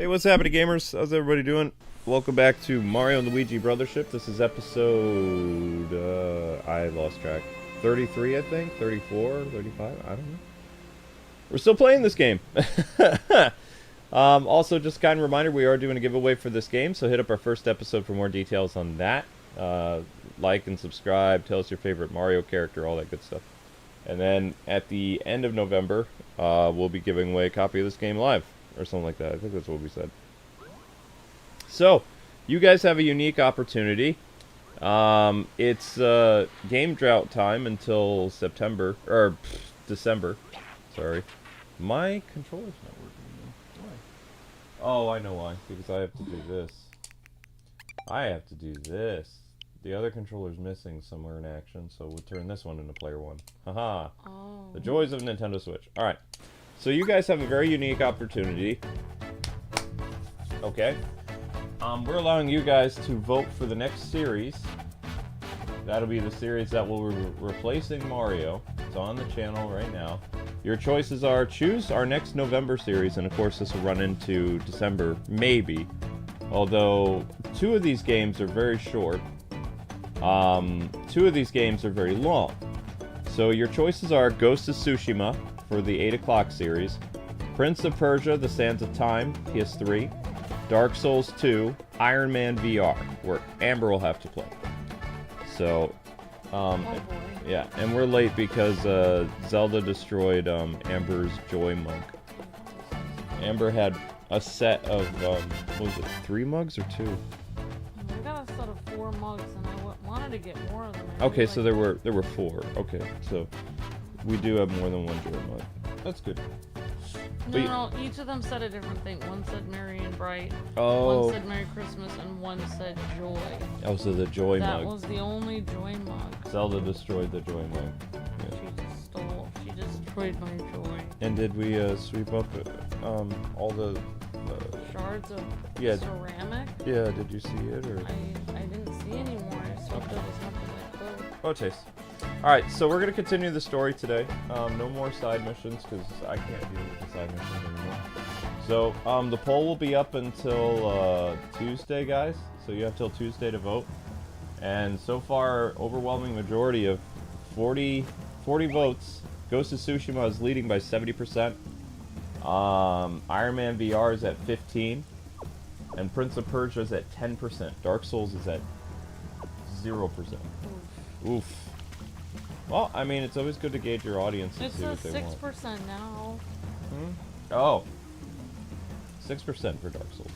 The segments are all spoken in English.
Hey, what's happening, gamers? How's everybody doing? Welcome back to Mario and Luigi Brothership. This is episode, I lost track. 33, I think? 34? 35? I don't know. We're still playing this game. Also, just a kind reminder, we are doing a giveaway for this game, so hit up our first episode for more details on that. Like and subscribe, tell us your favorite Mario character, all that good stuff. And then, at the end of November, we'll be giving away a copy of this game live. Or something like that. I think that's what we said. So, you guys have a unique opportunity. It's game drought time until September, or December. Sorry. My controller's not working. Why? Oh, I know why. Because I have to do this. I have to do this. The other controller's missing somewhere in action, so we'll turn this one into player one. Haha. Oh. The joys of Nintendo Switch. Alright. So you guys have a very unique opportunity. Okay. We're allowing you guys to vote for the next series. That'll be the series that will be replacing Mario. It's on the channel right now. Your choices are choose our next November series, and of course this will run into December, maybe. Although, two of these games are very short. Two of these games are very long. So your choices are Ghost of Tsushima for the 8 o'clock series, Prince of Persia: The Sands of Time, PS3, Dark Souls 2, Iron Man VR, where Amber will have to play. So, yeah, and we're late because Zelda destroyed Amber's Joy Mug. Amber had a set of, what was it, 3 mugs or 2? I got a set of 4 mugs, and I wanted to get more of them. Okay, so there were 4. Okay, so we do have more than one Joy Mug. That's good. No, each of them said a different thing. One said Merry and Bright, one said Merry Christmas, and one said Joy. Oh, so the Joy Mug. That was the only Joy Mug. Zelda destroyed the Joy Mug. Yeah. She destroyed my joy. And did we sweep up all the shards of ceramic? Yeah, did you see it? Or I didn't see any more. I swept up as much as I could. Oh, taste. Alright, so we're going to continue the story today. No more side missions, because I can't deal with the side missions anymore. So, the poll will be up until Tuesday, guys. So you have till Tuesday to vote. And so far, overwhelming majority of 40 votes. Ghost of Tsushima is leading by 70%. Iron Man VR is at 15%. And Prince of Persia is at 10%. Dark Souls is at 0%. Oof. Well, I mean, it's always good to gauge your audience and see what they want. It's 6% now. Oh. 6% for Dark Souls.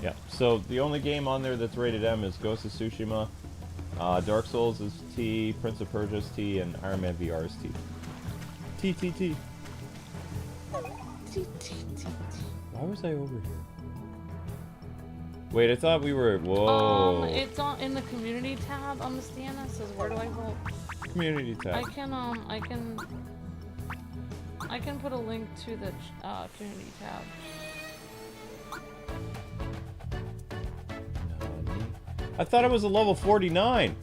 Yeah, so the only game on there that's rated M is Ghost of Tsushima. Dark Souls is T, Prince of Persia is T, and Iron Man VR is T. T, T, T. Why was I over here? Wait, I thought we were... Whoa. It's in the community tab on the stand that says, where do I vote? Community tab. I can put a link to the community tab. I thought it was a level 49.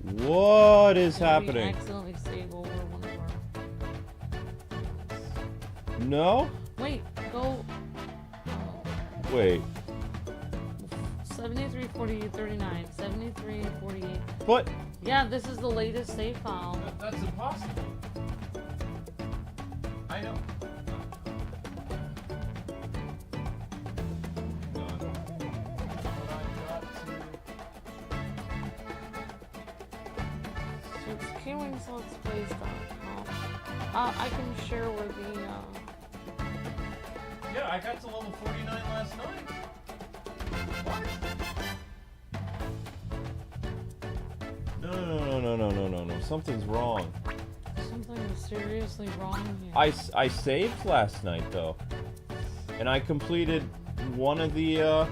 What is happening? We accidentally saved over one of our... No? Wait, go... Wait. 73, 48, 39. 73, 48. What? Yeah, this is the latest save file. That's impossible. I know. So it's KwingsLetsPlays.com. I can share where the... Yeah, I got to level 49 last night. What? No. Something's wrong. Something is seriously wrong here. I saved last night, though. And I completed one of the,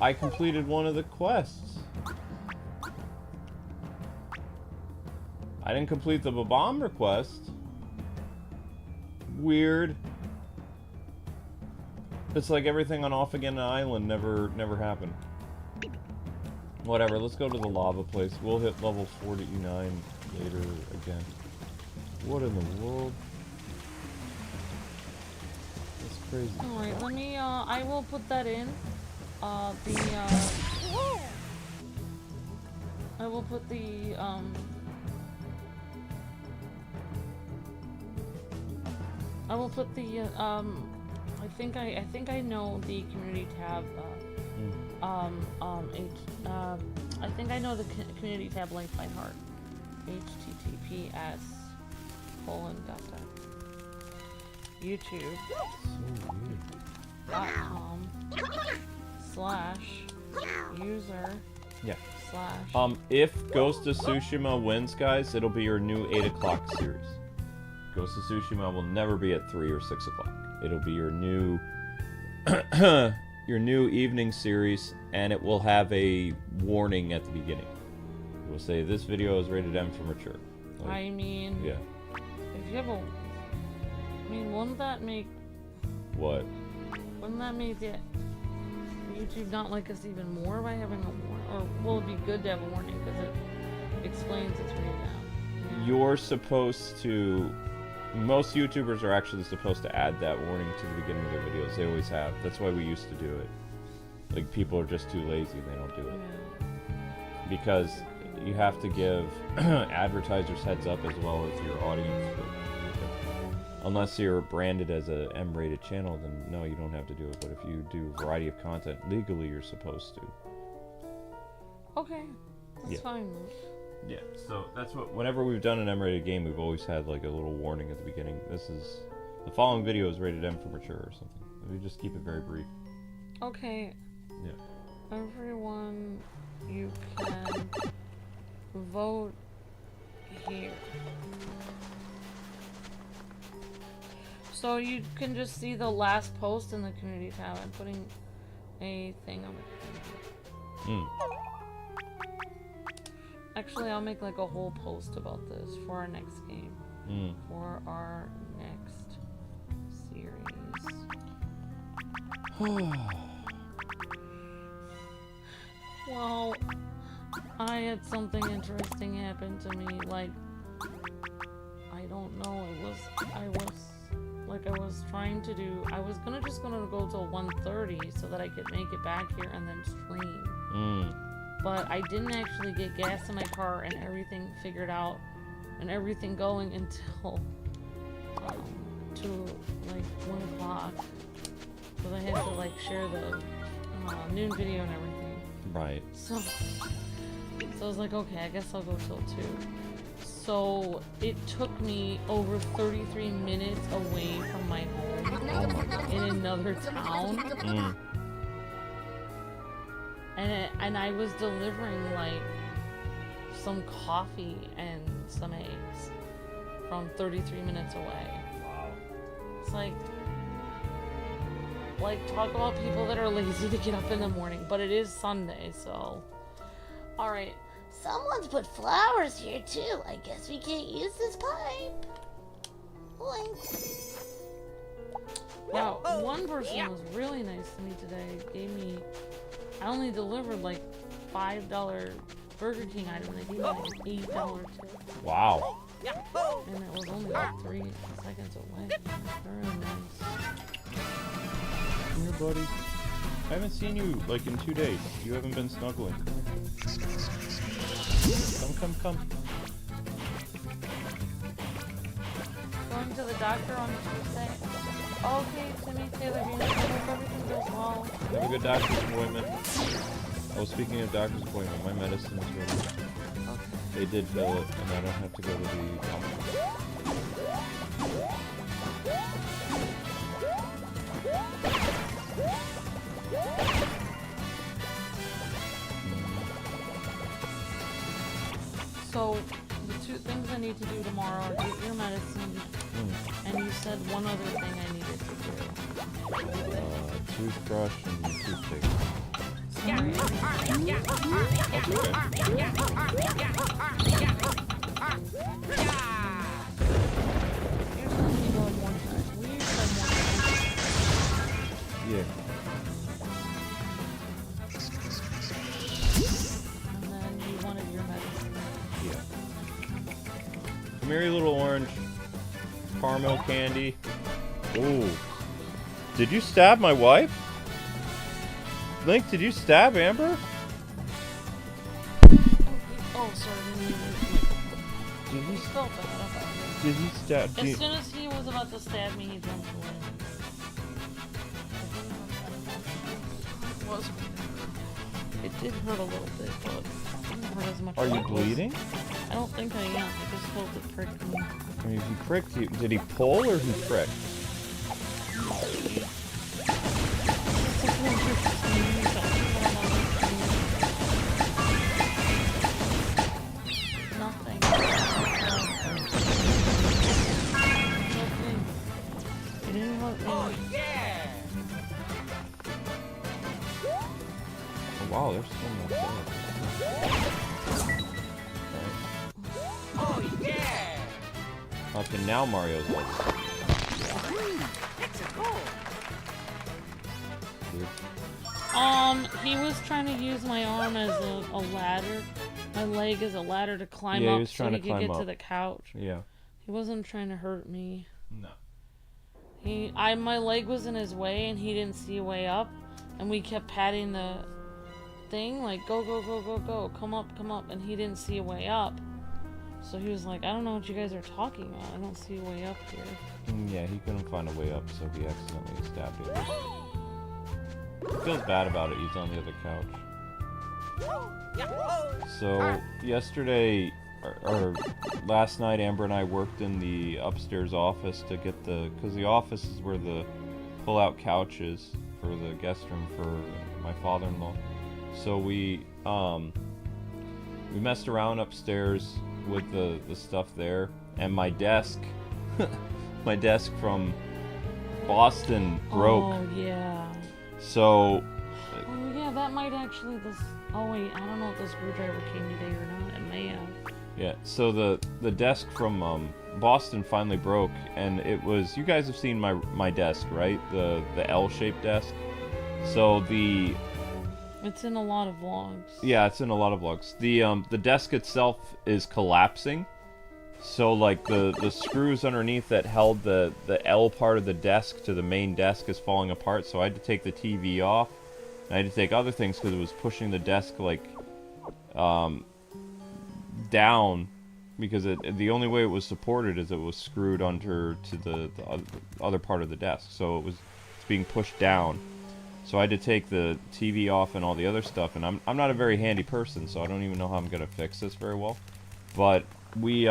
I completed one of the quests. I didn't complete the bomb request. Weird. It's like everything on OffandOn Island never happened. Whatever, let's go to the lava place. We'll hit level 49 later again. What in the world? That's crazy. Alright, let me, I will put that in. I will put the, I think I know the community tab, I think I know the community tab link by heart. https://youtube.com/user Yeah. / If Ghost of Tsushima wins, guys, it'll be your new 8 o'clock series. Ghost of Tsushima will never be at 3 or 6 o'clock. It'll be your new your new evening series, and it will have a warning at the beginning. It will say this video is rated M for mature. Like, I mean, yeah. If you have a, I mean, wouldn't that make What? Wouldn't that make the YouTube not like us even more by having a warning? Or will it be good to have a warning because it explains it's rated M? Yeah. You're supposed to. Most YouTubers are actually supposed to add that warning to the beginning of their videos. They always have. That's why we used to do it. Like, people are just too lazy. They don't do it. Yeah. Because you have to give advertisers heads up as well as your audience. Unless you're branded as a M-rated channel, then no, you don't have to do it. But if you do a variety of content, legally you're supposed to. Okay, that's fine. Yeah, so that's what, whenever we've done an M-rated game, we've always had like a little warning at the beginning. The following video is rated M for mature or something. We just keep it very brief. Okay. Yeah. Everyone, you can vote here. So you can just see the last post in the community tab. I'm putting a thing on the community. Actually, I'll make like a whole post about this for our next game. For our next series. Well, I had something interesting happen to me, like, I don't know, I was trying to do, I was just gonna go till 1:30 so that I could make it back here and then stream. But I didn't actually get gas in my car and everything figured out and everything going until to like 1 o'clock. So I had to like share the noon video and everything. Right. So I was like, okay, I guess I'll go till 2. So it took me over 33 minutes away from my home in another town. And I was delivering like some coffee and some eggs from 33 minutes away. Wow. It's like talk about people that are lazy to get up in the morning, but it is Sunday, so. Alright. Someone's put flowers here too. I guess we can't use this pipe. Boink. Yeah, one person was really nice to me today. Gave me, I only delivered like $5 Burger King item, and they gave me like an $8 tip. Wow. And it was only like 3 seconds away. Very nice. Come here, buddy. I haven't seen you like in 2 days. You haven't been snuggling. Come. Going to the doctor on Tuesday. Okay, Timmy, Taylor, I hope everything goes well. Have a good doctor's appointment. Oh, speaking of doctor's appointment, my medicine is ready. Okay. They did fill it, and I don't have to go to the doctor. So, the 2 things I need to do tomorrow are get your medicine, and you said one other thing I needed to do. Toothbrush and toothpaste. Sorry. That's okay. You're telling me to go one more time. We used to have more time. Yeah. And then you wanted your medicine. Yeah. Come here, you little orange. caramel candy. Ooh. Did you stab my wife? Link, did you stab Amber? Oh, sorry. Did he Felt bad about it. Did he stab? As soon as he was about to stab me, he jumped away. It did hurt a little bit, but it didn't hurt as much. Are as you it was. bleeding? I don't think I am. I just felt it prick me. I mean, he pricked you. Did he pull or he pricked? Nothing. It didn't hurt me. Oh, wow, there's so much there. Oh yeah! Okay, now Mario's like. He was trying to use my arm as a ladder, my leg as a ladder to climb Yeah, he up was so trying he to could get climb to up. the couch. Yeah. He wasn't trying to hurt me. No. My leg was in his way and he didn't see a way up, and we kept patting the thing like go go go go go, come up, and he didn't see a way up. So he was like, I don't know what you guys are talking about. I don't see a way up here. Yeah, he couldn't find a way up, so he accidentally stabbed it. He feels bad about it. He's on the other couch. So yesterday, or last night, Amber and I worked in the upstairs office to get because the office is where the pull-out couch is for the guest room for my father-in-law. So we messed around upstairs with the stuff there, and my desk, my desk from Boston broke. Oh yeah. So. Oh yeah, that might actually Oh wait, I don't know if the screwdriver came today or not. It may have. Yeah. So the desk from Boston finally broke, and it was. You guys have seen my desk, right? The L-shaped desk. So It's in a lot of vlogs. Yeah, it's in a lot of vlogs. The desk itself is collapsing. So like the screws underneath that held the L part of the desk to the main desk is falling apart. So I had to take the TV off. And I had to take other things because it was pushing the desk like down, because the only way it was supported is it was screwed under to the other part of the desk. So it's being pushed down. So I had to take the TV off and all the other stuff, and I'm not a very handy person, so I don't even know how I'm gonna fix this very well. But we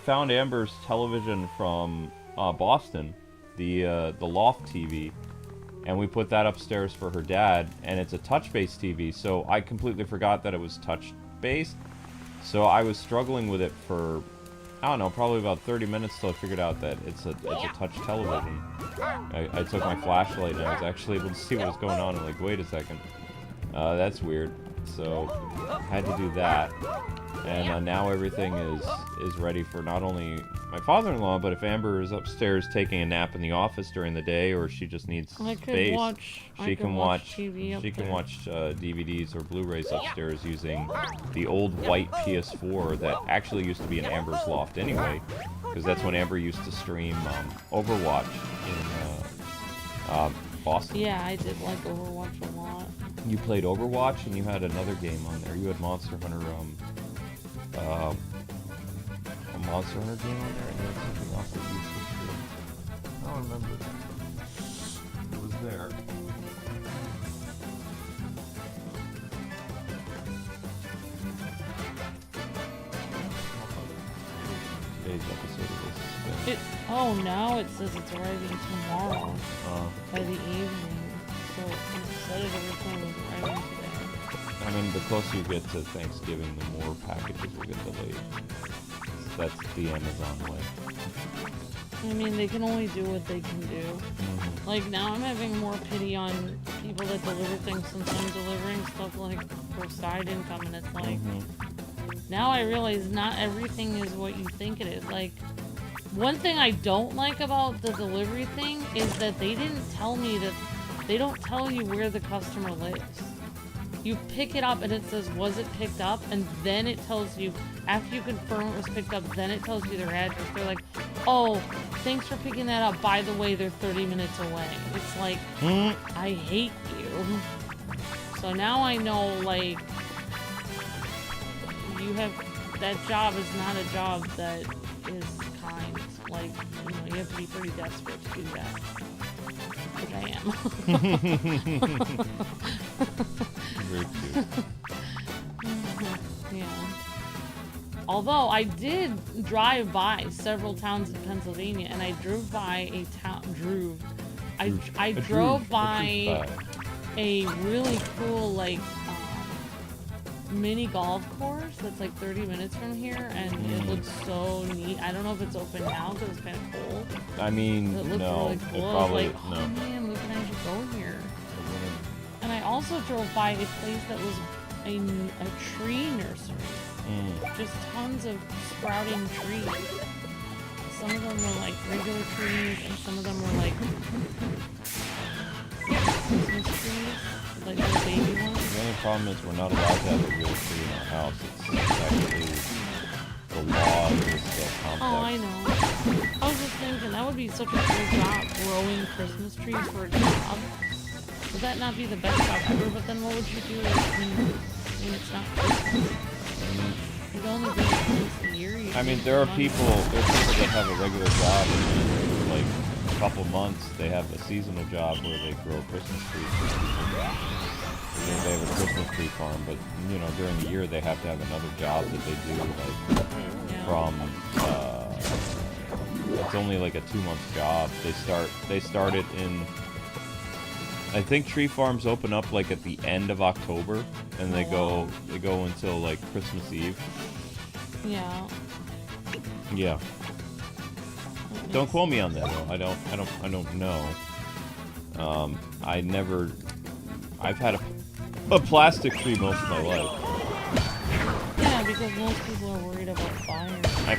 found Amber's television from Boston, the loft TV, and we put that upstairs for her dad, and it's a touch-based TV. So I completely forgot that it was touch-based. So I was struggling with it for, I don't know, probably about 30 minutes till I figured out that it's a touch television. I took my flashlight and I was actually able to see what was going on. I'm like, wait a second, that's weird. So I had to do that, and now everything is ready for not only my father-in-law, but if Amber is upstairs taking a nap in the office during the day, or she just needs space, she can watch DVDs or Blu-rays upstairs using the old white PS4 that actually used to be in Amber's loft anyway, because that's when Amber used to stream Overwatch in Boston. Yeah, I did like Overwatch a lot. You played Overwatch, and you had another game on there. You had Monster Hunter, a Monster Hunter game on there, and you had something else that you used to stream. I don't remember. It was there. Today's episode of this thing. Oh, now it says it's arriving tomorrow by the evening. So it said it every time it was arriving today. I mean, the closer you get to Thanksgiving, the more packages will get delayed. That's the Amazon way. I mean, they can only do what they can do. Like, now I'm having more pity on people that deliver things since I'm delivering stuff like for side income, and it's like, now I realize not everything is what you think it is. Like, one thing I don't like about the delivery thing is that they didn't tell me that they don't tell you where the customer lives. you pick it up and it says, was it picked up? And then it tells you, after you confirm it was picked up, then it tells you their address. They're like, oh, thanks for picking that up. By the way, they're 30 minutes away. It's like, I hate you. So now I know, like, you have, that job is not a job that is kind. Like, you know, you have to be pretty desperate to do that. Which I am. Very cute. Yeah. Although I did drive by several towns in Pennsylvania, and I drove by a town. I drove by a really cool, like, mini golf course that's like 30 minutes from here, and it looks so neat. I don't know if it's open now because it's kind of cold. I mean, It looks no, really cool. it probably, like, no. oh man, look, I should go here. And I also drove by a place that was a tree nursery. Just tons of sprouting trees. Some of them were like regular trees, and some of them were like Christmas trees, like little baby ones. The only problem is we're not allowed to have a real tree in our house. It's actually the law of this complex. Oh, I know. I was just thinking, that would be such a cool job, growing Christmas trees for a job. Would that not be the best job ever? But then what would you do when it's not Christmas? You'd only do it once a year. I mean, there are people that have a regular job, and then for like a couple months they have a seasonal job where they grow Christmas trees for people. They have a Christmas tree farm, but you know, during the year they have to have another job that they do, like from. It's only like a 2-month job. They start it in. I think tree farms open up like at the end of October, and they go until like Christmas Eve. Yeah. Yeah. Don't quote me on that though. I don't know. I've had a plastic tree most of my life. Yeah, because most people are worried about fire.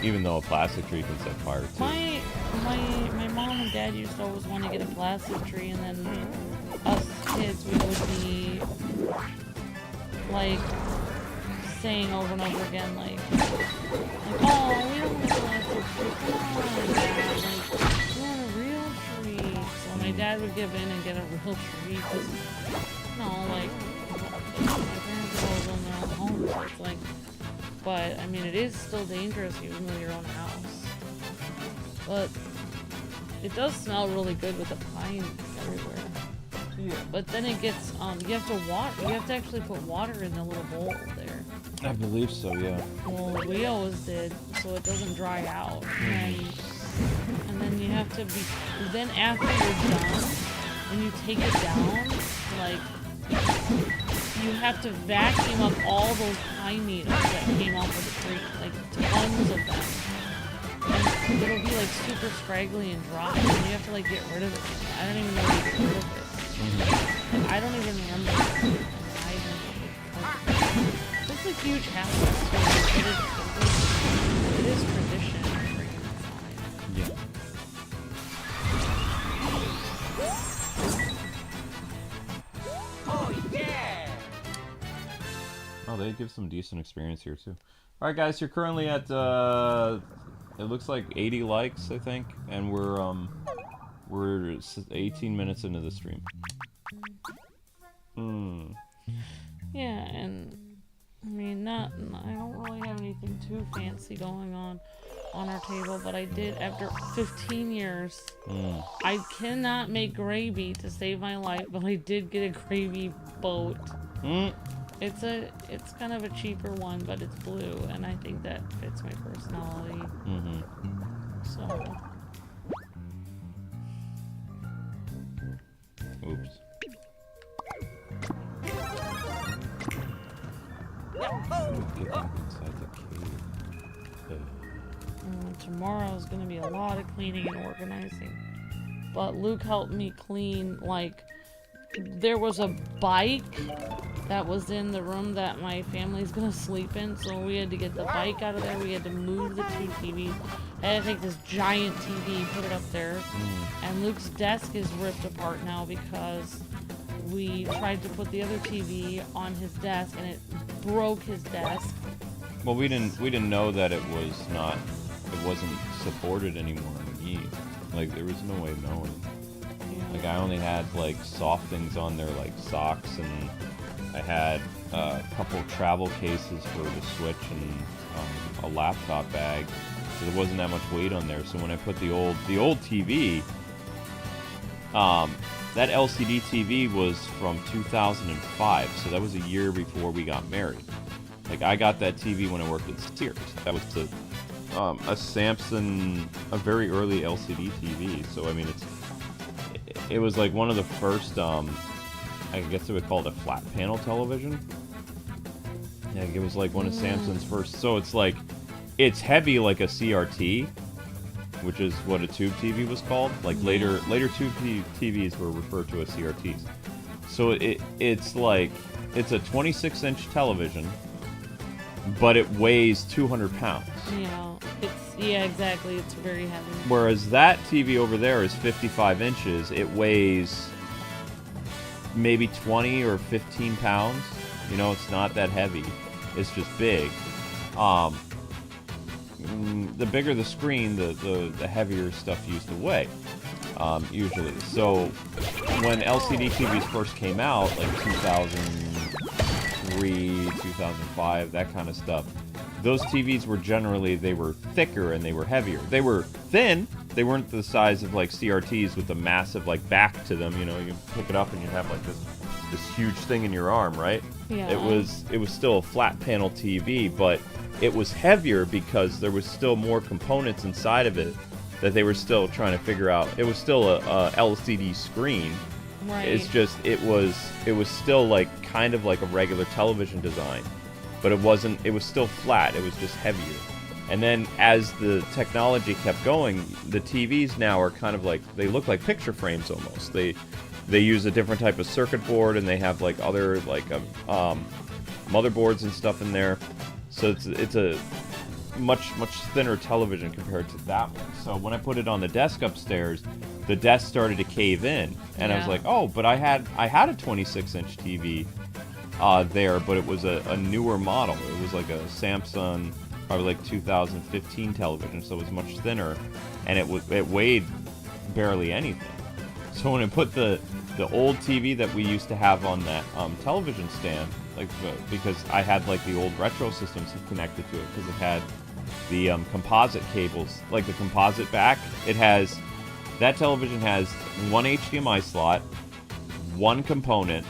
Even though a plastic tree can set fire too. My mom and dad used to always want to get a plastic tree, and then us kids, we would be like saying over and over again, like oh, we don't want a plastic tree, come on, Dad, like, we want a real tree. So my dad would give in and get a real tree, because, like, my parents have always owned their own home, so it's like, but, I mean, it is still dangerous even with your own house. But it does smell really good with the pine everywhere. Yeah. But then it gets, you have to actually put water in the little bowl there. I believe so, yeah. Well, we always did, so it doesn't dry out. And then you have to be, then after you're done, when you take it down, like, you have to vacuum up all those pine needles that came off of the tree, like tons of them. And it'll be like super scraggly and dry, and you have to like get rid of it. I don't even know how to get rid of it. And I don't even remember it's a huge hassle. It is tradition to bring it inside. Yeah. Oh, they give some decent experience here too. All right, guys, you're currently at it looks like 80 likes, I think, and we're 18 minutes into the stream. Yeah, and I mean, I don't really have anything too fancy going on our table, but I did, after 15 years, I cannot make gravy to save my life, but I did get a gravy boat. It's kind of a cheaper one, but it's blue, and I think that fits my personality. So. Oops. Inside the cave. Tomorrow's gonna be a lot of cleaning and organizing. But Luke helped me clean, like, there was a bike that was in the room that my family's gonna sleep in, so we had to get the bike out of there, we had to move the 2 TVs, I had to take this giant TV, put it up there, and Luke's desk is ripped apart now because we tried to put the other TV on his desk, and it broke his desk. Well, we didn't know that it wasn't supported anymore on E. Like, there was no way of knowing. Yeah. Like, I only had, like, soft things on there, like socks, and I had a couple travel cases for the Switch and a laptop bag. So there wasn't that much weight on there. So when I put the old TV, that LCD TV was from 2005. So that was a year before we got married. Like, I got that TV when I worked at Sears. That was a Samsung, a very early LCD TV. So I mean, it was like one of the first, I guess they would call it a flat panel television. Yeah, it was like one of Samsung's first. So it's like, it's heavy like a CRT, which is what a tube TV was called. Like later tube TVs were referred to as CRTs. So it's like, it's a 26-inch television, but it weighs 200 pounds. Yeah, exactly. It's very heavy. Whereas that TV over there is 55 inches. It weighs maybe 20 or 15 pounds. You know, it's not that heavy. It's just big. The bigger the screen, the heavier stuff used to weigh, usually. So when LCD TVs first came out, like 2003, 2005, that kind of stuff, those TVs were generally, they were thicker and they were heavier. They were thin. They weren't the size of like CRTs with the massive like back to them. You know, you pick it up and you have like this huge thing in your arm, right? Yeah. It was still a flat panel TV, but it was heavier because there was still more components inside of it that they were still trying to figure out. It was still a LCD screen. Right. It's just it was still like kind of like a regular television design, but it wasn't. It was still flat. It was just heavier. And then as the technology kept going, the TVs now are kind of like, they look like picture frames almost. They use a different type of circuit board, and they have like other like motherboards and stuff in there. So it's a much thinner television compared to that one. So when I put it on the desk upstairs, the desk started to cave in, and I was like, oh, but I had a 26-inch TV there, but it was a newer model. It was like a Samsung, probably like 2015 television, so it was much thinner, and it weighed barely anything. So when I put the old TV that we used to have on that television stand, like because I had like the old retro systems connected to it, because it had the composite cables, like the composite back. That television has one HDMI slot, one component,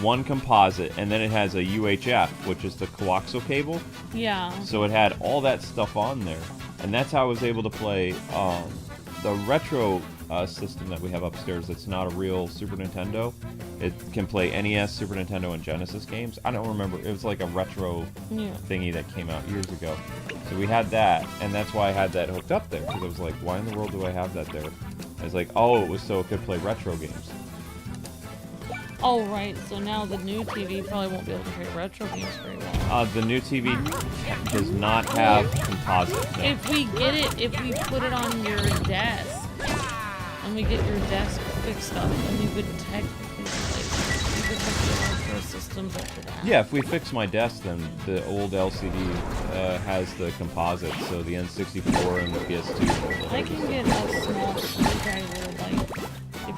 one composite, and then it has a UHF, which is the coaxial cable. Yeah. So it had all that stuff on there, and that's how I was able to play the retro system that we have upstairs. That's not a real Super Nintendo. It can play NES, Super Nintendo, and Genesis games. I don't remember. It was like a retro thingy that came out years ago. So we had that, and that's why I had that hooked up there, because I was like, why in the world do I have that there? I was like, oh, it was so it could play retro games. Oh, right. So now the new TV probably won't be able to play retro games very well. The new TV does not have composite. No. If we put it on your desk, and we get your desk fixed up, then we would technically hook your retro systems up to that. Yeah, if we fix my desk, then the old LCD has the composite, so the N64 and the PS2. I can get a small screwdriver, like,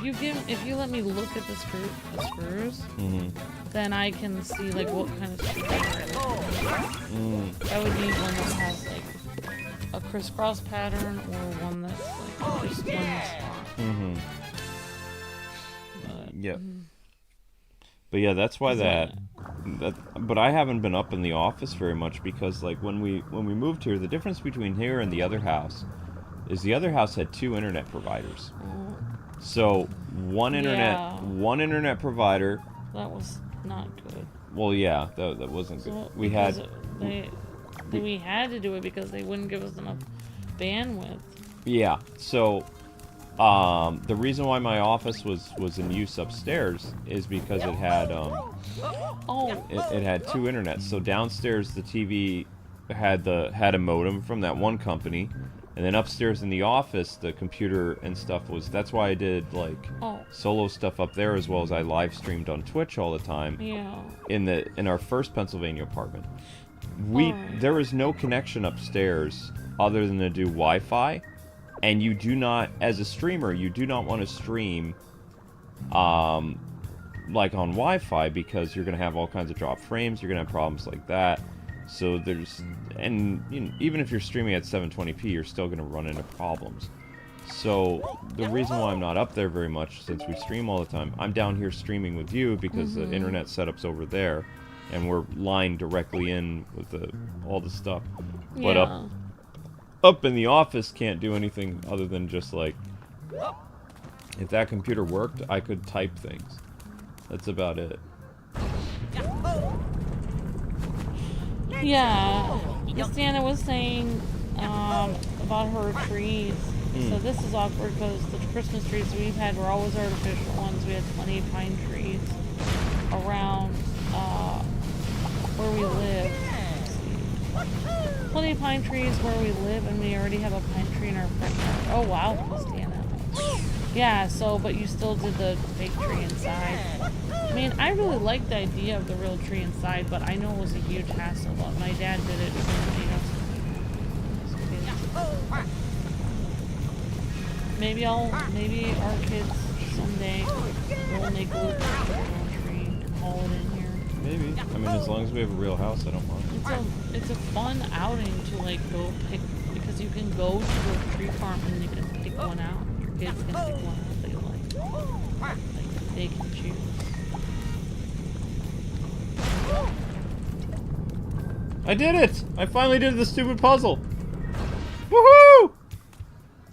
if you let me look at the screws, then I can see like what kind of screwdriver I would need one that has like a crisscross pattern, or one that's like just one slot. Yeah. But yeah, that's why that. But I haven't been up in the office very much, because like when we moved here, the difference between here and the other house is the other house had 2 internet providers. So one internet provider. That was not good. Well, yeah, that wasn't good. We had to do it because they wouldn't give us enough bandwidth. Yeah. So the reason why my office was in use upstairs is because it had it had 2 internets. So downstairs the TV had a modem from that one company, And then upstairs in the office, the computer and stuff was... That's why I did, like, solo stuff up there, as well as I live streamed on Twitch all the time. Yeah. In our first Pennsylvania apartment. There is no connection upstairs other than to do Wi-Fi. And you do not, as a streamer, you do not want to stream, like, on Wi-Fi, because you're going to have all kinds of drop frames, you're going to have problems like that. So there's, and you know, even if you're streaming at 720p, you're still going to run into problems. So the reason why I'm not up there very much, since we stream all the time, I'm down here streaming with you because the internet setup's over there, and we're lined directly in with all the stuff. But up in the office, can't do anything other than just like, if that computer worked, I could type things. That's about it. Yeah, Christiana was saying about her trees. So this is awkward because the Christmas trees we've had were always artificial ones. We had plenty of pine trees around where we live. Plenty of pine trees where we live, and we already have a pine tree in our front yard. Oh wow, Christiana. Yeah, so, but you still did the fake tree inside. I mean, I really liked the idea of the real tree inside, but I know it was a huge hassle. But my dad did it for, you know, maybe our kids someday will make a little tree and haul it in here. Maybe. I mean, as long as we have a real house, I don't mind. It's a fun outing to like go pick, because you can go to a tree farm and you can pick one out. Your kids can pick one out they like they can choose. I did it! I finally did the stupid puzzle! Woohoo!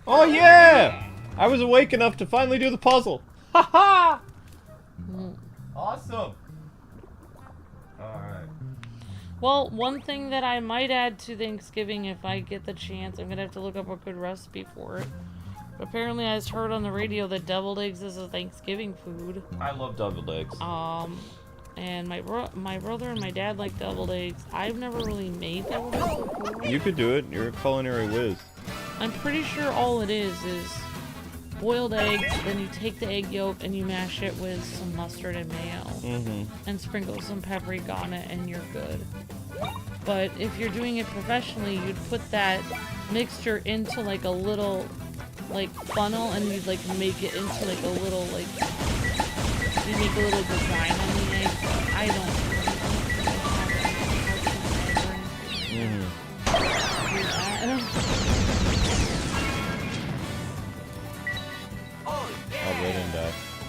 Oh yeah! I was awake enough to finally do the puzzle! Ha ha! Awesome! Alright. Well, one thing that I might add to Thanksgiving if I get the chance, I'm gonna have to look up a good recipe for it. But apparently I just heard on the radio that deviled eggs is a Thanksgiving food. I love deviled eggs. And my brother and my dad like deviled eggs. I've never really made deviled eggs before. You could do it. You're a culinary whiz. I'm pretty sure all it is boiled eggs, then you take the egg yolk and you mash it with some mustard and mayo. And sprinkle some paprika on it and you're good. But if you're doing it professionally, you'd put that mixture into like a little like funnel, and you'd like make it into like a little like, you make a little design on the egg. But I don't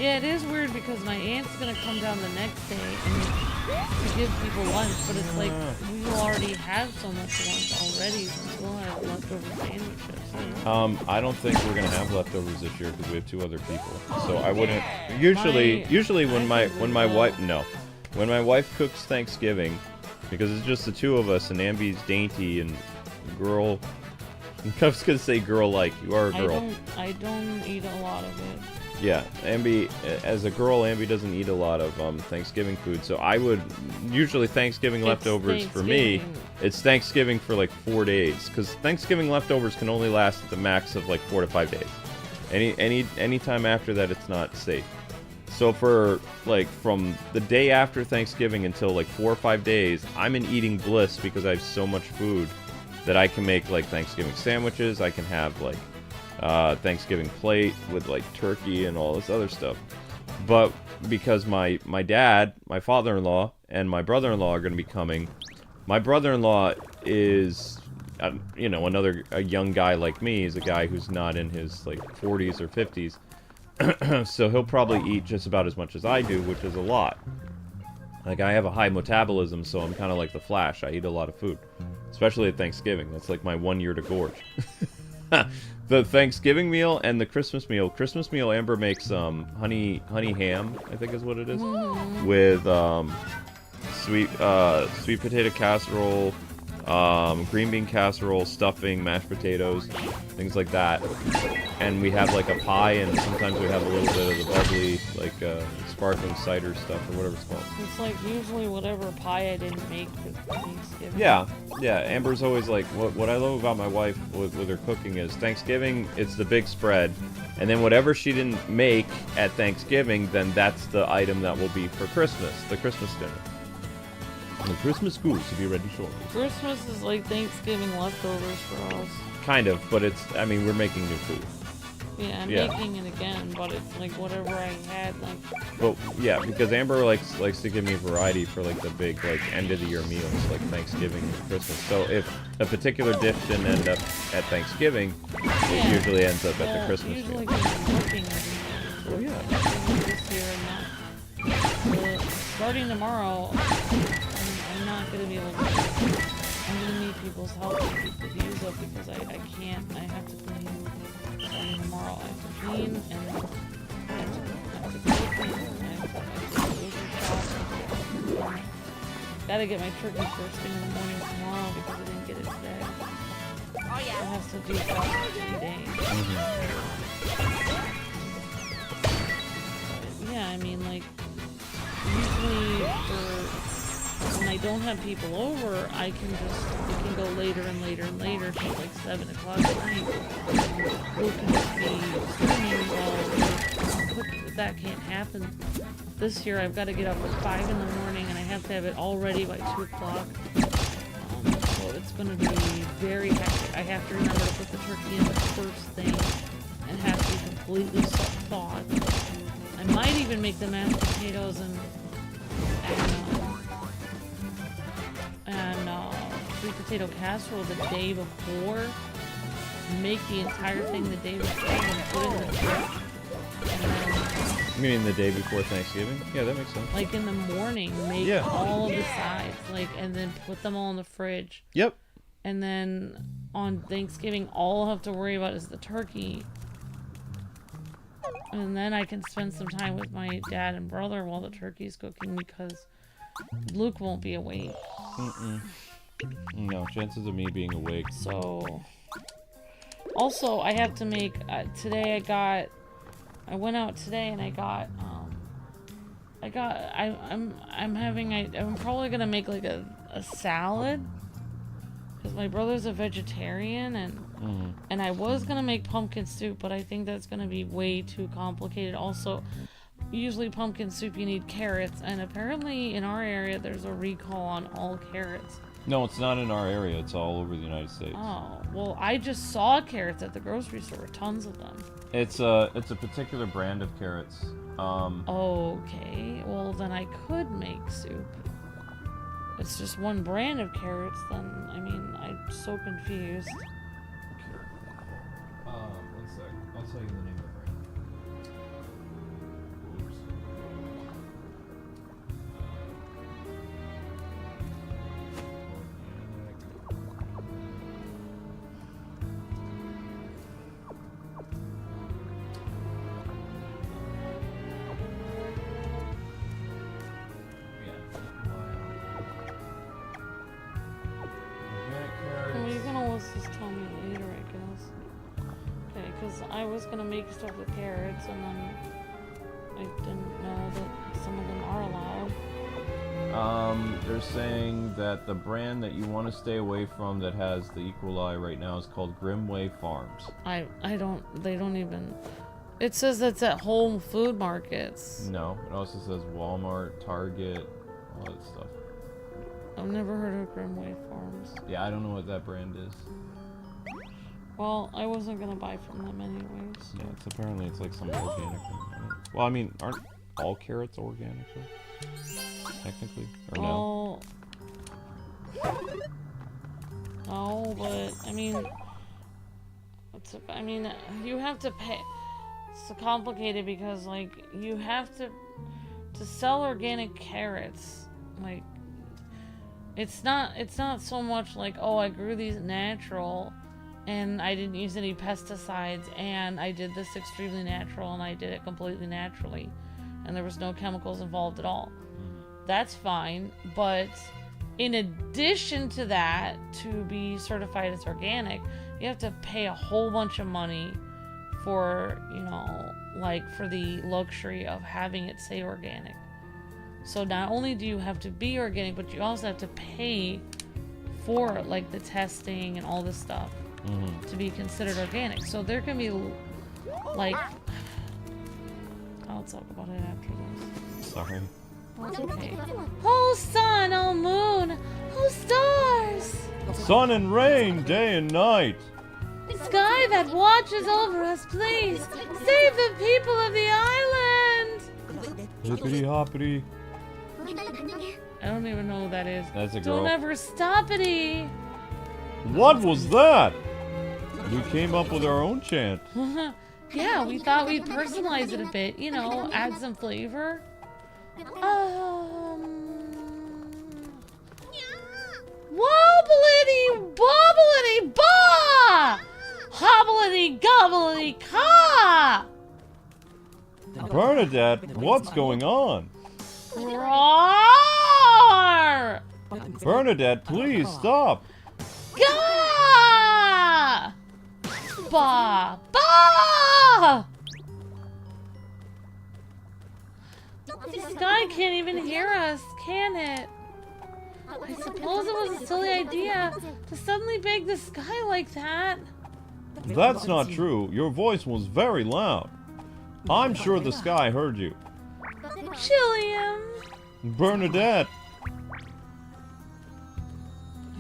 Yeah, it is weird because my aunt's gonna come down the next day and to give people lunch, but it's like we will already have so much lunch already, so we'll have leftover sandwiches. I don't think we're gonna have leftovers this year because we have 2 other people. So I wouldn't. Usually when my wife cooks Thanksgiving, because it's just the 2 of us and Ambi's dainty and girl. I was gonna say girl-like. You are a girl. I don't eat a lot of it. Yeah, Ambi, as a girl, Ambi doesn't eat a lot of Thanksgiving food, so I would, usually Thanksgiving leftovers for me, it's Thanksgiving for like 4 days, because Thanksgiving leftovers can only last at the max of like 4 to 5 days. Any time after that, it's not safe. So for, like, from the day after Thanksgiving until like 4 or 5 days, I'm in eating bliss because I have so much food that I can make, like, Thanksgiving sandwiches, I can have, like, Thanksgiving plate with like turkey and all this other stuff. But because my dad, my father-in-law, and my brother-in-law are going to be coming, my brother-in-law is, you know, a young guy like me. He's a guy who's not in his like 40s or 50s. So he'll probably eat just about as much as I do, which is a lot. Like, I have a high metabolism, so I'm kind of like the Flash. I eat a lot of food, especially at Thanksgiving. That's like my 1 year to gorge. The Thanksgiving meal and the Christmas meal. Christmas meal, Amber makes honey ham, I think is what it is, with sweet potato casserole, green bean casserole, stuffing, mashed potatoes, things like that. And we have like a pie, and sometimes we have a little bit of the bubbly, like sparkling cider stuff or whatever it's called. It's like usually whatever pie I didn't make for Thanksgiving. Yeah, Yeah, Amber's always like, what I love about my wife with her cooking is Thanksgiving, it's the big spread. And then whatever she didn't make at Thanksgiving, then that's the item that will be for Christmas, the Christmas dinner. The Christmas schools to be ready shortly. Christmas is like Thanksgiving leftovers for us. Kind of, but it's, I mean, we're making new food. Yeah, I'm making it again, but it's like whatever I had, like... Well, yeah, because Amber likes to give me variety for like the big like end of the year meals, like Thanksgiving and Christmas. So if a particular dish didn't end up at Thanksgiving, it usually ends up at the Christmas usually meal. cooking every year. Oh yeah. This year I'm not. But starting tomorrow, I'm not gonna be able to. I'm gonna need people's help to keep the views up because I can't. I have to clean. Starting tomorrow, I have to clean and I have to cook and I have to grocery shop. Gotta get my turkey first thing in the morning tomorrow because I didn't get it today. Oh It yeah. has to do for 3 days. But, yeah, I mean, like, usually when I don't have people over, it can go later and later and later till like 7 o'clock at night. Who can just be streaming while cooking, but that can't happen. This year I've got to get up at 5 in the morning and I have to have it all ready by 2 o'clock. So it's going to be very hectic. I have to remember to put the turkey in the first thing and have to be completely thawed. I might even make the mashed potatoes and sweet potato casserole the day before. Make the entire thing the day before and put it in the fridge. And then, You mean the day before Thanksgiving? Yeah, that makes sense. like in the morning, make all of the sides, like, and then put them all in the fridge. Yep. And then on Thanksgiving, all I'll have to worry about is the turkey. And then I can spend some time with my dad and brother while the turkey's cooking because Luke won't be awake. No, chances of me being awake. So, also I have to make, today I went out today and I'm probably gonna make like a salad because my brother's a vegetarian and I was gonna make pumpkin soup, but I think that's gonna be way too complicated. Also, usually pumpkin soup you need carrots, and apparently in our area there's a recall on all carrots. No, it's not in our area. It's all over the United States. Oh, well, I just saw carrots at the grocery store, tons of them. It's a particular brand of carrots. Okay, well then I could make soup. It's just one brand of carrots, then, I mean, I'm so confused. One sec. I'll tell you the name of the brand. Oops. Well, you can always just tell me later, I guess. Okay, because I was gonna make stuff with carrots, and then I didn't know that some of them are allowed. They're saying that the brand that you want to stay away from that has the E. coli right now is called Grimway Farms. They don't even, it says that's at Whole Food Markets. No, it also says Walmart, Target, all that stuff. I've never heard of Grimway Farms. Yeah, I don't know what that brand is. Well, I wasn't gonna buy from them anyways. Yeah, apparently it's like some organic one. Well, I mean, aren't all carrots organic though? Technically, or no? No, but I mean, you have to pay. It's so complicated because like you have to sell organic carrots. Like, it's not so much like, oh, I grew these natural and I didn't use any pesticides and I did this extremely natural and I did it completely naturally and there was no chemicals involved at all. That's fine, but in addition to that, to be certified as organic, you have to pay a whole bunch of money for, you know, like for the luxury of having it say organic. So not only do you have to be organic, but you also have to pay for like the testing and all this stuff to be considered organic. So there can be like, I'll talk about it after this. Sorry. Oh, it's okay. Oh sun, oh moon, oh stars. Sun and rain, day and night. Sky that watches over us, please save the people of the island. Hippity hoppity. I don't even know who that is. That's a girl. Don't ever stop it. What was that? We came up with our own chant. Yeah, we thought we'd personalize it a bit, you know, add some flavor. Wobblity bobblity ba! Hobblity gobblity ka! Bernadette, what's going on? Roar! Bernadette, please stop. Ga! Ba! Ba! The sky can't even hear us, can it? I suppose it was a silly idea to suddenly beg the sky like that. That's not true. Your voice was very loud. I'm sure the sky heard you. Chilliam! Bernadette!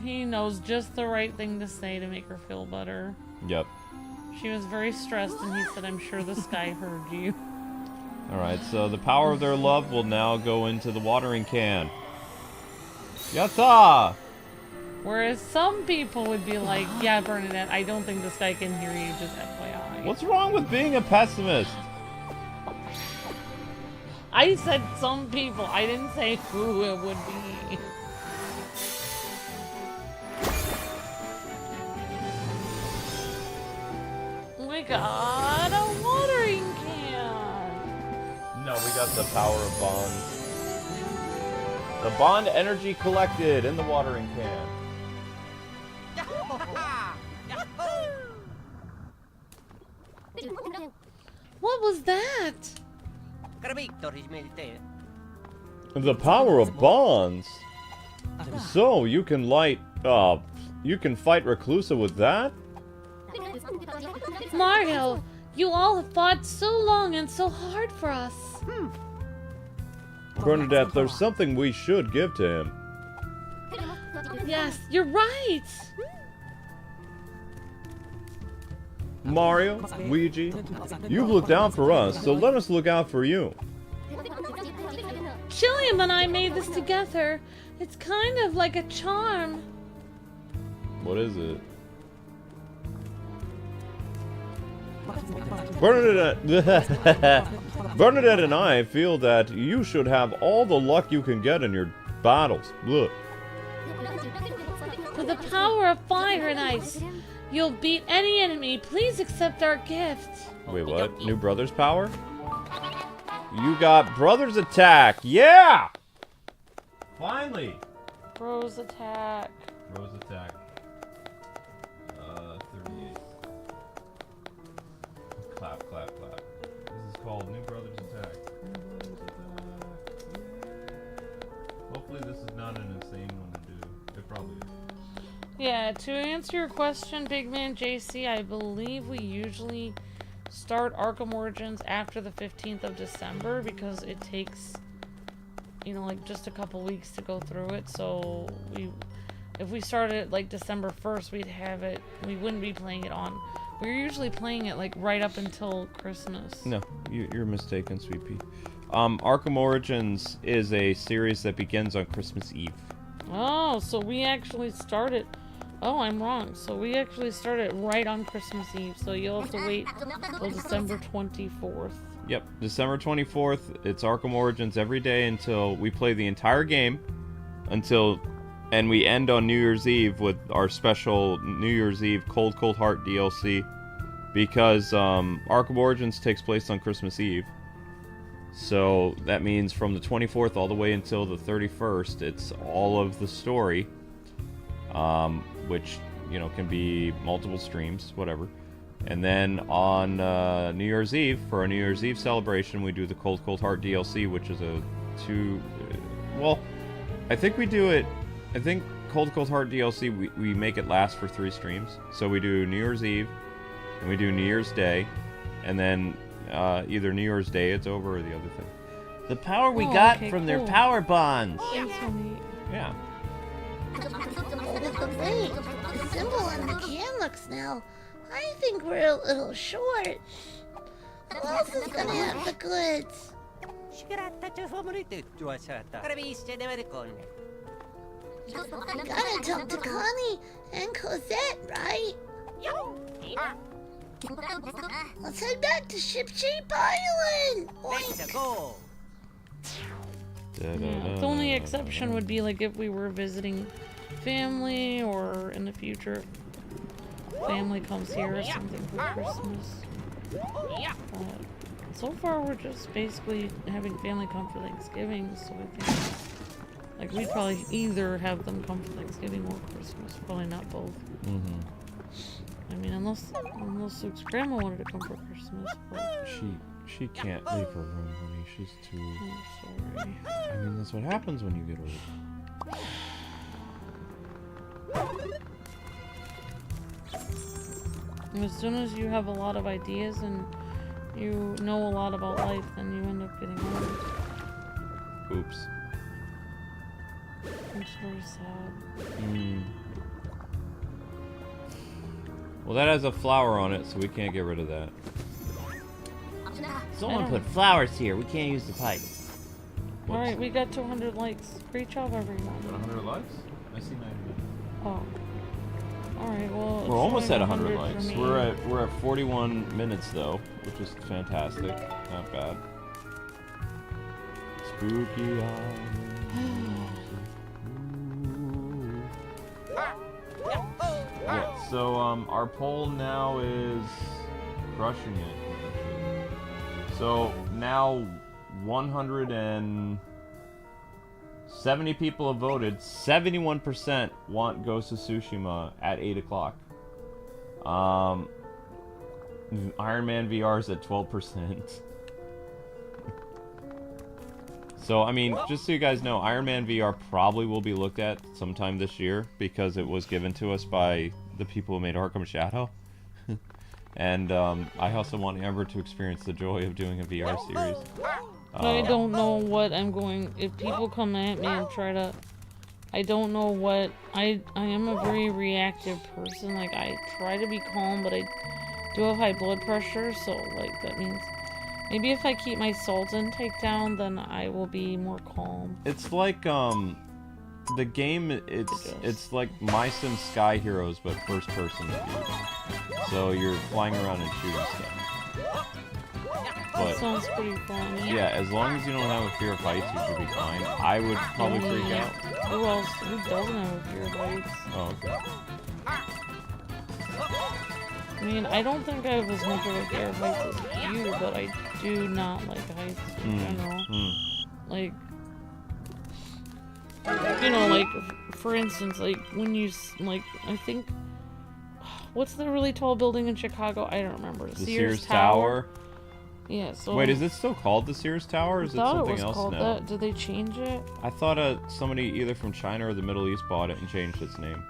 He knows just the right thing to say to make her feel better. Yep. She was very stressed and he said, I'm sure the sky heard you. Alright, so the power of their love will now go into the watering can. Yatta! Whereas some people would be like, yeah, Bernadette, I don't think this guy can hear you, just FYI. What's wrong with being a pessimist? I said some people. I didn't say who it would be. We got a watering can. No, we got the power of bonds. The bond energy collected in the watering can. What was that? The power of bonds. So you can you can fight Reclusa with that? Mario, you all have fought so long and so hard for us. Bernadette, there's something we should give to him. Yes, you're right. Mario, Luigi, you've looked out for us, so let us look out for you. Chilliam and I made this together. It's kind of like a charm. What is it? Bernadette and I feel that you should have all the luck you can get in your battles. Look. For the power of fire and ice, you'll beat any enemy. Please accept our gift. Wait, what? New Brothers power? You got Brothers Attack. Yeah! Finally! Bros attack. Bros Attack. 38. Clap, clap, clap. This is called New Brothers Attack. New Brothers Attack. Hopefully this is not an insane one to do. It probably is. Yeah, to answer your question, Big Man JC, I believe we usually start Arkham Origins after the 15th of December because it takes, you know, like just a couple weeks to go through it. So if we started like December 1st, we wouldn't be playing it on. We're usually playing it like right up until Christmas. No, you're mistaken, Sweet Pea. Arkham Origins is a series that begins on Christmas Eve. Oh, so we actually started. Oh, I'm wrong. So we actually started right on Christmas Eve. So you'll have to wait till December 24th. Yep, December 24th. It's Arkham Origins every day until we play the entire game. And we end on New Year's Eve with our special New Year's Eve Cold Cold Heart DLC. Because Arkham Origins takes place on Christmas Eve. So that means from the 24th all the way until the 31st, it's all of the story. Which, you know, can be multiple streams, whatever. And then on New Year's Eve, for a New Year's Eve celebration, we do the Cold Cold Heart DLC, which is well, I think we do it. I think Cold Heart DLC, we make it last for 3 streams. So we do New Year's Eve, and we do New Year's Day, and then either New Year's Day it's over or the other thing. The power we got from their power bonds. That's so neat. Yeah. Wait, the symbol on the can looks now. I think we're a little short. Who else is gonna have the goods? We gotta talk to Connie and Cozette, right? Let's head back to Ship Shape Island! Let's go! Yeah, the only exception would be like if we were visiting family, or in the future family comes here or something for Christmas. So far we're just basically having family come for Thanksgiving, so I think like we'd probably either have them come for Thanksgiving or Christmas, probably not both. I mean, unless Luke's grandma wanted to come for Christmas, but She can't leave her room, honey. She's too... I'm sorry. I mean, that's what happens when you get old. As soon as you have a lot of ideas and you know a lot about life, then you end up getting old. Oops. It's very sad. Well, that has a flower on it, so we can't get rid of that. Someone put flowers here. We can't use the pipe. Alright, we got 200 likes. Great job, everyone. 100 likes? I see 90. Oh. Alright, well... We're almost at 100 for likes. me. We're at 41 minutes though, which is fantastic. Not bad. Spooky Yeah, so our poll now is crushing it. So now 170 people have voted. 71% want Ghost of Tsushima at 8 o'clock. Iron Man VR is at 12%. So, I mean, just so you guys know, Iron Man VR probably will be looked at sometime this year because it was given to us by the people who made Arkham Shadow. And I also want Amber to experience the joy of doing a VR series. I don't know what I'm going... If people come at me and try to... I don't know what... I am a very reactive person. Like, I try to be calm, but I do have high blood pressure, so, like, that means... Maybe if I keep my salt intake down, then I will be more calm. It's like, the game, it's like My Sim Sky Heroes, but first person view. So you're flying around and shooting stuff. That sounds pretty fun. Yeah, as long as you don't have a fear of heights, you should be fine. I would probably freak out. Who else? Who doesn't have a fear of heights? Oh, okay. I mean, I don't think I have as much of a fear of heights as you, but I do not like heights in general. Like, you know, like, for instance, like, when you, like, I think, what's the really tall building in Chicago? I don't remember. The Sears Tower? Yeah, so... Wait, is it still called the Sears Tower, or is it something else now? That. Did they change it? I thought somebody either from China or the Middle East bought it and changed its name.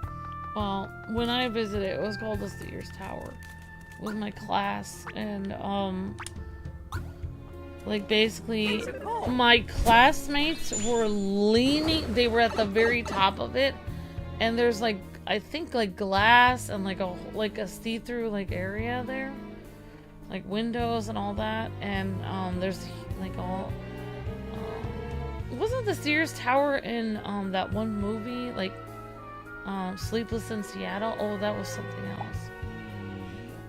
Well, when I visited, it was called the Sears Tower with my class, and, like, basically, my classmates were leaning, they were at the very top of it, and there's, like, I think, like, glass and, like a see-through, like, area there, like, windows and all that, and, there's, like, all, wasn't the Sears Tower in, that one movie, like, Sleepless in Seattle? Oh, that was something else.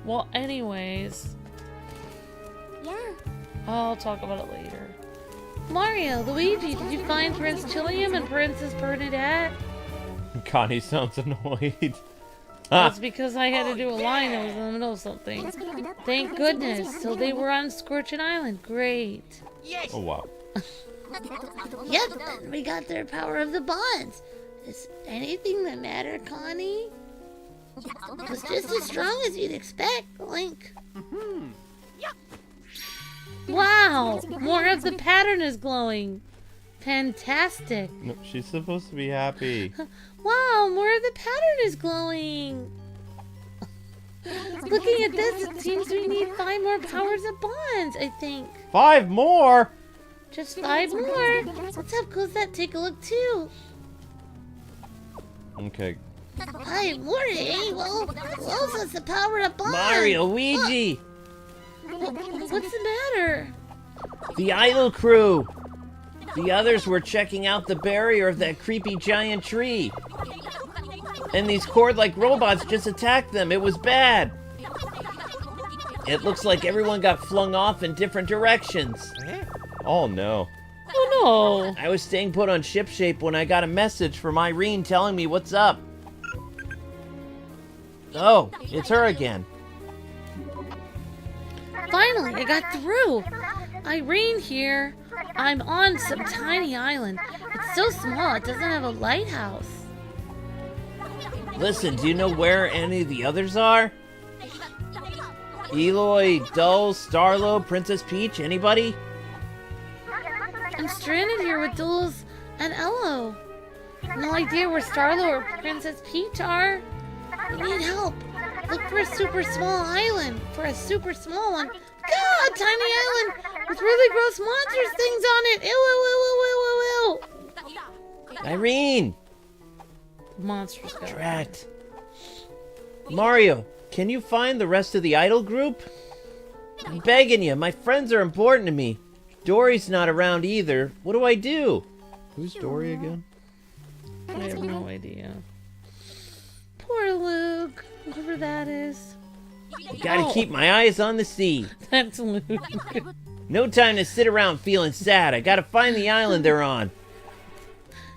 Well, anyways. Yeah. I'll talk about it later. Mario, Luigi, did you find Prince Chilliam and Princess Bernadette? Connie sounds annoyed. That's because I had to do a line. I was in the middle of something. Thank goodness. So they were on Skorcheen Island. Great. Oh, wow. Yep, and we got their power of the bonds. Is anything the matter, Connie? It was just as strong as you'd expect, Link. Wow! More of the pattern is glowing. Fantastic. No, she's supposed to be happy. Wow, more of the pattern is glowing. Looking at this, it seems we need 5 more powers of bonds, I think. 5 more? Just 5 more. Let's have Cozette take a look too. Okay. 5 more, eh? Well, who else has the power of bonds? Mario, Luigi! What's the matter? The idol crew! The others were checking out the barrier of that creepy giant tree. And these cord-like robots just attacked them. It was bad. It looks like everyone got flung off in different directions. Oh no. Oh I was staying put on shipshape when I got a message from Irene telling me what's up. Oh, it's her again. Finally, I got through. Irene here. I'm on some tiny island. It's so small, it doesn't have a lighthouse. Listen, do you know where any of the others are? Eloy, Dull, Starlo, Princess Peach, anybody? I'm stranded here with Dulles and Elo. No idea where Starlo or Princess Peach are. We need help. Look for a super small island. For a super small one. God, tiny island with really gross monsters things on it. Ew, ew, ew, ew, ew, ew. Irene! Monsters got Drat. Mario, can you find the rest of the idol group? I'm begging you, my friends are important to me. Dory's not around either. What do I do? Who's Dory again? I have no idea. Poor Luke. Whoever that is. I gotta keep my eyes on the sea. That's Luke. No time to sit around feeling sad. I gotta find the island they're on.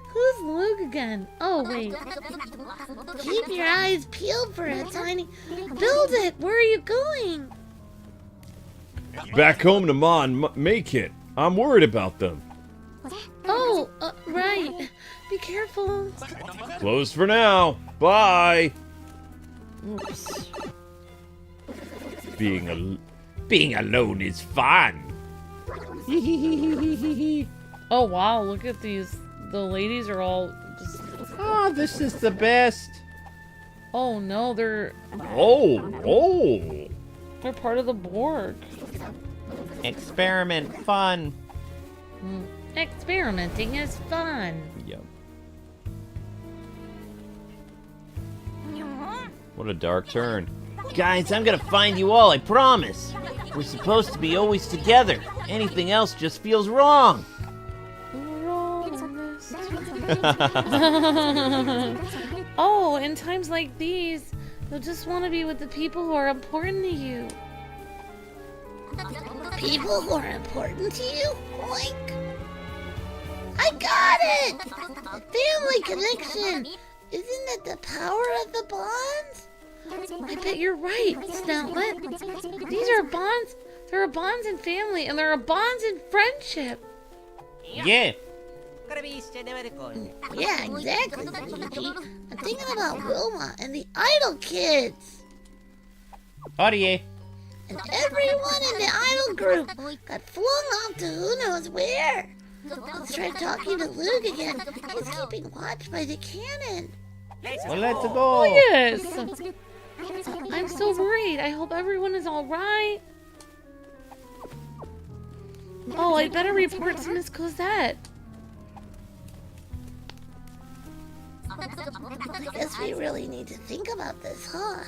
Who's Luke again? Oh, wait. Keep your eyes peeled for a tiny... Build it! Where are you going? Back home to Ma and Make-It. I'm worried about them. Oh, right. Be careful. Closed for now. Bye. Oops. Being alone is fun. Oh wow, look at these. The ladies are all just... Oh, this is the best. Oh no, they're Oh. part of the Borg. Experiment fun. Experimenting is fun. Yep. What a dark turn. Guys, I'm gonna find you all, I promise. We're supposed to be always together. Anything else just feels wrong. We're all in this Oh, in times like these, you'll just want to be with the people who are important to you. People who are important to you? Oink. I got it! Family connection! Isn't it the power of the bonds? I bet you're right, Snoutlet. These are bonds. There are bonds in family, and there are bonds in friendship. Yeah. Yeah, exactly, Luigi. I'm thinking about Wilma and the Idol kids. Audio. And everyone in the Idol group got flung off to who knows where. Let's try talking to Luke again. He's keeping watch by the cannon. Well, let's go. Yes. I'm so worried. I hope everyone is all right. Oh, I better report to Miss Cozette. I guess we really need to think about this, huh?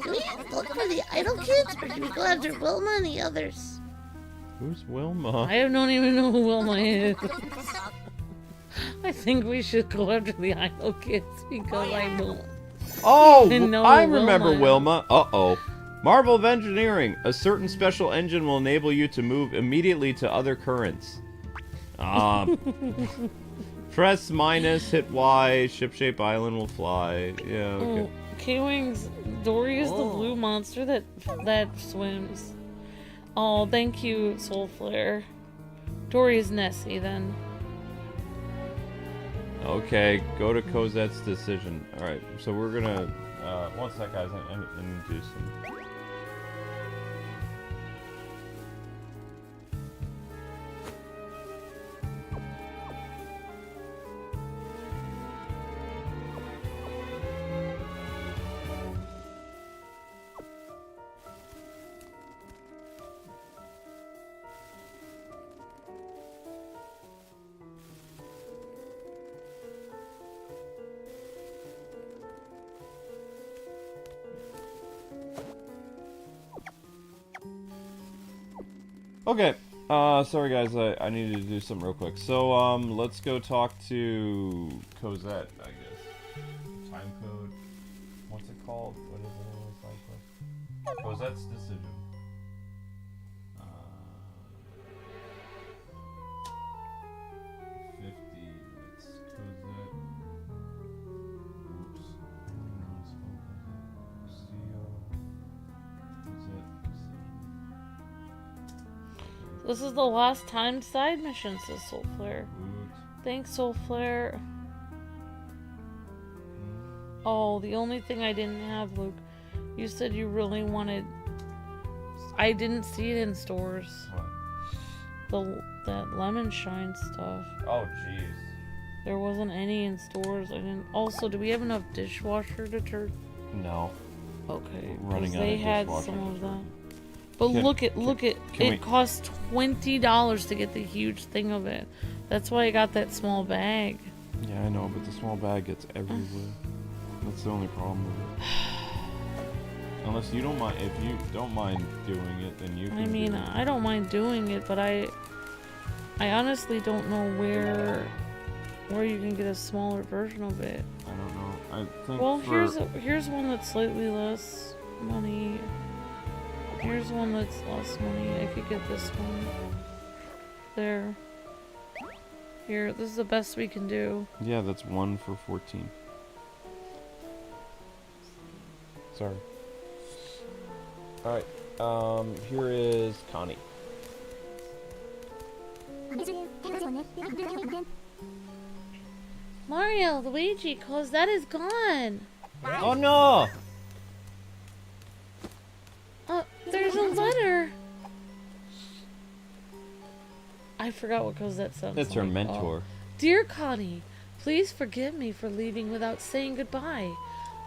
Do we look for the Idol kids, or do we go after Wilma and the others? Who's Wilma? I don't even know who Wilma is. I think we should go after the Idol kids because I don't. Oh, No, I remember Wilma. Wilma. Uh-oh. Marvel of Engineering. A certain special engine will enable you to move immediately to other currents. Press minus, hit Y, ship-shape island will fly. Yeah, okay. Oh, Kwings, Dory is the blue monster that swims. Oh, thank you, Soulflare. Dory is Nessie then. Okay, go to Cozette's Decision. Alright, so we're gonna... one sec, guys. I need to do some... Okay. Sorry guys, I needed to do something real quick. So, let's go talk to Cozette, I guess. Time code. What's it called? What is it? Cozette's Decision. 50. It's Cozette. Oops. Cozette Decision. This is the last timed side mission, says Soulflare. Woot. Thanks, Soulflare. Oh, the only thing I didn't have, Luke. You said you really wanted... I didn't see it in stores. What? That lemon shine stuff. Oh, jeez. There wasn't any in stores. I didn't... Also, do we have enough dishwasher detergent? No. Okay. Running out they of had dishwasher some of detergent. that. But look at can we- it costs $20 to get the huge thing of it. That's why I got that small bag. Yeah, I know, but the small bag gets everywhere. That's the only problem with it. Unless you don't mind, if you don't mind doing it, then you can. I mean, do it. I don't mind doing it, but I honestly don't know where you can get a smaller version of it. I don't know. I think. Well, for... here's one that's slightly less money. Here's one that's less money. I could get this one. There. Here, this is the best we can do. Yeah, that's 1 for 14. Sorry. All right. Here is Connie. Mario, Luigi, Cozette is gone. Oh no! There's a letter. I forgot what Cozette sounds That's her like. mentor. Dear Connie, please forgive me for leaving without saying goodbye.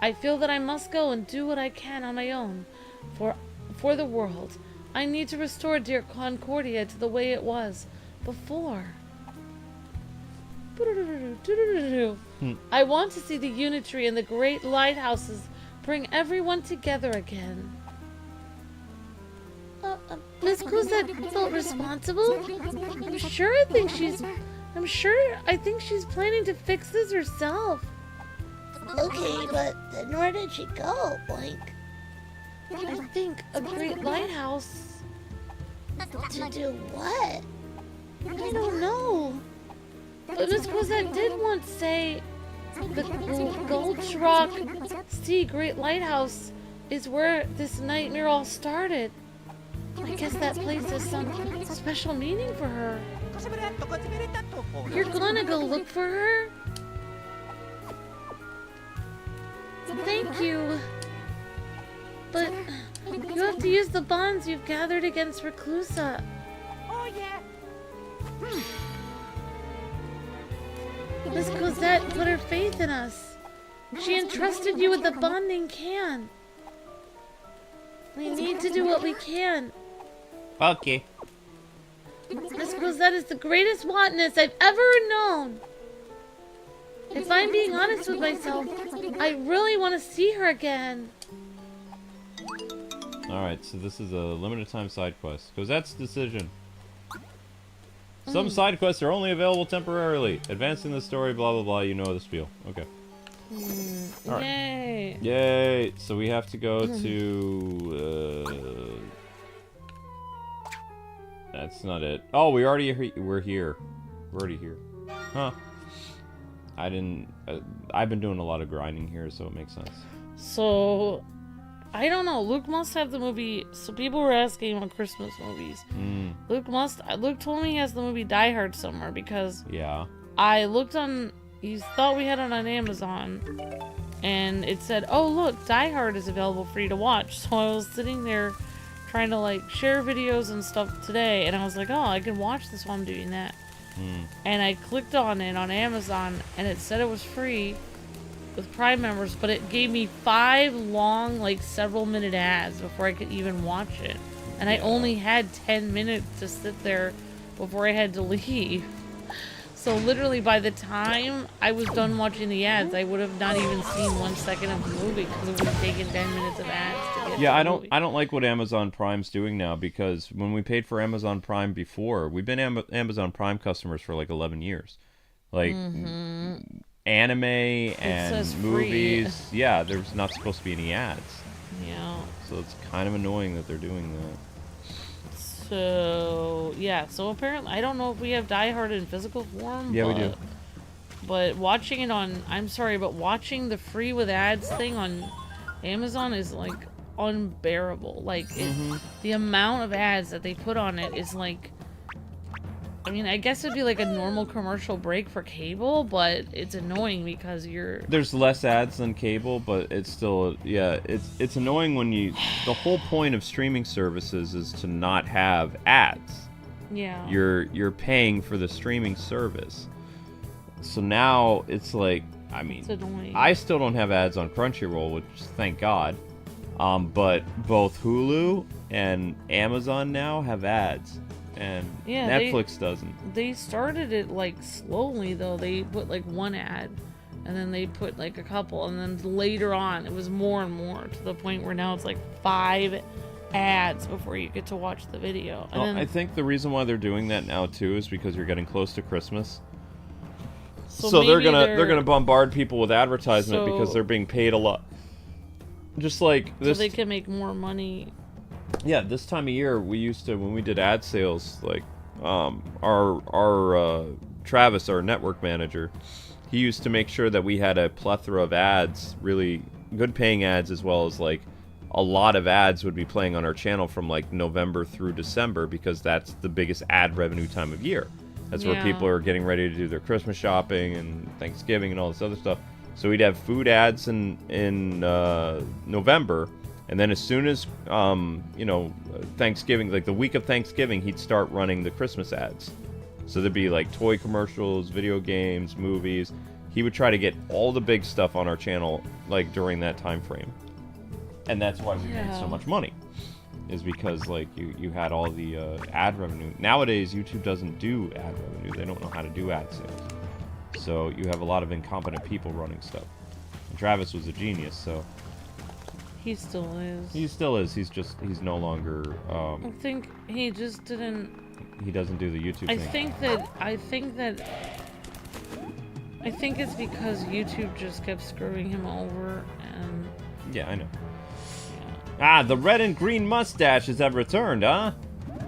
I feel that I must go and do what I can on my own for the world. I need to restore dear Concordia to the way it was before. I want to see the Uni-Tree and the great lighthouses bring everyone together again. Miss Cozette felt responsible? I think she's planning to fix this herself. Okay, but then where did she go, Blink? I think a great lighthouse. To do what? I don't know. But Miss Cozette did once say the Gulch Rock Sea Great Lighthouse is where this nightmare all started. I guess that place has some special meaning for her. You're gonna go look for her? Thank you. But you have to use the bonds you've gathered against Reclusa. Miss Cozette put her faith in us. She entrusted you with the bonding can. We need to do what we can. Okay. Miss Cozette is the greatest botanist I've ever known. If I'm being honest with myself, I really want to see her again. Alright, so this is a limited time side quest. Cozette's Decision. Some side quests are only available temporarily. Advancing the story, blah blah blah, you know the spiel. Okay. Alright. Yay. Yay! So we have to go to... That's not it. Oh, we're here. We're already here. Huh. I didn't... I've been doing a lot of grinding here, so it makes sense. So, I don't know. Luke must have the movie. So people were asking about Christmas movies. Luke told me he has the movie Die Hard somewhere because Yeah. I looked on. You thought we had it on Amazon, and it said, "Oh look, Die Hard is available for you to watch." So I was sitting there trying to like share videos and stuff today, and I was like, "Oh, I can watch this while I'm doing that." And I clicked on it on Amazon, and it said it was free with Prime members, but it gave me 5 long, like several minute ads before I could even watch it. And I only had 10 minutes to sit there before I had to leave. So literally by the time I was done watching the ads, I would have not even seen 1 second of the movie because it would have taken 10 minutes of ads to get to Yeah, the movie. I don't like what Amazon Prime's doing now, because when we paid for Amazon Prime before, we've been Amazon Prime customers for like 11 years. Like anime and says free. movies, yeah, there's not supposed to be any ads. Yeah. So it's kind of annoying that they're doing that. So yeah, so apparently I don't know if we have Die Hard in physical form. Yeah, but, we do. But watching it on, I'm sorry, but watching the free with ads thing on Amazon is like unbearable. Like the amount of ads that they put on it is like, I mean, I guess it'd be like a normal commercial break for cable, but it's annoying because There's less ads than cable, but it's still, yeah, it's annoying when the whole point of streaming services is to not have ads. Yeah. You're paying for the streaming service. So now it's like, I mean, It's annoying. I still don't have ads on Crunchyroll, which thank God. But both Hulu and Amazon now have ads. And Yeah, Netflix doesn't. They started it like slowly though. They put like one ad, and then they put like a couple, and then later on it was more and more to the point where now it's like 5 ads before you get to watch the video. And Well, then, I think the reason why they're doing that now too is because you're getting close to Christmas. So they're gonna bombard people with advertisement because they're being paid a lot. Just like this. so they can make more money. Yeah, this time of year we used to, when we did ad sales, like our Travis, our network manager, he used to make sure that we had a plethora of ads, really good paying ads, as well as like a lot of ads would be playing on our channel from like November through December, because that's the biggest ad revenue time of year. That's where Yeah. people are getting ready to do their Christmas shopping and Thanksgiving and all this other stuff. So we'd have food ads in November. And then as soon as, Thanksgiving, like the week of Thanksgiving, he'd start running the Christmas ads. So there'd be like toy commercials, video games, movies. He would try to get all the big stuff on our channel, like during that time frame. And that's why we made so much money, is because like you had all the ad revenue. Nowadays, YouTube doesn't do ad revenue. They don't know how to do ad sales. So you have a lot of incompetent people running stuff. And Travis was a genius, so... He still is. He still is. He's no longer. I think he just didn't. He doesn't do the YouTube I thing. I think it's because YouTube just kept screwing him over, and Yeah, I know. yeah. Ah, the red and green mustaches have returned, huh?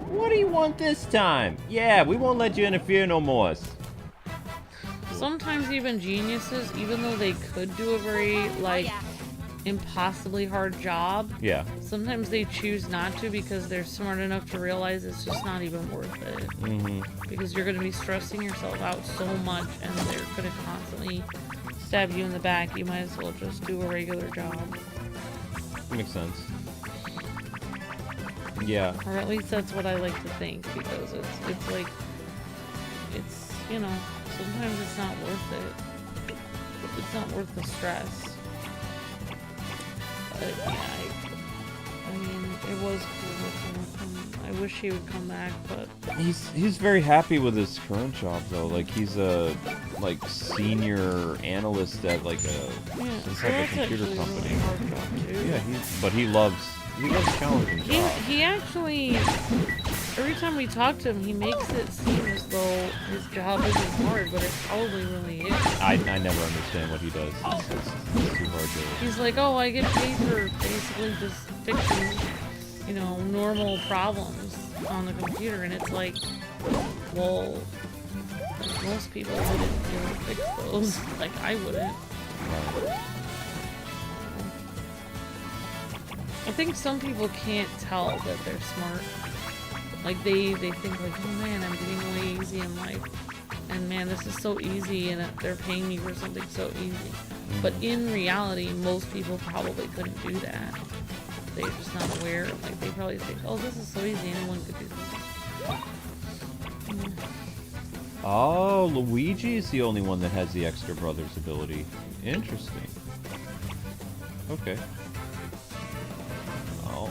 What do you want this time? Yeah, we won't let you interfere no more. Sometimes even geniuses, even though they could do a very like impossibly hard job, Yeah. sometimes they choose not to because they're smart enough to realize it's just not even worth it. Because you're going to be stressing yourself out so much, and they're going to constantly stab you in the back. You might as well just do a regular job. Makes sense. Yeah. Or at least that's what I like to think, because it's like, it's, sometimes it's not worth it. It's not worth the stress. But yeah, I mean, it was cool with him. I wish he would come back, but He's very happy with his current job though. Like he's a senior analyst at it's like a computer company. Hard job too. Yeah, he loves challenging jobs. He actually, every time we talk to him, he makes it seem as though his job isn't hard, but it probably really is. I never understand what he does. It's too hard to... He's like, oh, I get paid for basically just fixing, normal problems on the computer, and it's like, well, most people wouldn't fix those. Like, I wouldn't. I think some people can't tell that they're smart. Like, they think like, oh man, I'm getting lazy in life. And man, this is so easy, and they're paying me for something so easy. But in reality, most people probably couldn't do that. They're just not aware. Like, they probably think, oh, this is so easy, anyone could do this. Oh, Luigi's the only one that has the extra brother's ability. Interesting. Okay. Oh,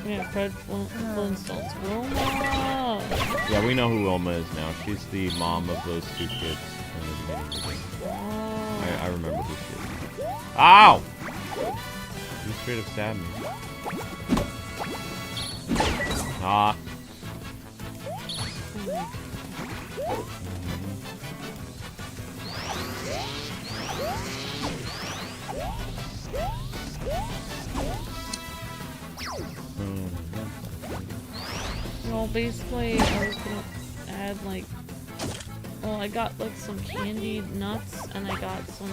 Yeah, Fred Flintstone's Wilma. Yeah, we know who Wilma is now. She's the mom of those 2 kids from the beginning of the game. Oh. I remember who she is. Ow! You straight up stabbed me. Ah. Well, basically, I was gonna add like, well, I got like some candied nuts, and I got some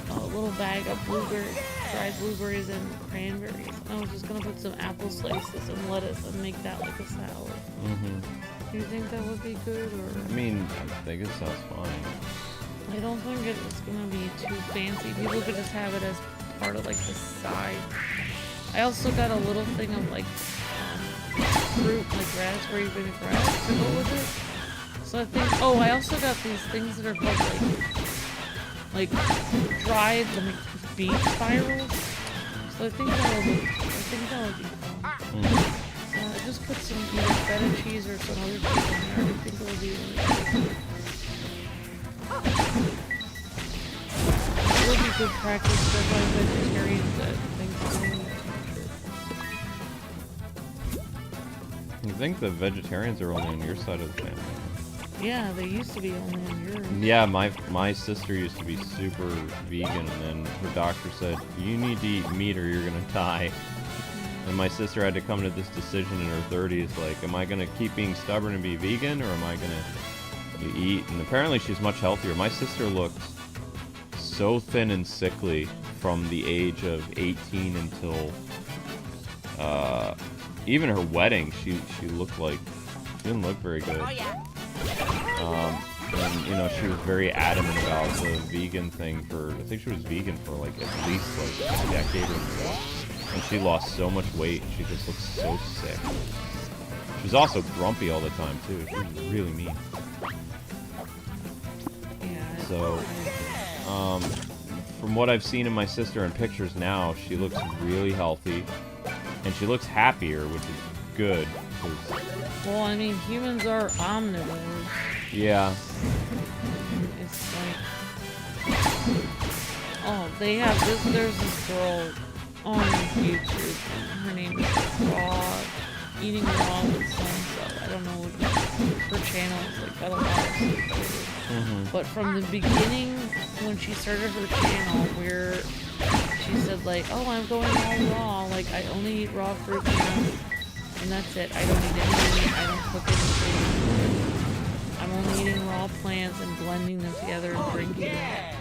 little bag of dried blueberries and cranberries. I was just gonna put some apple slices and lettuce and make that like a salad. Do you think that would be good, or? I mean, I think it sounds fine. I don't think it's gonna be too fancy. People could just have it as part of like the side. I also got a little thing of like fruit, like raspberry vinaigrette to go with it. So I think, oh, I also got these things that are called like dried like beef spirals. So I think that would be fun. So I just put some either feta cheese or some other cheese in there. I think it would be really good. It would be good practice for my vegetarians at Thanksgiving. I think the vegetarians are only on your side of the family. Yeah, they used to be only on yours. Yeah, my sister used to be super vegan, and then her doctor said, you need to eat meat or you're gonna die. And my sister had to come to this decision in her 30s, like, am I gonna keep being stubborn and be vegan, or am I gonna eat? And apparently she's much healthier. My sister looked so thin and sickly from the age of 18 until even her wedding. She looked like, she didn't look very good. And you know, she was very adamant about the vegan thing for, I think she was vegan for like at least like a decade or more. And she lost so much weight, she just looked so sick. She was also grumpy all the time too. She was really mean. Yeah. So, from what I've seen of my sister in pictures now, she looks really healthy, and she looks happier, which is good. 'Cause, Well, I mean, humans are omnivores. yeah. It's like, oh, they have this. There's this girl on YouTube. And her name is Eating Raw with So-and-So. I don't know what her channel is like. I don't know. But from the beginning, when she started her channel, where she said like, oh, I'm going all raw. Like, I only eat raw fruit and nuts, and that's it. I don't eat any meat. I don't cook anything. I'm only eating raw plants and blending them together and drinking them.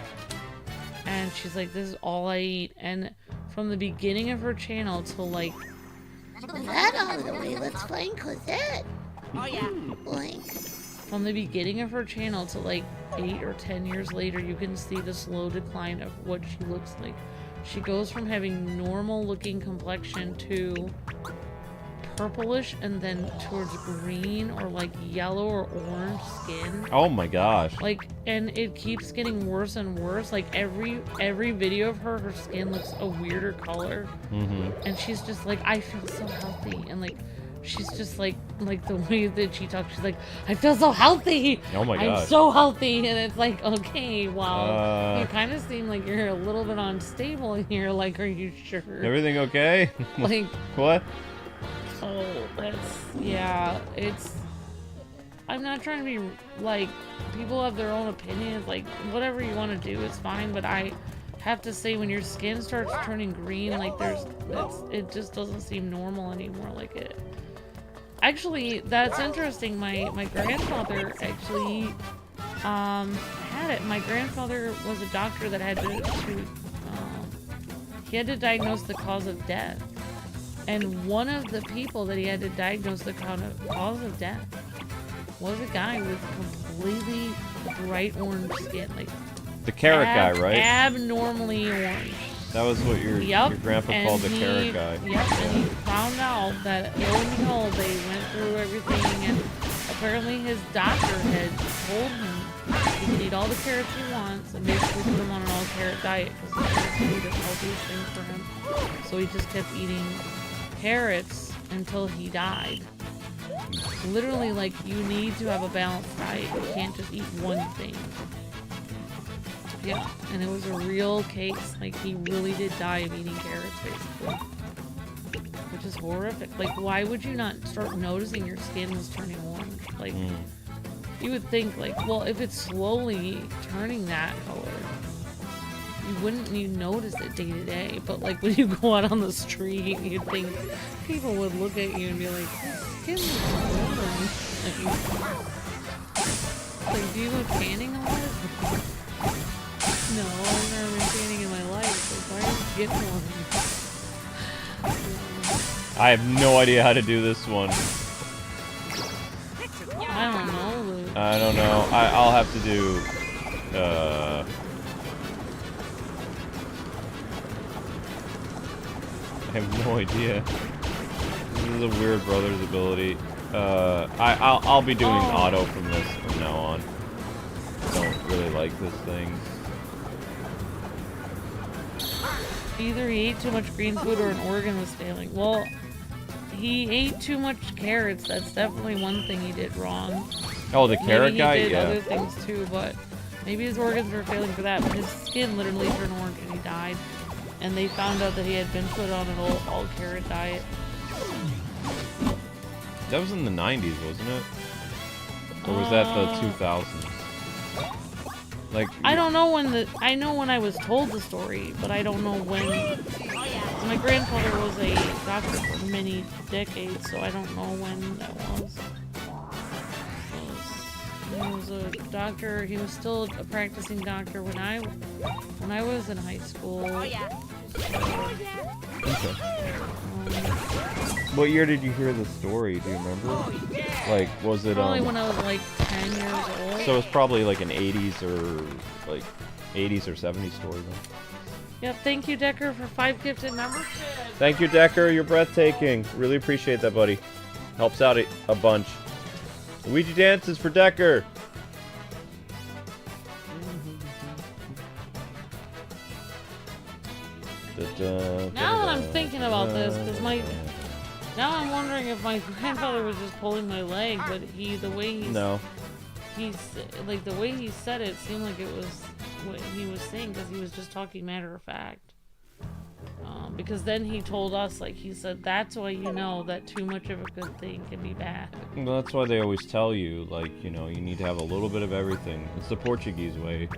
And she's like, this is all I eat. And from the beginning of her channel till like, With that out of the way, let's find Cozette. Oh yeah. Blank. from the beginning of her channel to like 8 or 10 years later, you can see the slow decline of what she looks like. She goes from having normal looking complexion to purplish and then towards green or like yellow or orange skin. Oh my gosh. Like, and it keeps getting worse and worse. Like every video of her skin looks a weirder color. And she's just like, I feel so healthy. And like, she's just like the way that she talks, she's like, I feel so healthy. Oh my gosh. I'm so healthy. And it's like, okay, well, you kind of seem like you're a little bit unstable here. Like, are you sure? Everything okay? Like, What? oh, that's, yeah, it's, I'm not trying to be, like, people have their own opinions, like, whatever you want to do is fine, but I have to say, when your skin starts turning green, like, it just doesn't seem normal anymore, like it. Actually, that's interesting, my grandfather actually, had it. My grandfather was a doctor that had he had to diagnose the cause of death. And one of the people that he had to diagnose the cause of death was a guy with completely bright orange skin, like The carrot guy, right? Abnormally orange. That was what your grandpa called the carrot guy. Yep, and he found out that, lo and behold, they went through everything, and apparently his doctor had told him he can eat all the carrots he wants and basically put him on an all-carrot diet because the carrots would be the healthiest thing for him. So he just kept eating carrots until he died. Literally, like, you need to have a balanced diet. You can't just eat one thing. Yeah, and it was a real case. Like, he really did die of eating carrots, basically. Which is horrific. Like, why would you not start noticing your skin was turning orange? Like, you would think, like, well, if it's slowly turning that color, you notice it day to day. But, like, when you go out on the street, you'd think people would look at you and be like, his skin is orange. Like, do you go tanning a lot? No, I've never been tanning in my life, so why don't you get one? I have no idea how to do this one. I don't know, Luke. I don't know. I'll have to do, I have no idea. This is a weird brother's ability. I'll be doing auto from this from now on. I don't really like this thing. Either he ate too much green food or an organ was failing. Well, he ate too much carrots. That's definitely one thing he did wrong. Oh, the carrot guy? Maybe he did Yeah. other things too, but maybe his organs were failing for that. But his skin literally turned orange and he died. And they found out that he had been put on an all carrot diet. That was in the 90s, wasn't it? Or was that the 2000s? Like, I don't know when I know when I was told the story, but I don't know when. My grandfather was a doctor for many decades, so I don't know when that was. He was a doctor. He was still a practicing doctor when I was in high school. okay. What year did you hear the story? Do you remember? Like, was it Probably when I was like 10 years old. So it's probably like an 80s or like 80s or 70s story then. Yep, thank you, Decker, for 5 gifted memberships. Thank you, Decker. You're breathtaking. Really appreciate that, buddy. Helps out a bunch. Luigi dances for Decker. Now that I'm thinking about this, because now I'm wondering if my grandfather was just pulling my leg, but the way he said it seemed like it was what he was saying, because he was just talking matter of fact. Because then he told us, like, he said, that's why you know that too much of a good thing can be bad. Well, that's why they always tell you, like, you know, you need to have a little bit of everything. It's the Portuguese way.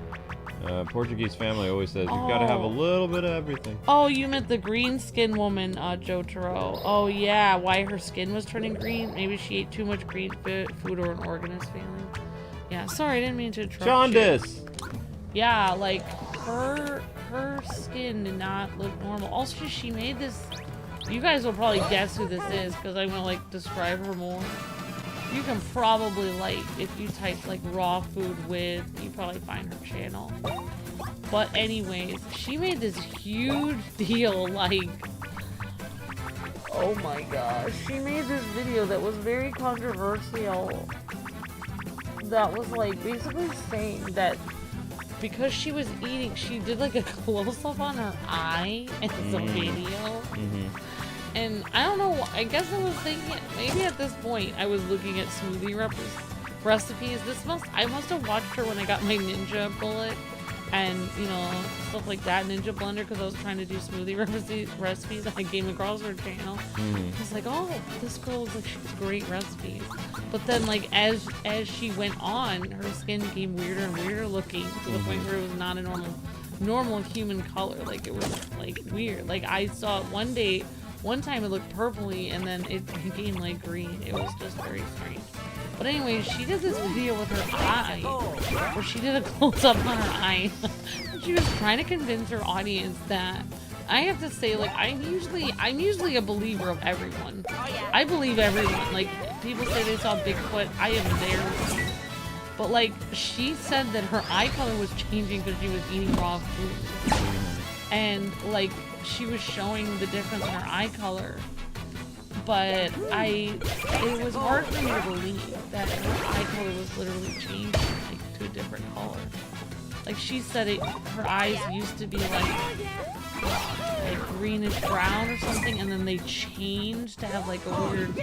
Portuguese family always says you've got to have a little bit of everything. Oh, you meant the green skin woman, Joe Taro. Oh, yeah, why her skin was turning green? Maybe she ate too much green food or an organ is failing. Yeah, sorry, I didn't mean to interrupt Jaundice! you. Yeah, like, her skin did not look normal. Also, she made this... You guys will probably guess who this is, because I'm going to, like, describe her more. You can probably, like, if you type, like, raw food with, you probably find her channel. But anyways, she made this huge deal, like... Oh my gosh. She made this video that was very controversial. That was, like, basically saying that because she was eating, she did, like, a close-up on her eye in some video. And I don't know, I guess I was thinking, maybe at this point I was looking at smoothie recipes. I must have watched her when I got my Ninja bullet and, you know, stuff like that, Ninja blender, because I was trying to do smoothie recipes and I came across her channel. I was like, oh, this girl looks like she has great recipes. But then, like, as she went on, her skin became weirder and weirder looking to the point where it was not a normal human color. Like, it was, like, weird. Like, I saw it one time it looked purpley and then it became like green. It was just very strange. But anyway, she did this video with her eye, where she did a close-up on her eye. She was trying to convince her audience that, I have to say, like, I'm usually a believer of everyone. I believe everyone. Like, people say they saw Bigfoot, I am there with you. But, like, she said that her eye color was changing because she was eating raw food. And, like, she was showing the difference in her eye color. But it was hard for me to believe that her eye color was literally changing, like, to a different color. like she said her eyes used to be like greenish brown or something, and then they changed to have like a weird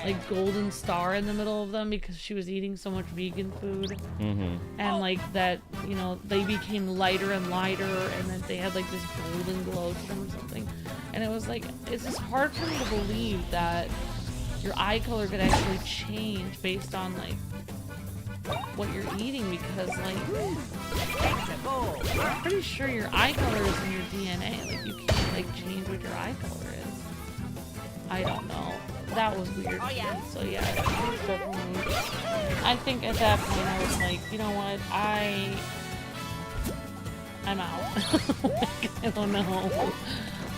like golden star in the middle of them because she was eating so much vegan food. And like that, you know, they became lighter and lighter, and then they had like this golden glow to them or something. And it was like, it's just hard for me to believe that your eye color could actually change based on like what you're eating, because like I'm pretty sure your eye color is in your DNA. Like you can't like change what your eye color is. I don't know. That was weird. So yeah, it was definitely. I think at that point I was like, you know what, I'm out. Like, I don't know.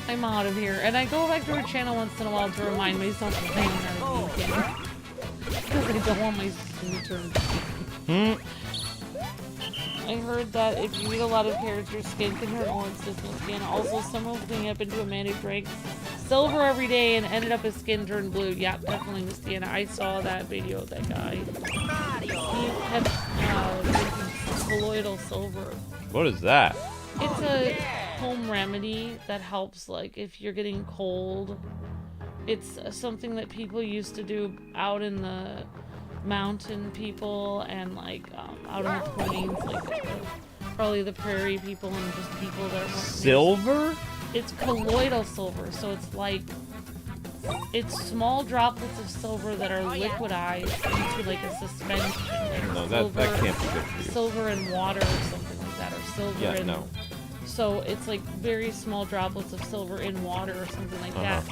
I'm out of here. And I go back to her channel once in a while to remind myself that I'm not a vegan. Because I don't want my skin to turn vegan. I heard that if you eat a lot of carrots, your skin can turn orange this weekend. Also, someone was looking up into a man who drank silver every day and ended up his skin turned blue. Yeah, definitely, Miss Deanna. I saw that video of that guy. He had drinking colloidal silver. What is that? It's a home remedy that helps, like, if you're getting cold. It's something that people used to do out in the mountain people and, like, out in the plains, like, probably the prairie people and just people that weren't... Silver? It's colloidal silver, so it's like... It's small droplets of silver that are liquidized into, like, a suspension. Like No, silver, that can't be good for you. Silver and water or something like that, or silver and... no. So it's like very small droplets of silver in water or something like that,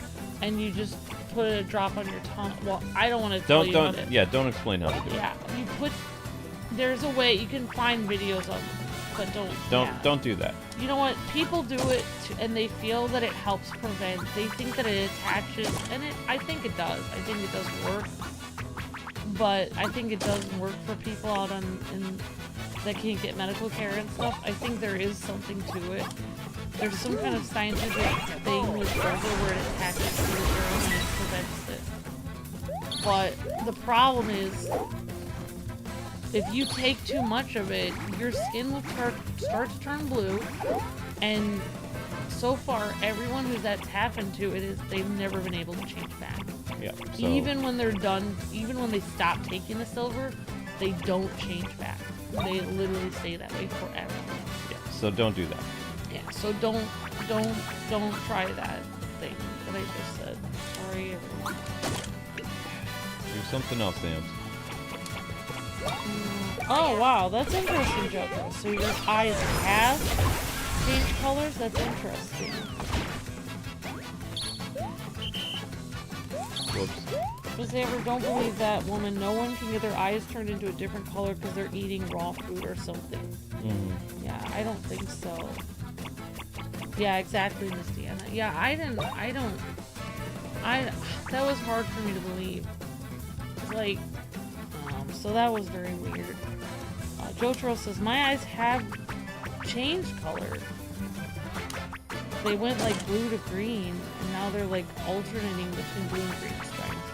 and you just put a drop on your tongue. Well, I don't want to tell you how to. Yeah, don't explain how to do it. Yeah, you put. There's a way you can find videos on, but Don't do that. You know what? People do it, and they feel that it helps prevent. They think that it attaches, and I think it does. I think it does work, but I think it doesn't work for people out that can't get medical care and stuff. I think there is something to it. There's some kind of scientific thing with silver where it attaches to the germ and it prevents it. But the problem is, if you take too much of it, your skin will start to turn blue. And so far, everyone who's that's happened to it they've never been able to change back. Yeah. So, Even when they're done, even when they stop taking the silver, they don't change back. They literally stay that way forever. yeah, so don't do that. Yeah, so don't try that thing that I just said. Sorry, everyone. There's something else, Sam. Oh wow, that's interesting, Joko. So your eyes have changed colors? That's interesting. Whoops. Because ever don't believe that woman. No one can get their eyes turned into a different color because they're eating raw food or something. Yeah, I don't think so. Yeah, exactly, Miss Deanna. Yeah, that was hard for me to believe. Like, so that was very weird. Jotaro says, my eyes have changed color. They went like blue to green, and now they're like alternating between blue and green stripes.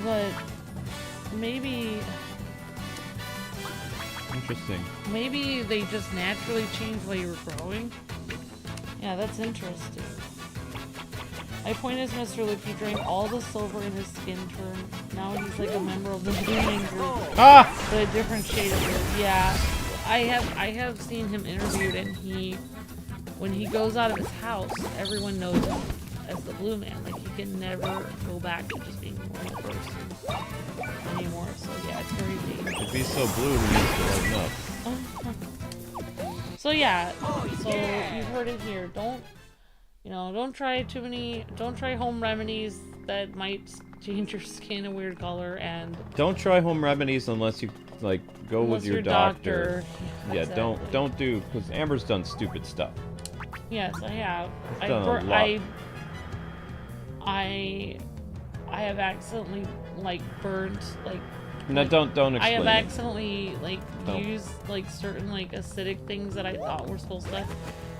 But maybe Interesting. Maybe they just naturally changed while you were growing. Yeah, that's interesting. My point is, Mr. Luke, he drank all the silver in his skin turn. Now he's like a member of the blooming group. Ah! But a different shade of blue. Yeah, I have seen him interviewed, and when he goes out of his house, everyone knows him as the blue man. Like, he can never go back to just being a normal person anymore. So yeah, it's very dangerous. If he's so blue, he needs to lighten up. So yeah, so you've heard it here. Don't try home remedies that might change your skin a weird color, and Don't try home remedies unless you go with your doctor. Yeah, Exactly. don't do, because Amber's done stupid stuff. Yes, I have. I've done a lot. I have accidentally burned No, don't explain I have it. accidentally Don't. used acerbic like acidic things that I thought were supposed to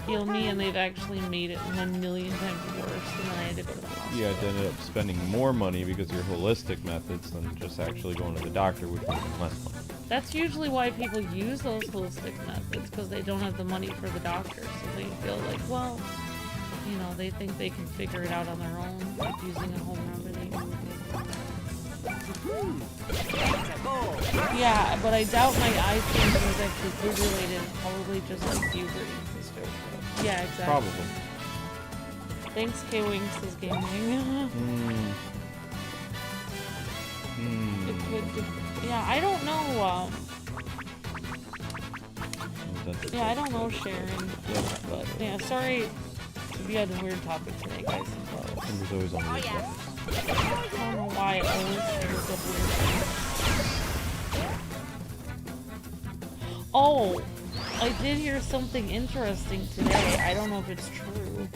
heal me, and they've actually made it 1 million times worse, and then I had to go to the hospital. Yeah, I ended up spending more money because of your holistic methods than just actually going to the doctor, which would have been less money. That's usually why people use those holistic methods, because they don't have the money for the doctor, so they feel like, well, you know, they think they can figure it out on their own, like using a home remedy. Yeah, but I doubt my eye change was actually food related. Probably just like puberty and stuff. Yeah, exactly. Probably. Thanks, Kwings, says gaming. It could be. Yeah, I don't know. Yeah, I don't know, Sharon. But yeah, sorry to be on a weird topic today, guys. There's always on the I don't know why it always brings up weird things. Oh, I did hear something interesting today. I don't know if it's true,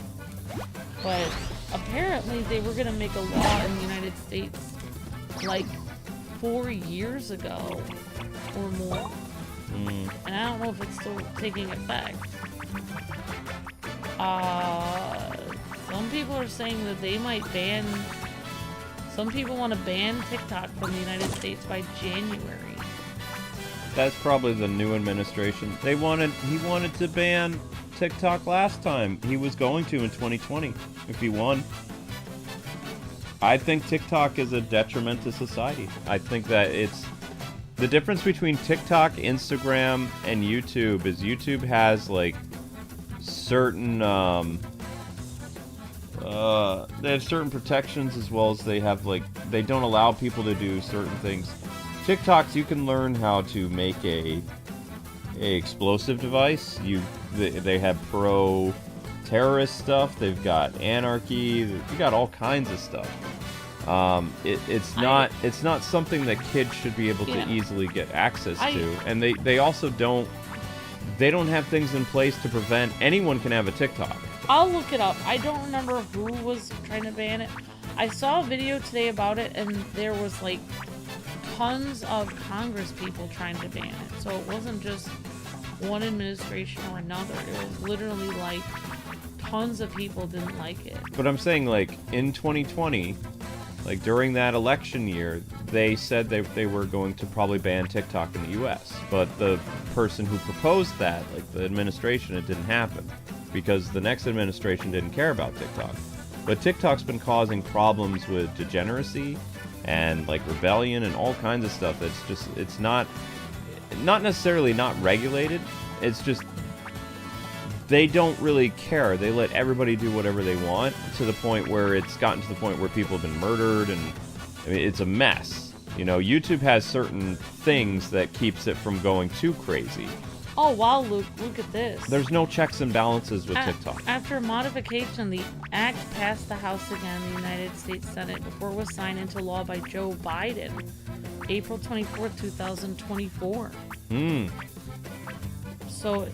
but apparently they were gonna make a law in the United States like 4 years ago or more. And I don't know if it's still taking effect. Some people are saying that they might ban. Some people want to ban TikTok from the United States by January. That's probably the new administration. He wanted to ban TikTok last time. He was going to in 2020 if he won. I think TikTok is a detriment to society. I think that it's the difference between TikTok, Instagram, and YouTube is YouTube has like certain they have certain protections, as well as they have like they don't allow people to do certain things. TikToks, you can learn how to make a explosive device. They have pro terrorist stuff. They've got anarchy. You got all kinds of stuff. It's not something that kids should be able to easily get access to, and they also don't have things in place to prevent anyone can have a TikTok. I'll look it up. I don't remember who was trying to ban it. I saw a video today about it, and there was like tons of Congress people trying to ban it. So it wasn't just one administration or another. It was literally like tons of people didn't like it. But I'm saying, like, in 2020, like during that election year, they said they were going to probably ban TikTok in the US. But the person who proposed that, like the administration, it didn't happen. Because the next administration didn't care about TikTok. But TikTok's been causing problems with degeneracy and like rebellion and all kinds of stuff. It's not necessarily not regulated. It's just they don't really care. They let everybody do whatever they want, to the point where it's gotten to the point where people have been murdered, and I mean, it's a mess. You know, YouTube has certain things that keeps it from going too crazy. Oh wow, Luke, look at this. There's no checks and balances with TikTok. After modification, the act passed the House again, the United States Senate, before it was signed into law by Joe Biden, April 24th, 2024. So,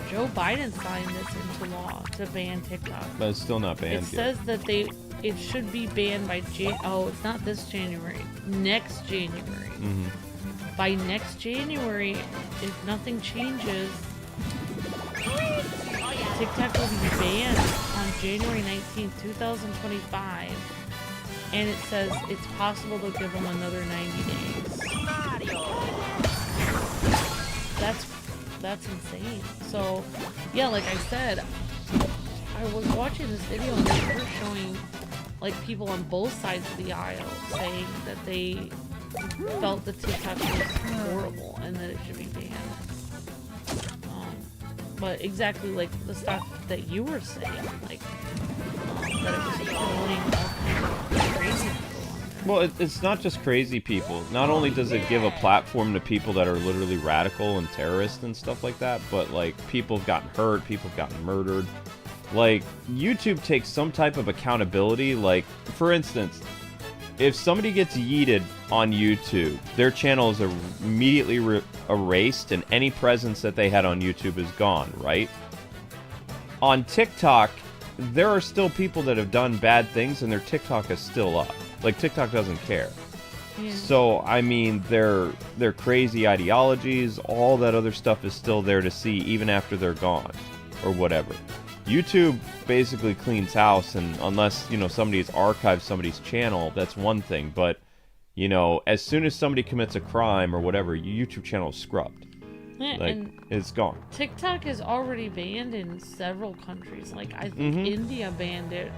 Joe Biden signed this into law to ban TikTok. But it's still not banned yet. It says that it should be banned by it's not this January, next January. By next January, if nothing changes, TikTok will be banned on January 19th, 2025. And it says it's possible to give them another 90 days. That's insane. So, yeah, like I said, I was watching this video and they were showing like people on both sides of the aisle saying that they felt that TikTok was horrible and that it should be banned. But exactly like the stuff that you were saying, like that it was promoting all kinds of crazy people. Well, it's not just crazy people. Not only does it give a platform to people that are literally radical and terrorists and stuff like that, but like people have gotten hurt, people have gotten murdered. Like, YouTube takes some type of accountability. Like, for instance, if somebody gets yeeted on YouTube, their channel is immediately erased, and any presence that they had on YouTube is gone, right? On TikTok, there are still people that have done bad things, and their TikTok is still up. Like, TikTok doesn't care. Yeah. So, I mean, their crazy ideologies, all that other stuff is still there to see, even after they're gone, or whatever. YouTube basically cleans house, and unless, you know, somebody's archived somebody's channel, that's one thing, but you know, as soon as somebody commits a crime or whatever, your YouTube channel is scrubbed. Yeah, Like, and it's gone. TikTok is already banned in several countries. Like, I think India banned it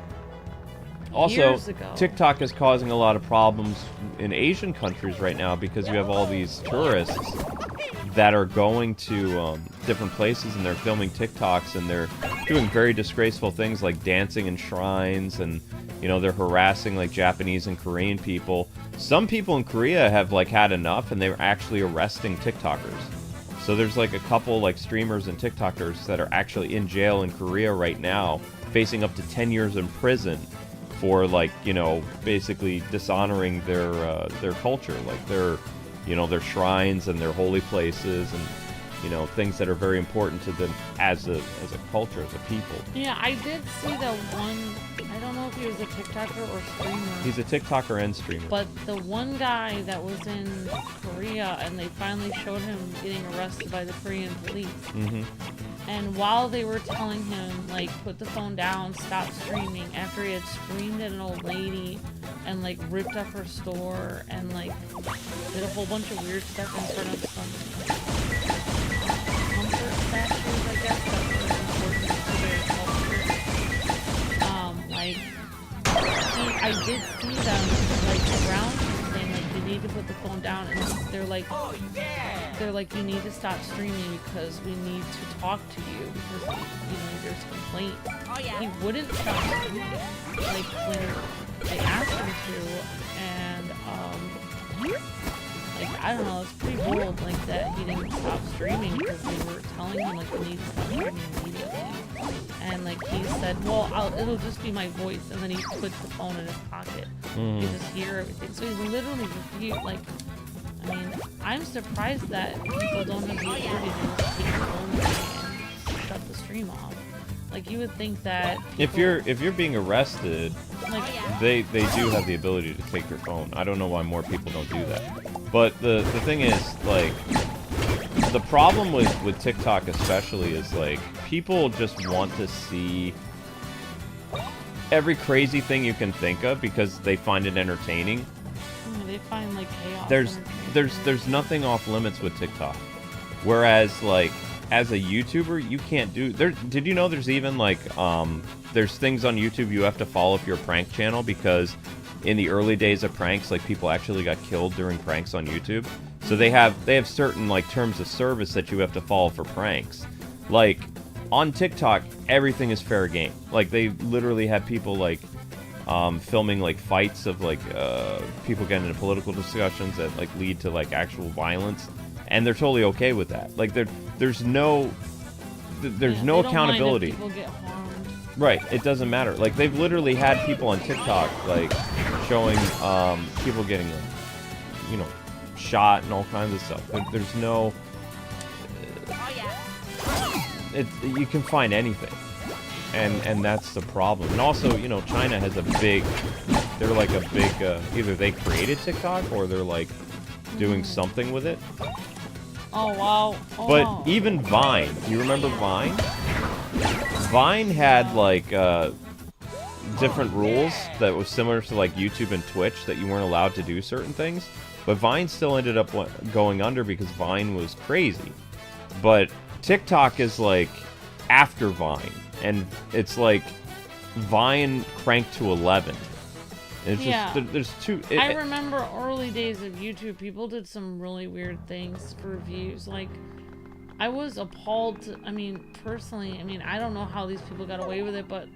Also, years ago. TikTok is causing a lot of problems in Asian countries right now because you have all these tourists that are going to different places and they're filming TikToks and they're doing very disgraceful things like dancing in shrines and, you know, they're harassing like Japanese and Korean people. Some people in Korea have like had enough and they're actually arresting TikTokers. So there's like a couple like streamers and TikTokers that are actually in jail in Korea right now, facing up to 10 years in prison for like, you know, basically dishonoring their culture, like their, you know, their shrines and their holy places and, you know, things that are very important to them as a culture, as a people. Yeah, I did see the one, I don't know if he was a TikToker or streamer. He's a TikToker and streamer. But the one guy that was in Korea and they finally showed him getting arrested by the Korean police. And while they were telling him, like, put the phone down, stop streaming, after he had screamed at an old lady and, like, ripped up her store and, like, did a whole bunch of weird stuff in front of some comfort statues, I guess, that were important to their culture. Like, I did see them, like, around him saying, like, you need to put the phone down, and they're like, you need to stop streaming because we need to talk to you because, you know, there's complaints. He wouldn't stop streaming, like, when they asked him to, and, like, I don't know, it's pretty bold, like, that he didn't stop streaming because they were telling him, like, you need to stop streaming immediately. And, like, he said, well, it'll just be my voice, and then he put the phone in his pocket. You just hear everything. So he literally refused, like, I mean, I'm surprised that people don't have the ability to just take their phone away and shut the stream off. Like, you would think that people, if you're being arrested, like, they do have the ability to take your phone. I don't know why more people don't do that. But the thing is, like, the problem with TikTok especially is, like, people just want to see every crazy thing you can think of because they find it entertaining. they find, like, chaos. There's nothing off limits with TikTok. Whereas, like, as a YouTuber, you can't do... Did you know there's even, like, there's things on YouTube you have to follow if you're a prank channel because in the early days of pranks, like, people actually got killed during pranks on YouTube. So they have certain, like, terms of service that you have to follow for pranks. Like, on TikTok, everything is fair game. Like, they literally have people, like, filming, like, fights of, like, people getting into political discussions that, like, lead to, like, actual violence. And they're totally okay with that. Like, there's no accountability. People get harmed. Right, it doesn't matter. Like, they've literally had people on TikTok, like, showing people getting, you know, shot and all kinds of stuff. There's no... you can find anything. And that's the problem. And also, you know, China has a big... They're like a big... either they created TikTok or they're, like, doing something with it. Oh, wow. Oh. But even Vine, you remember Vine? Vine had, like, different rules that was similar to, like, YouTube and Twitch, that you weren't allowed to do certain things. But Vine still ended up going under because Vine was crazy. But TikTok is, like, after Vine. And it's, like, Vine cranked to 11. It's just, there's two... I remember early days of YouTube, people did some really weird things for views. Like, I was appalled to, I mean, personally, I mean, I don't know how these people got away with it, but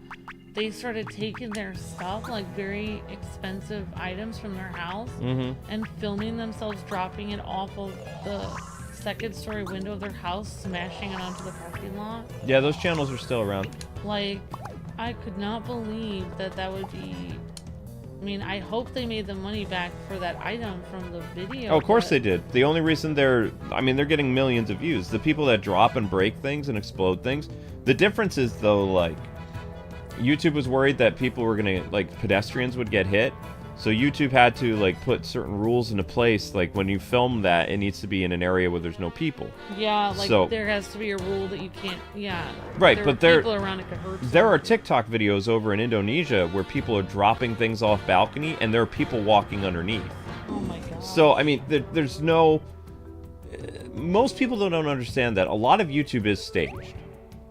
they started taking their stuff, like very expensive items from their house, and filming themselves dropping it off of the second story window of their house, smashing it onto the parking lot. Yeah, those channels are still around. Like, I could not believe that would be... I mean, I hope they made the money back for that item from the video. Oh, of course they did. The only reason they're getting millions of views. The people that drop and break things and explode things. The difference is, though, like, YouTube was worried that people were gonna, like, pedestrians would get hit. So YouTube had to, like, put certain rules into place. Like, when you film that, it needs to be in an area where there's no people. Yeah, like, so, there has to be a rule that you can't, right, but people around it could hurt someone. There are TikTok videos over in Indonesia where people are dropping things off balcony, and there are people walking underneath. Oh my god. So, I mean, there's no... most people don't understand that a lot of YouTube is staged.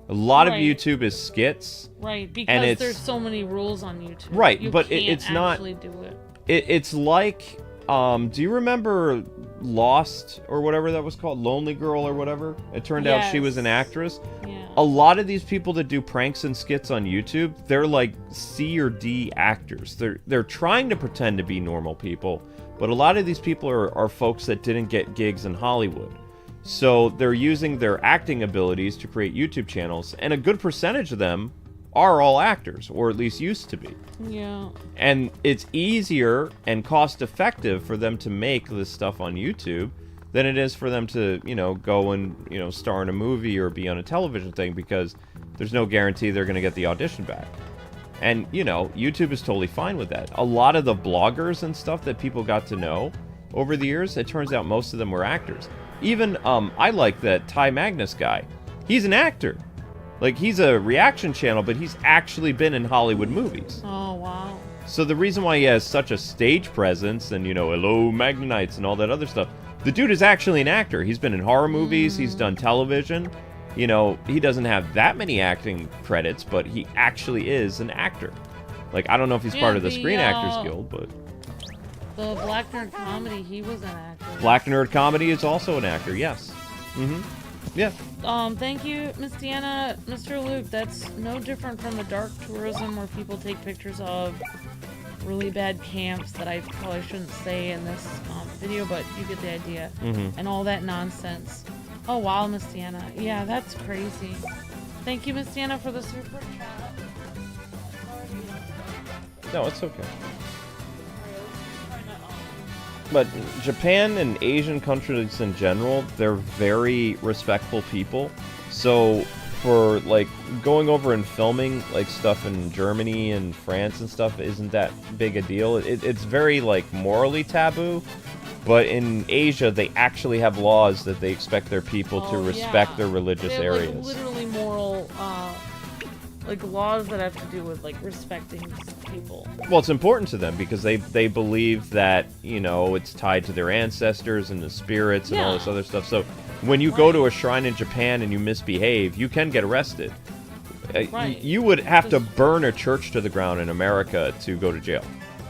A lot of Right. YouTube is skits. Right, and because it's- there's so many rules on YouTube. Right, you but can't it's not- actually do it. It's like... do you remember Lost, or whatever that was called? Lonely Girl, or whatever? It turned out she was an Yes. actress. Yeah. A lot of these people that do pranks and skits on YouTube, they're like C or D actors. They're trying to pretend to be normal people, but a lot of these people are folks that didn't get gigs in Hollywood. So they're using their acting abilities to create YouTube channels, and a good percentage of them are all actors, or at least used to be. Yeah. And it's easier and cost effective for them to make this stuff on YouTube than it is for them to, go and, star in a movie or be on a television thing, because there's no guarantee they're going to get the audition back. And, YouTube is totally fine with that. A lot of the bloggers and stuff that people got to know over the years, it turns out most of them were actors. Even, I like that Ty Magnus guy. He's an actor. Like, he's a reaction channel, but he's actually been in Hollywood movies. Oh, wow. So the reason why he has such a stage presence and, hello, Magnanites and all that other stuff, the dude is actually an actor. He's been in horror movies, he's done television. He doesn't have that many acting credits, but he actually is an actor. Like, I don't know if he's part of the Screen Actors Guild, but... The Black Nerd Comedy, he was an actor. Black Nerd Comedy is also an actor, yes. Mm-hmm. Yeah. Thank you, Miss Deanna. Mr. Luke, that's no different from the dark tourism where people take pictures of really bad camps that I probably shouldn't say in this video, but you get the idea. Mm-hmm. And all that nonsense. Oh, wow, Miss Deanna. Yeah, that's crazy. Thank you, Miss Deanna, for the super chat. No, it's okay. But Japan and Asian countries in general, they're very respectful people. So for like going over and filming like stuff in Germany and France and stuff isn't that big a deal. It's very like morally taboo. But in Asia, they actually have laws that they expect their people to respect their religious they have, areas. Like, literally moral, like laws that have to do with like respecting people. Well, it's important to them because they believe that, it's tied to their ancestors and the spirits and all this other stuff. So when you go to a shrine in Japan and you misbehave, you can get arrested. Right. You would have to burn a church to the ground in America to go to jail.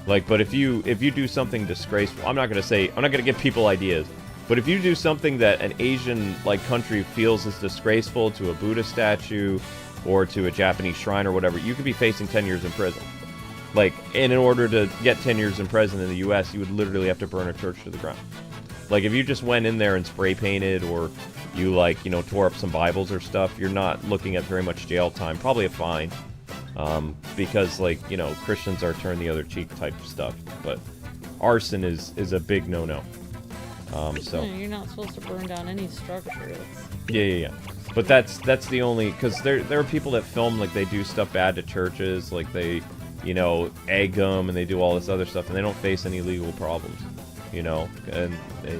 Like, but if you do something disgraceful, I'm not going to give people ideas, but if you do something that an Asian country feels is disgraceful to a Buddha statue or to a Japanese shrine or whatever, you could be facing 10 years in prison. And in order to get 10 years in prison in the U.S., you would literally have to burn a church to the ground. Like, if you just went in there and spray painted or you, tore up some Bibles or stuff, you're not looking at very much jail time, probably a fine. Because, Christians are turn the other cheek type stuff. But arson is a big no-no. So You're not supposed to burn down any structure. Yeah. But that's the only, because there are people that film they do stuff bad to churches, they egg them and they do all this other stuff, and they don't face any legal problems, and they.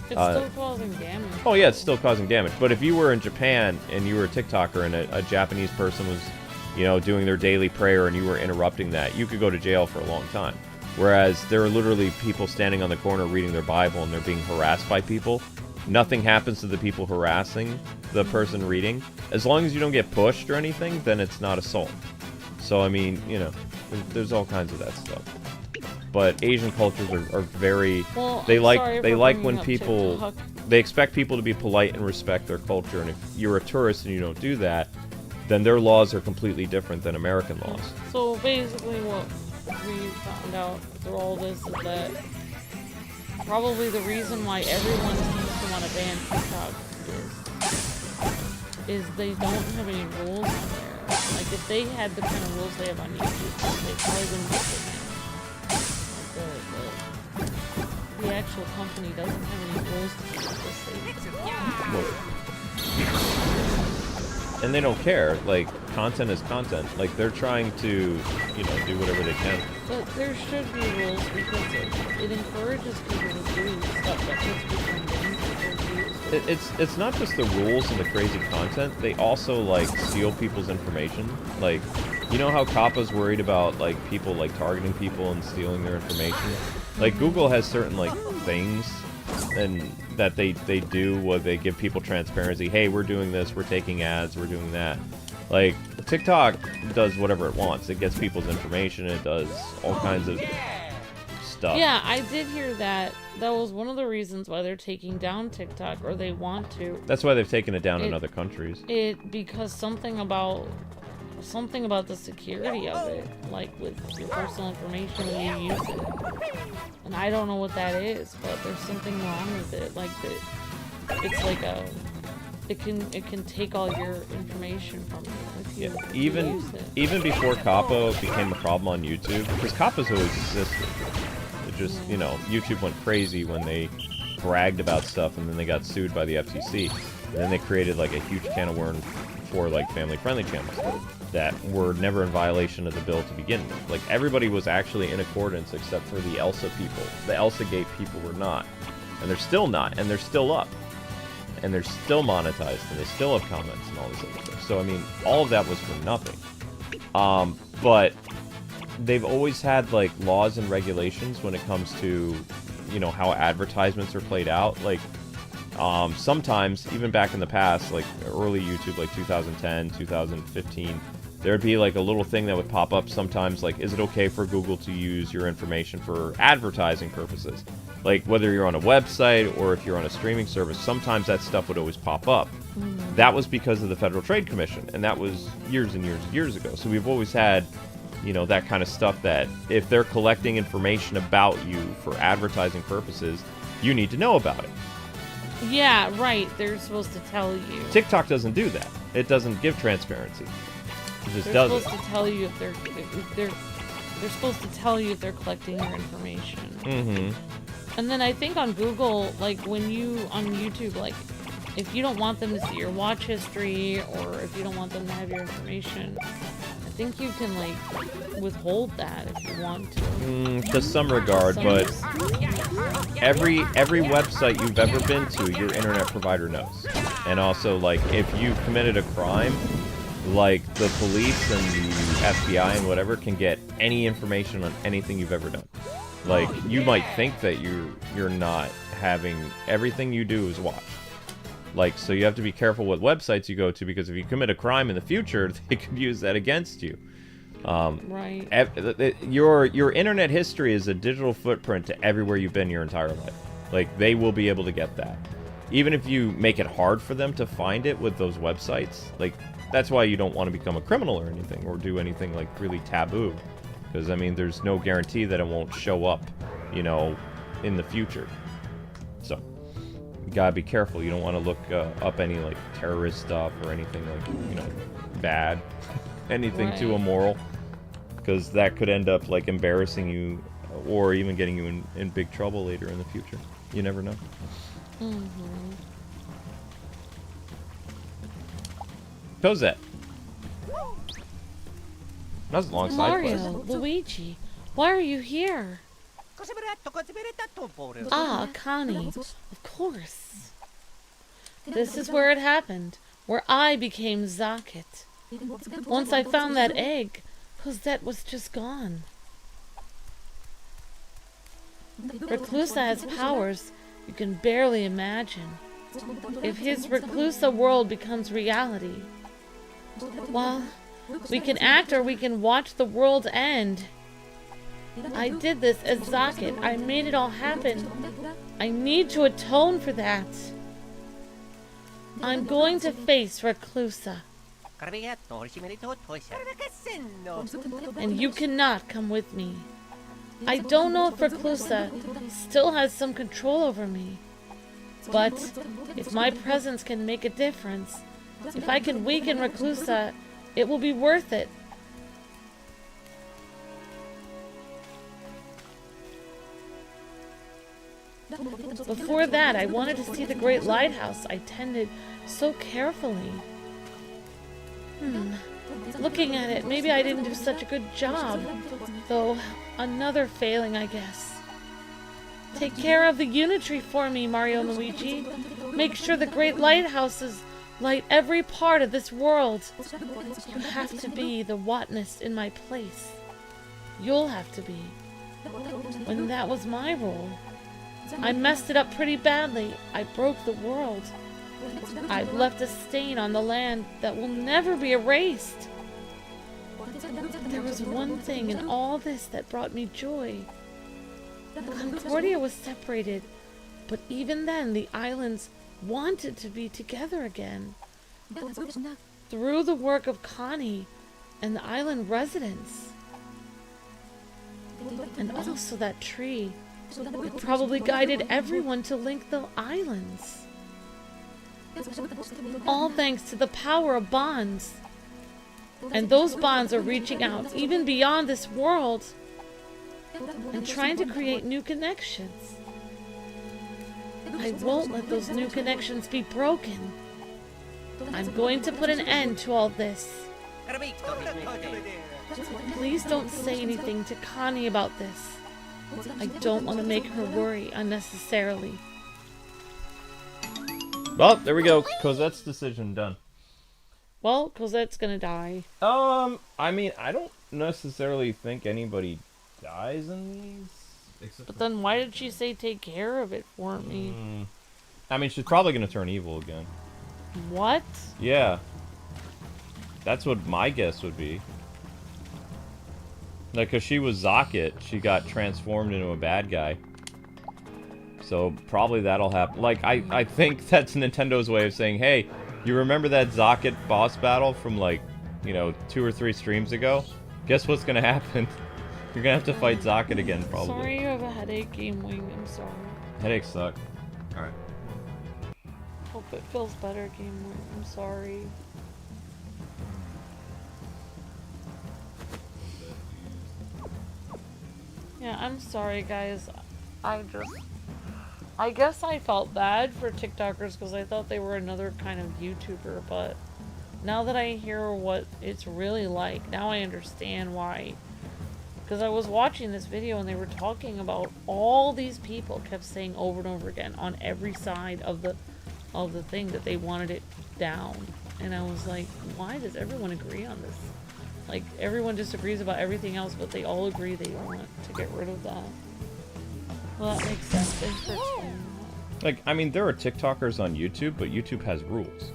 It's still causing damage. Oh yeah, it's still causing damage. But if you were in Japan and you were a TikToker and a Japanese person was, doing their daily prayer and you were interrupting that, you could go to jail for a long time. Whereas there are literally people standing on the corner reading their Bible and they're being harassed by people. Nothing happens to the people harassing the person reading. As long as you don't get pushed or anything, then it's not assault. So, I mean, there's all kinds of that stuff. But Asian cultures are very... Well, they I'm like sorry they for like bringing when up people... TikTok. They expect people to be polite and respect their culture. And if you're a tourist and you don't do that, then their laws are completely different than American laws. So basically what we found out through all this is that probably the reason why everyone seems to want to ban TikTok is they don't have any rules on there. Like, if they had the kind of rules they have on YouTube, they probably wouldn't get banned. The actual company doesn't have any rules to keep this safe. And they don't care. Content is content. They're trying to, do whatever they can. But there should be rules because it encourages people to do stuff that puts people in danger. It's not just the rules and the crazy content. They also steal people's information. How COPPA's worried about people targeting people and stealing their information. Like, Google has certain, like, things and that they do where they give people transparency. Hey, we're doing this, we're taking ads, we're doing that. Like, TikTok does whatever it wants. It gets people's information, it does all kinds of stuff. Yeah, I did hear that. That was one of the reasons why they're taking down TikTok, or they want to. That's why they've taken it down in other countries. Because something about the security of it, like with your personal information when you use it. And I don't know what that is, but there's something wrong with it. Like it's like it can take all your information from you if you use it. Even before Capo became a problem on YouTube, because Capo's always existed. It just, you know, YouTube went crazy when they bragged about stuff and then they got sued by the FCC. And then they created like a huge can of worms for like family-friendly channels that were never in violation of the bill to begin with. Like, everybody was actually in accordance except for the Elsa people. The Elsa Gate people were not. And they're still not. And they're still up. And they're still monetized. And they still have comments and all this other stuff. So, I mean, all of that was for nothing. But they've always had, like, laws and regulations when it comes to, you know, how advertisements are played out. Like, sometimes, even back in the past, like early YouTube, like 2010, 2015, there'd be like a little thing that would pop up sometimes, like, is it okay for Google to use your information for advertising purposes? Like, whether you're on a website or if you're on a streaming service, sometimes that stuff would always pop up. Mm-hmm. That was because of the Federal Trade Commission, and that was years and years and years ago. So we've always had, you know, that kind of stuff that if they're collecting information about you for advertising purposes, you need to know about it. Yeah, right. They're supposed to tell you. TikTok doesn't do that. It doesn't give transparency. It just does it. They're supposed to tell you if they're supposed to tell you if they're collecting your information. Mm-hmm. And then I think on Google, like when you on YouTube, like if you don't want them to see your watch history or if you don't want them to have your information, I think you can like withhold that if you want to. To some regard, but every website you've ever been to, your internet provider knows. And also, like, if you've committed a crime, like the police and the FBI and whatever can get any information on anything you've ever done. Like, you might think that you're not having everything you do is watched. Like, so you have to be careful what websites you go to, because if you commit a crime in the future, they could use that against you. Right. Your internet history is a digital footprint to everywhere you've been your entire life. Like, they will be able to get that. Even if you make it hard for them to find it with those websites, like, that's why you don't want to become a criminal or anything, or do anything, like, really taboo. Because, I mean, there's no guarantee that it won't show up, you know, in the future. So, you gotta be careful. You don't want to look up any, like, terrorist stuff or anything, like, you know, bad. Anything too immoral. Because that could end up, like, embarrassing you or even getting you in big trouble later in the future. You never know. Mm-hmm. Cozette. That was a long side quest. Mario, Luigi, why are you here? Ah, Connie, of course. This is where it happened, where I became Zaket. Once I found that egg, Cozette was just gone. Reclusa has powers you can barely imagine. If his Reclusa world becomes reality, well, we can act or we can watch the world end. I did this as Zaket. I made it all happen. I need to atone for that. I'm going to face Reclusa. And you cannot come with me. I don't know if Reclusa still has some control over me. But if my presence can make a difference, if I can weaken Reclusa, it will be worth it. Before that, I wanted to see the great lighthouse I tended so carefully. Looking at it, maybe I didn't do such a good job. Though, another failing, I guess. Take care of the Uni-Tree for me, Mario and Luigi. Make sure the great lighthouses light every part of this world. You have to be the Watness in my place. You'll have to be. when that was my role. I messed it up pretty badly. I broke the world. I've left a stain on the land that will never be erased. There was one thing in all this that brought me joy. Concordia was separated, but even then the islands wanted to be together again. Through the work of Connie and the island residents. And also that tree. It probably guided everyone to link the islands. All thanks to the power of bonds. And those bonds are reaching out even beyond this world and trying to create new connections. I won't let those new connections be broken. I'm going to put an end to all this. Please don't say anything to Connie about this. I don't want to make her worry unnecessarily. Well, there we go. Cozette's decision done. Well, Cozette's gonna die. I mean, I don't necessarily think anybody dies in these. But then why did she say take care of it for me? I mean, she's probably gonna turn evil again. What? Yeah. That's what my guess would be. Like, cause she was Zocket, she got transformed into a bad guy. So probably that'll happen. Like, I think that's Nintendo's way of saying, hey, you remember that Zocket boss battle from, like, you know, 2 or 3 streams ago? Guess what's gonna happen? You're gonna have to fight Zocket again, probably. Sorry you have a headache, Game Wing. I'm sorry. Headaches suck. Alright. Hope it feels better, Game Wing. I'm sorry. Yeah, I'm sorry, guys. I guess I felt bad for TikTokers because I thought they were another kind of YouTuber, but now that I hear what it's really like, now I understand why. Because I was watching this video and they were talking about all these people kept saying over and over again on every side of the thing that they wanted it down. And I was like, why does everyone agree on this? Like, everyone disagrees about everything else, but they all agree they want to get rid of that. Well, that makes sense. Thanks for explaining that. Like, I mean, there are TikTokers on YouTube, but YouTube has rules.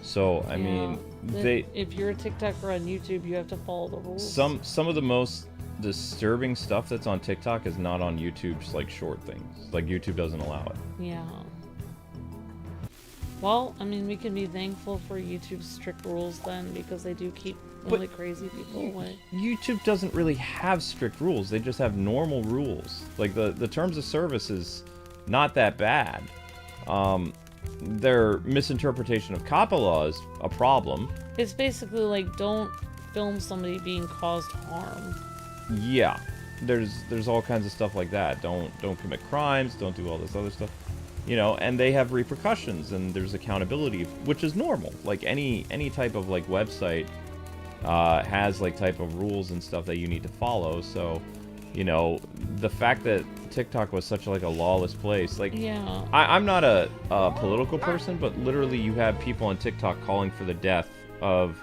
So, I mean, if you're a TikToker on YouTube, you have to follow the rules. Some of the most disturbing stuff that's on TikTok is not on YouTube's, like, short things. Like, YouTube doesn't allow it. Yeah. Well, I mean, we can be thankful for YouTube's strict rules then, because they do keep really crazy people away. YouTube doesn't really have strict rules. They just have normal rules. Like, the terms of service is not that bad. Their misinterpretation of COPPA law is a problem. It's basically like, don't film somebody being caused harm. Yeah. There's all kinds of stuff like that. Don't commit crimes, don't do all this other stuff. You know, and they have repercussions, and there's accountability, which is normal. Like, any type of, like, website has, like, type of rules and stuff that you need to follow. So, you know, the fact that TikTok was such, like, a lawless place, like, yeah. I'm not a political person, but literally you have people on TikTok calling for the death of,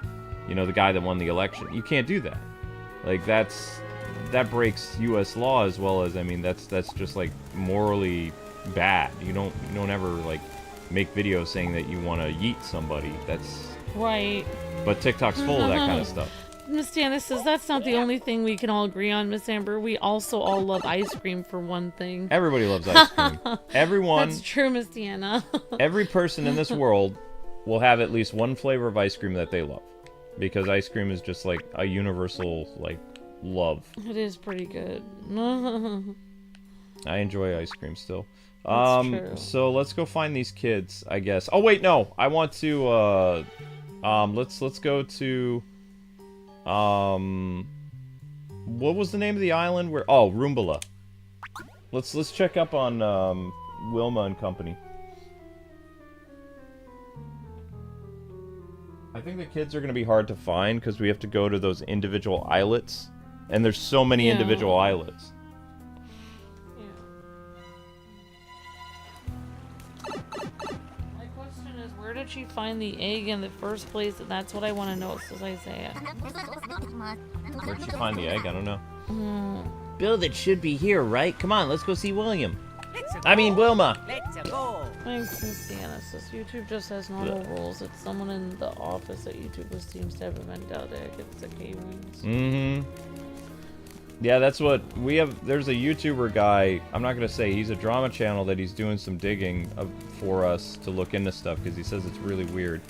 you know, the guy that won the election. You can't do that. Like, that breaks U.S. law, as well as, I mean, that's just, like, morally bad. You don't ever, like, make videos saying that you want to yeet somebody. That's right. But TikTok's full of that kind of stuff. Miss Deanna says that's not the only thing we can all agree on, Miss Amber. We also all love ice cream, for one thing. Everybody loves ice cream. Everyone. That's true, Miss Deanna. Every person in this world will have at least one flavor of ice cream that they love, because ice cream is just like a universal, like, love. It is pretty good. I enjoy ice cream still. That's true. So let's go find these kids, I guess. Oh wait, no. I want to let's go to what was the name of the island where Rumbla. Let's check up on Wilma and company. I think the kids are going to be hard to find because we have to go to those individual islets, and there's so many individual islets. Where did she find the egg in the first place? And that's what I want to know, says Isaiah. Where'd she find the egg? I don't know. Bill, that should be here, right? Come on, let's go see William. I mean, Wilma. Thanks, Miss Sienna says YouTube just has normal rules. It's someone in the office at YouTube who seems to have a mentality against the Kwings. Mm-hmm. Yeah, that's what we have. There's a YouTuber guy, I'm not going to say, he's a drama channel that he's doing some digging for us to look into stuff because he says it's really weird.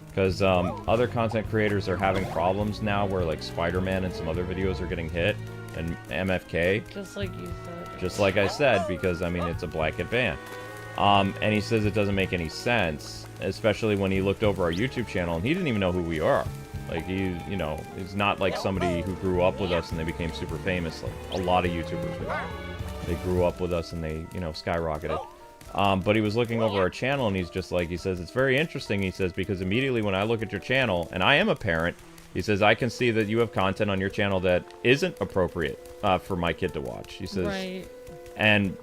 Because other content creators are having problems now where like Spider-Man and some other videos are getting hit, and MFK. Just like you said. Just like I said, because I mean it's a blanket ban. And he says it doesn't make any sense, especially when he looked over our YouTube channel and he didn't even know who we are. Like he, you know, it's not like somebody who grew up with us and they became super famous. Like a lot of YouTubers do. They grew up with us and they, you know, skyrocketed. But he was looking over our channel and he's just like, he says, it's very interesting, he says, because immediately when I look at your channel, and I am a parent, he says, I can see that you have content on your channel that isn't appropriate for my kid to watch. He says, Right.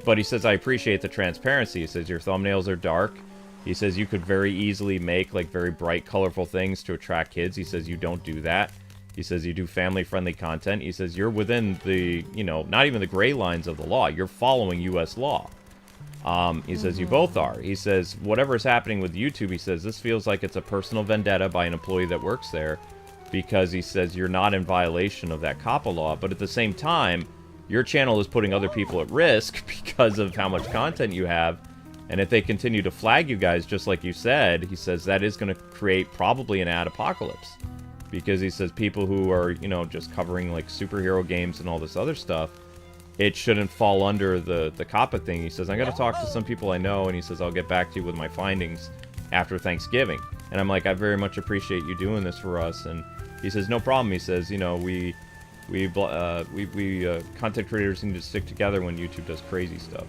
but he says, I appreciate the transparency. He says, your thumbnails are dark. He says, you could very easily make like very bright, colorful things to attract kids. He says, you don't do that. He says, you do family-friendly content. He says, you're within the, you know, not even the gray lines of the law. You're following U.S. law. He says, you both are. He says, whatever is happening with YouTube, he says, this feels like it's a personal vendetta by an employee that works there, because he says you're not in violation of that COPPA law, but at the same time, your channel is putting other people at risk because of how much content you have, and if they continue to flag you guys, just like you said, he says that is going to create probably an ad apocalypse, because he says people who are, you know, just covering like superhero games and all this other stuff, it shouldn't fall under the COPPA thing. He says, I'm going to talk to some people I know, and he says, I'll get back to you with my findings after Thanksgiving. And I'm like, I very much appreciate you doing this for us. And he says, no problem. He says, you know, we content creators need to stick together when YouTube does crazy stuff.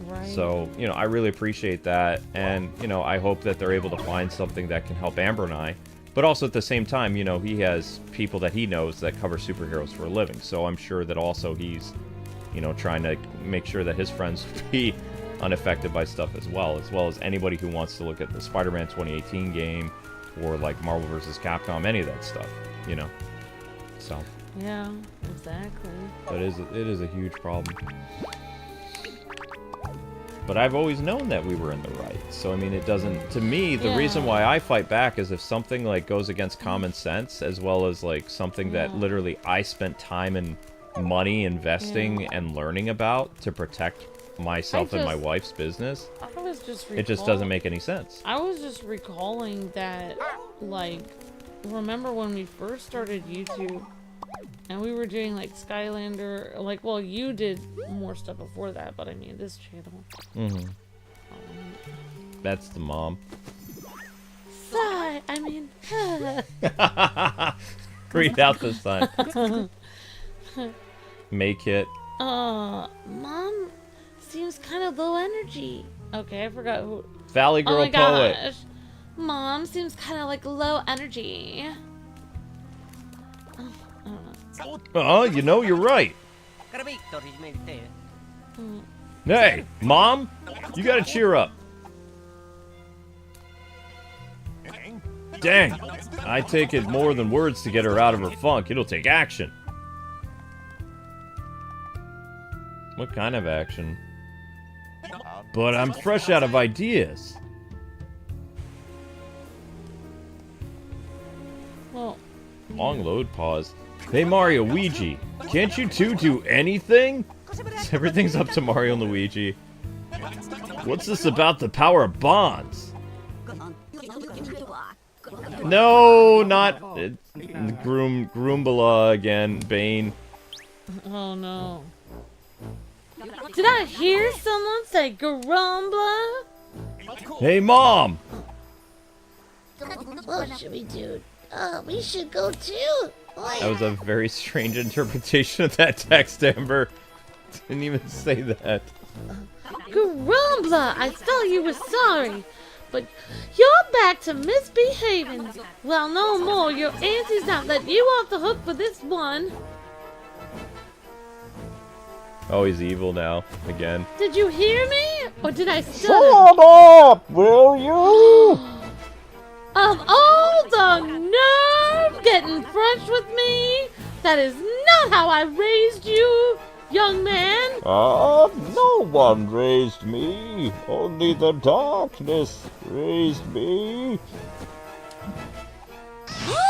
Right. So, you know, I really appreciate that. And, you know, I hope that they're able to find something that can help Amber and I. But also at the same time, you know, he has people that he knows that cover superheroes for a living. So I'm sure that also he's, you know, trying to make sure that his friends be unaffected by stuff as well as anybody who wants to look at the Spider-Man 2018 game or like Marvel vs. Capcom, any of that stuff, you know. So. Yeah, exactly. But it is a huge problem. But I've always known that we were in the right. So, I mean, it doesn't... To me, the reason why I fight back is if something, like, goes against common sense, as well as, like, something that literally I spent time and money investing and learning about to protect myself and my wife's business, I was just it just doesn't make any sense. I was just recalling that, like, remember when we first started YouTube and we were doing like Skylander, like, well, you did more stuff before that, but I mean this channel. Mm-hmm. That's the mom. Sigh, I mean, Read out the sign. Make it. Mom seems kind of low energy. Okay, I forgot who. Valley Girl Oh my Poet. gosh. Mom seems kind of like low energy. Oh, you know, you're right. Hey, Mom, you gotta cheer up. Dang, I take it more than words to get her out of her funk. It'll take action. What kind of action? But I'm fresh out of ideas. Well, Long load pause. Hey, Mario, Luigi, can't you two do anything? Everything's up to Mario and Luigi. What's this about the power of bonds? No, not Gorumbla again, Bane. oh no. Did I hear someone say Gorumbla? Hey, Mom! What should we do? We should go too. That was a very strange interpretation of that text, Amber. Didn't even say that. Gorumbla, I thought you were sorry, but you're back to misbehaving. Well, no more. Your auntie's not letting you off the hook for this one. Oh, he's evil now, again. Did you hear me? Or did I stutter? Shut up, will you? Of all the nerve getting fresh with me, that is not how I raised you. young man? No one raised me. Only the darkness raised me. Oh!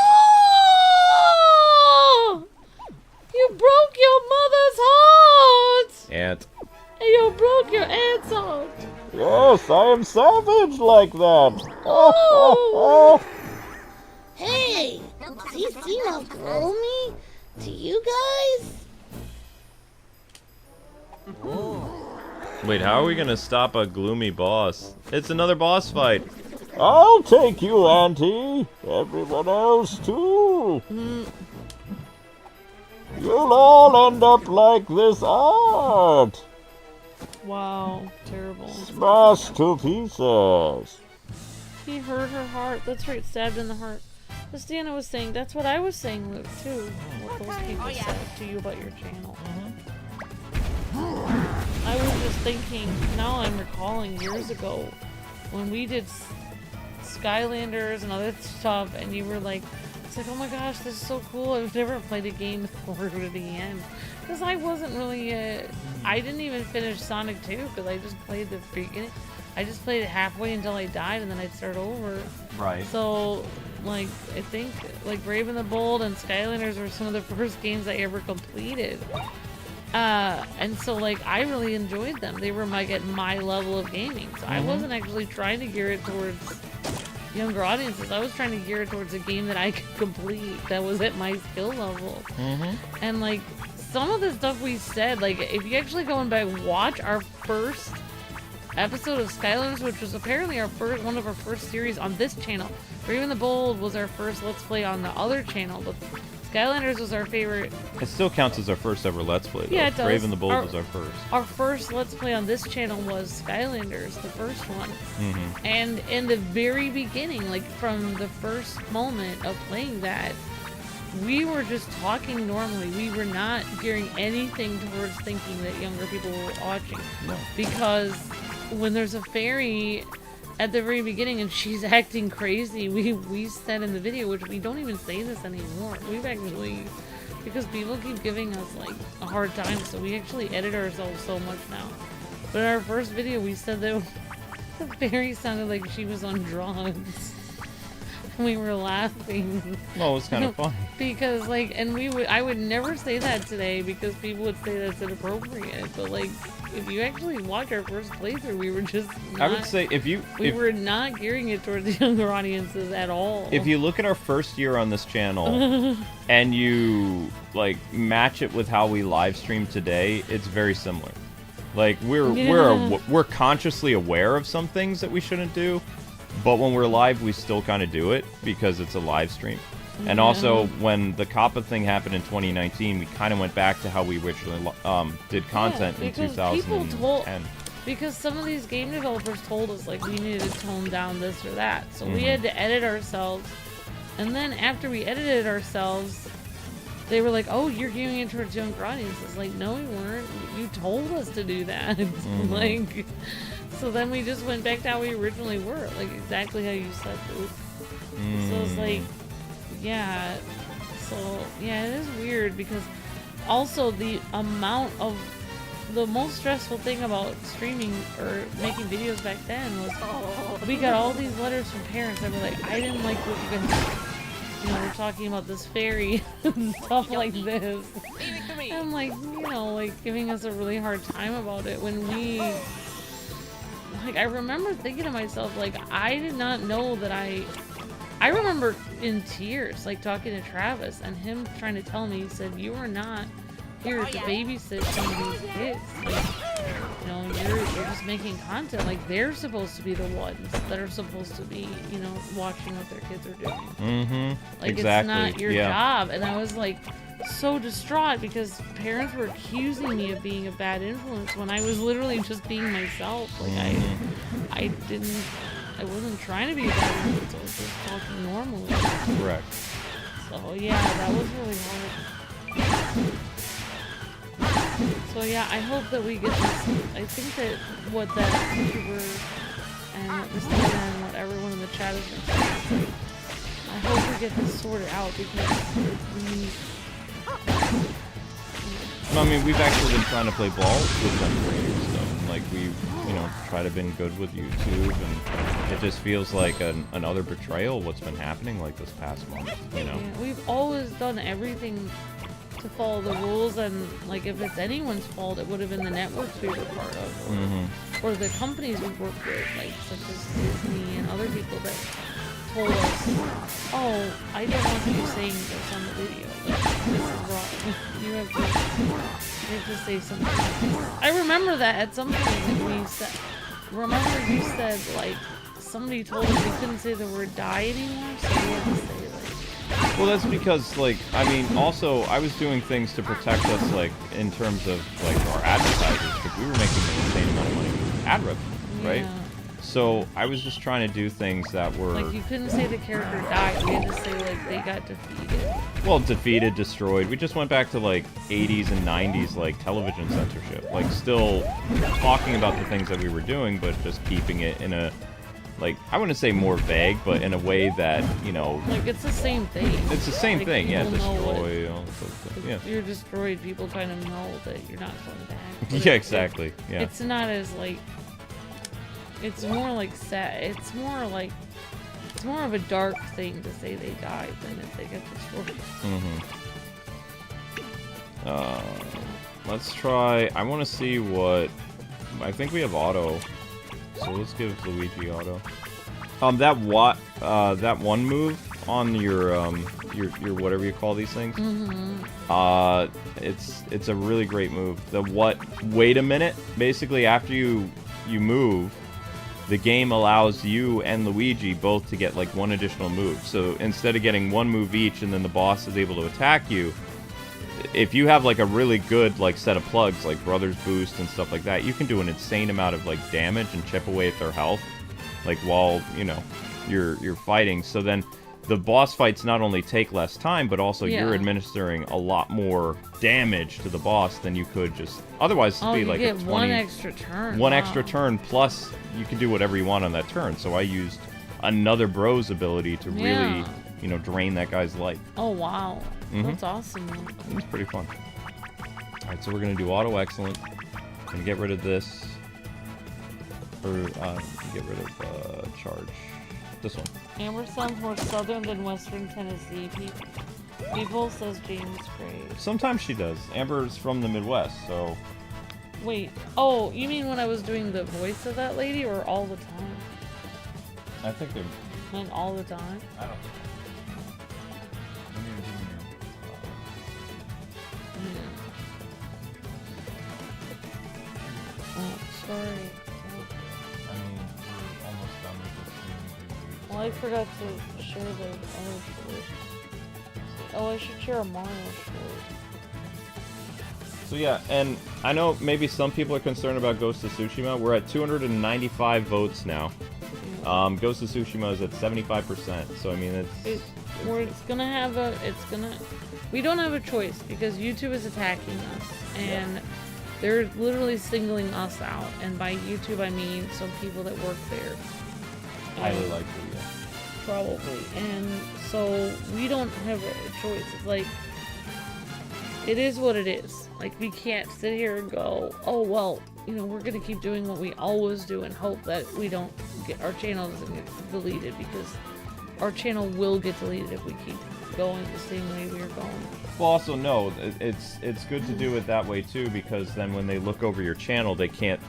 You broke your mother's heart! Aunt. And you broke your aunt's heart! Yes, I am savage like that. Oh! Hey, does he seem all gloomy to you guys? Wait, how are we gonna stop a gloomy boss? It's another boss fight. I'll take you, Auntie. Everyone else, too. You'll all end up like this art. Wow, terrible. Smashed to pieces. He hurt her heart. That's right, stabbed in the heart. As Deanna was saying, that's what I was saying, Luke, too. What those people said to you about your channel. I was just thinking, now I'm recalling years ago, when we did Skylanders and other stuff, and you were like, it's like, oh my gosh, this is so cool. I've never played a game through to the end. Because I wasn't really, I didn't even finish Sonic 2, because I just played the beginning. I just played it halfway until I died, and then I'd start over. Right. So, like, I think, like, Brave and the Bold and Skylanders were some of the first games I ever completed. And so, like, I really enjoyed them. They were, like, at my level of gaming. So I wasn't actually trying to gear it towards younger audiences. I was trying to gear it towards a game that I could complete that was at my skill level. And, like, some of the stuff we said, like, if you actually go and watch our first episode of Skylanders, which was apparently one of our first series on this channel. Brave and the Bold was our first Let's Play on the other channel, but Skylanders was our favorite. It still counts as our first ever Let's Play, though. Yeah, it does. Brave and the Bold was our first. Our first Let's Play on this channel was Skylanders, the first one. And in the very beginning, like from the first moment of playing that, we were just talking normally. We were not gearing anything towards thinking that younger people were watching. No. Because when there's a fairy at the very beginning and she's acting crazy, we said in the video, which we don't even say this anymore. We've actually, because people keep giving us like a hard time, so we actually edit ourselves so much now. But in our first video, we said that the fairy sounded like she was on drugs. We were laughing. Well, it was kind of fun. Because, like, and I would never say that today because people would say that's inappropriate. But, like, if you actually watch our first playthrough, we were just not, I would say we were not gearing it towards the younger audiences at all. If you look at our first year on this channel and you, like, match it with how we live stream today, it's very similar. Like, we're consciously aware of some things that we shouldn't do. But when we're live, we still kind of do it because it's a live stream. And also, when the COPPA thing happened in 2019, we kind of went back to how we originally did content in 2010. Because some of these game developers told us, like, we needed to tone down this or that. So we had to edit ourselves. And then after we edited ourselves, they were like, oh, you're gearing it towards younger audiences. Like, no, we weren't. You told us to do that. Like... So then we just went back to how we originally were, like exactly how you said, Luke. So it's like, yeah. So, yeah, it is weird because also the most stressful thing about streaming or making videos back then was we got all these letters from parents that were like, I didn't like what you guys, we're talking about this fairy and stuff like this. And I'm like, like giving us a really hard time about it when we... Like, I remember thinking to myself, like, I did not know that I remember in tears, like, talking to Travis and him trying to tell me, he said, you are not here to babysit some of these kids. Like, you're just making content. Like, they're supposed to be the ones that are supposed to be, watching what their kids are doing. Like, exactly. It's not your job. And I was, like, so distraught because parents were accusing me of being a bad influence when I was literally just being myself. Like, I wasn't trying to be a bad influence. I was just talking normally. Correct. So, yeah, that was really hard. So, yeah, I hope that we get this. I think that what that YouTuber and what Christina and what everyone in the chat has been saying, I hope we get this sorted out because we No, I mean, we've actually been trying to play ball with them for years, though. And, like, we've, you know, tried to been good with YouTube, and it just feels like another betrayal what's been happening, like, this past month, you know? Yeah, we've always done everything to follow the rules, and, like, if it's anyone's fault, it would have been the networks we were part of, or the companies we worked with, like, such as Disney and other people that told us, oh, I don't want you saying this on the video. Like, this is wrong. You have to say something. I remember that at some point we said, remember you said, like, somebody told us we couldn't say the word die anymore, so we had to say, like... Well, that's because, like, I mean, also, I was doing things to protect us, like, in terms of, like, our advertisers, because we were making an insane amount of money with ad revenue, right? Yeah. So I was just trying to do things that were... Like, you couldn't say the character died, we had to say, like, they got defeated. Well, defeated, destroyed. We just went back to, like, 80s and 90s, like, television censorship. Like, still talking about the things that we were doing, but just keeping it in a, like, I wouldn't say more vague, but in a way that, you know... Like, it's the same thing. It's the same like, thing, yeah, people know destroy, all that stuff, yeah. If you're destroyed, people kind of know that you're not going back. But Yeah, exactly, yeah. It's not as, like... It's more like sad. It's more like... It's more of a dark thing to say they died than if they get destroyed. Let's try... I want to see what... I think we have auto. So let's give Luigi auto. That one move on your whatever you call these things. It's a really great move. The what? Wait a minute. Basically, after you move, the game allows you and Luigi both to get like one additional move. So instead of getting one move each, and then the boss is able to attack you. If you have like a really good like set of plugs like Brothers Boost and stuff like that, you can do an insane amount of like damage and chip away at their health, like while you're fighting. So then the boss fights not only take less time, but also you're administering a lot more damage to the boss than you could just otherwise. It'd be like get a 20, one extra turn. One extra turn plus you can do whatever you want on that turn. So I used another bro's ability to really drain that guy's life. Oh wow. That's awesome. It's pretty fun. Alright, so we're going to do auto excellent. And get rid of this. Or, get rid of, charge. This one. Amber sounds more southern than western Tennessee. People says James Gray. Sometimes she does. Amber's from the Midwest, so... Wait. Oh, you mean when I was doing the voice of that lady, or all the time? I think they're... And all the time? I don't think Oh, sorry. I mean, we're almost done with this. Well, I forgot to share the other short. Oh, I should share a Mario short. So yeah, and I know maybe some people are concerned about Ghost of Tsushima. We're at 295 votes now. Ghost of Tsushima is at 75%. So I mean, we don't have a choice because YouTube is attacking us, and they're literally singling us out. And by YouTube, I mean some people that work there. Highly likely, yeah. Probably. And so we don't have a choice. It's like, it is what it is. Like, we can't sit here and go, oh, well, we're going to keep doing what we always do and hope that our channel doesn't get deleted, because our channel will get deleted if we keep going the same way we're going. Well, also, no, it's good to do it that way, too, because then when they look over your channel, they can,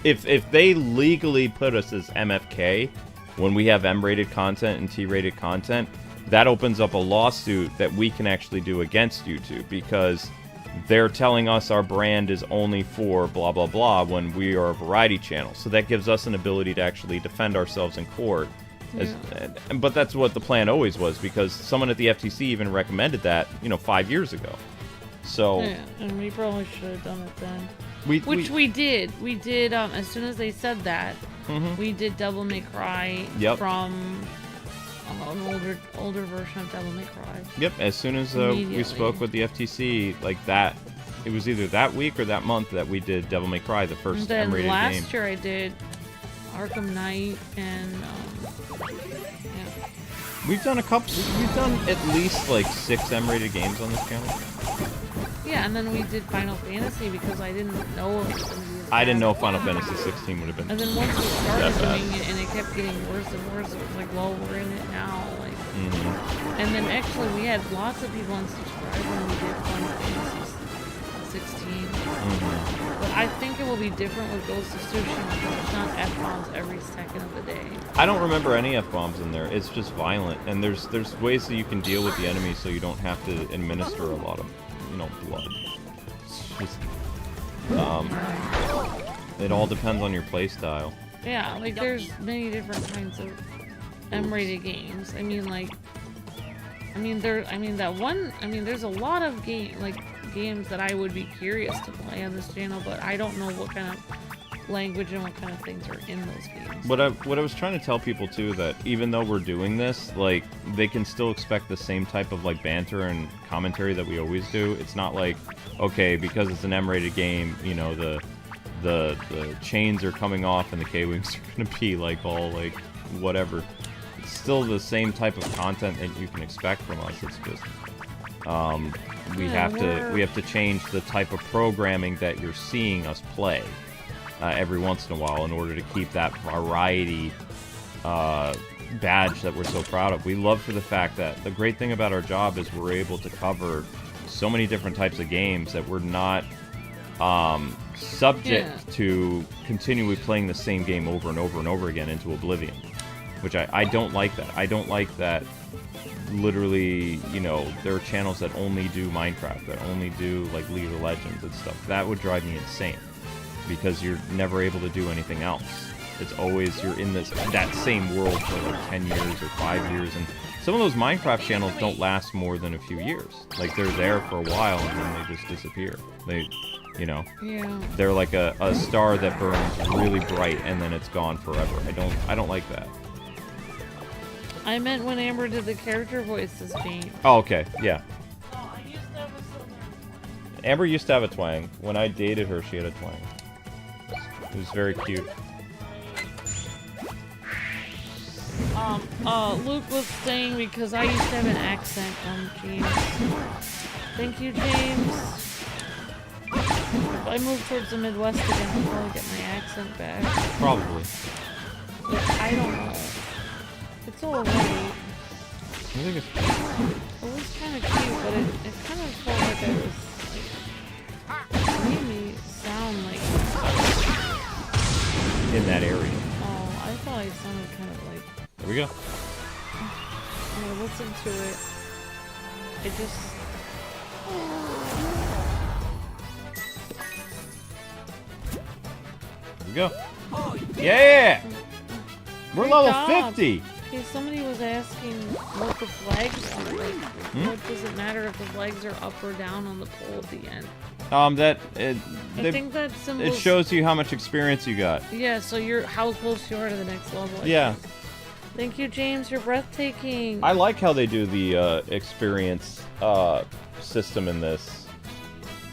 if they legally put us as MFK, when we have M-rated content and T-rated content, that opens up a lawsuit that we can actually do against YouTube, because they're telling us our brand is only for blah blah blah when we are a variety channel. So that gives us an ability to actually defend ourselves in court. But that's what the plan always was, because someone at the FTC even recommended that 5 years ago. So yeah, and we probably should have done it then. We did. We did. As soon as they said that, we did Devil May Cry from an older version of Devil May Cry. Yep. As soon as we spoke with the FTC, like that, it was either that week or that month that we did Devil May Cry, the first M-rated game. Last year I did Arkham Knight and We've done a couple. We've done at least like 6 M-rated games on this channel. Yeah, and then we did Final Fantasy because I didn't know it was going to be as I didn't bad. know Final Fantasy 16 would have been. And then once we started That bad. doing it, and it kept getting worse and worse, it was like, well, we're in it now. Like, Mm-hmm. and then actually we had lots of people unsubscribe when we did Final Fantasy 16. Mm-hmm. But I think it will be different with Ghost of Tsushima because it's not F-bombs every second of the day. I don't remember any F-bombs in there. It's just violent, and there's ways that you can deal with the enemy so you don't have to administer a lot of, blood. It's just, it all depends on your play style. Yeah, like there's many different kinds of M-rated games. I mean, like, there's a lot of games that I would be curious to play on this channel, but I don't know what kind of language and what kind of things are in those games. What I was trying to tell people too, that even though we're doing this, like, they can still expect the same type of like banter and commentary that we always do. It's not like, okay, because it's an M-rated game, the chains are coming off and the Kwings are gonna be like all like whatever. It's still the same type of content that you can expect from us. It's just we have to change the type of programming that you're seeing us play every once in a while in order to keep that variety badge that we're so proud of. We love for the fact that the great thing about our job is we're able to cover so many different types of games that we're not subject to continually playing the same game over and over and over again into oblivion, which I don't like that. I don't like that. Literally, there are channels that only do Minecraft, that only do like League of Legends and stuff. That would drive me insane because you're never able to do anything else. It's always you're in that same world for like 10 years or 5 years, and some of those Minecraft channels don't last more than a few years. Like they're there for a while and then they just disappear. They're like a star that burns really bright and then it's gone forever. I don't like that. I meant when Amber did the character voices game. Oh, okay, yeah. Amber used to have a twang. When I dated her, she had a twang. It was very cute. Luke was saying because I used to have an accent on James. Thank you, James. If I move towards the Midwest again, I'll probably get my accent back. Probably. Like, I don't know. It's alright. I think it's... It was kind of cute, but it kind of felt like I was, like, it made me sound like... in that area. Oh, I thought I sounded kind of like... There we go. When I listened to it, it just... There we go. Yeah! We're Great level job. 50! Okay, somebody was asking what the flags are. Like, what does it matter if the flags are up or down on the pole at the end? I think that symbol. It shows you how much experience you got. Yeah, so you're how close you are to the next level. Yeah. Thank you, James. You're breathtaking. I like how they do the experience system in this.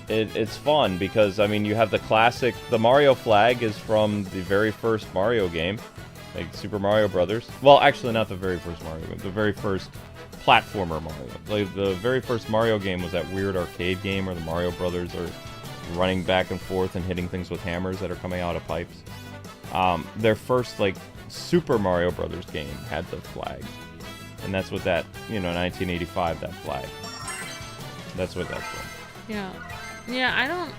It's fun because, I mean, you have the Mario flag is from the very first Mario game, like Super Mario Brothers. Well, actually not the very first Mario game, the very first platformer Mario. Like, the very first Mario game was that weird arcade game where the Mario Brothers are running back and forth and hitting things with hammers that are coming out of pipes. Their first, like, Super Mario Brothers game had the flag. And that's what that, 1985, that flag. That's what that's from. Yeah. Yeah, I don't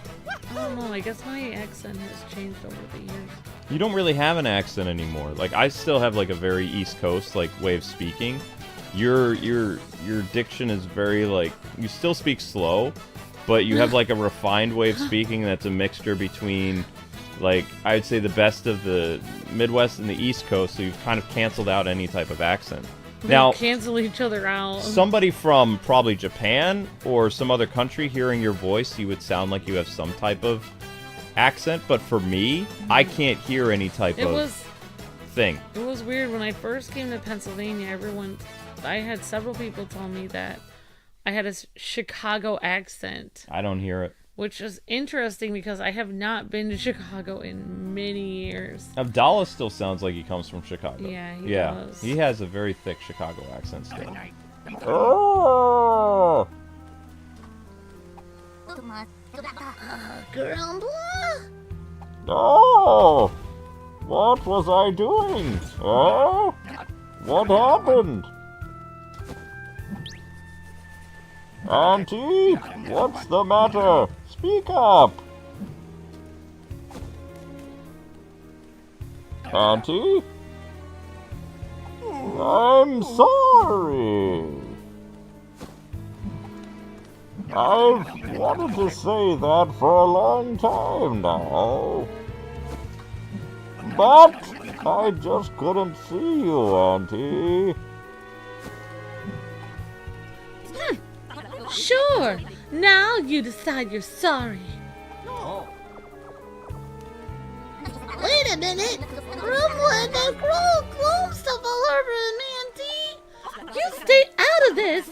know. I guess my accent has changed over the years. You don't really have an accent anymore. Like, I still have, like, a very East Coast, like, way of speaking. Your diction is very, like, you still speak slow, but you have, like, a refined way of speaking that's a mixture between, like, I'd say the best of the Midwest and the East Coast, so you've kind of canceled out any type of accent. Now, cancel each other out. Somebody from probably Japan or some other country hearing your voice, you would sound like you have some type of accent, but for me, I can't hear any type of thing. It was weird when I first came to Pennsylvania. I had several people tell me that I had a Chicago accent. I don't hear it. Which is interesting because I have not been to Chicago in many years. Abdallah still sounds like he comes from Chicago. Yeah, he does. He has a very thick Chicago accent still. Gorumbla? No! What was I doing? Huh? What happened? Auntie? What's the matter? Speak up! Auntie? I'm sorry. I've wanted to say that for a long time now. But I just couldn't see you, Auntie. Sure. Now you decide you're sorry. Wait a minute. Rumbla and that glow stuff all over him, Auntie. You stay out of this.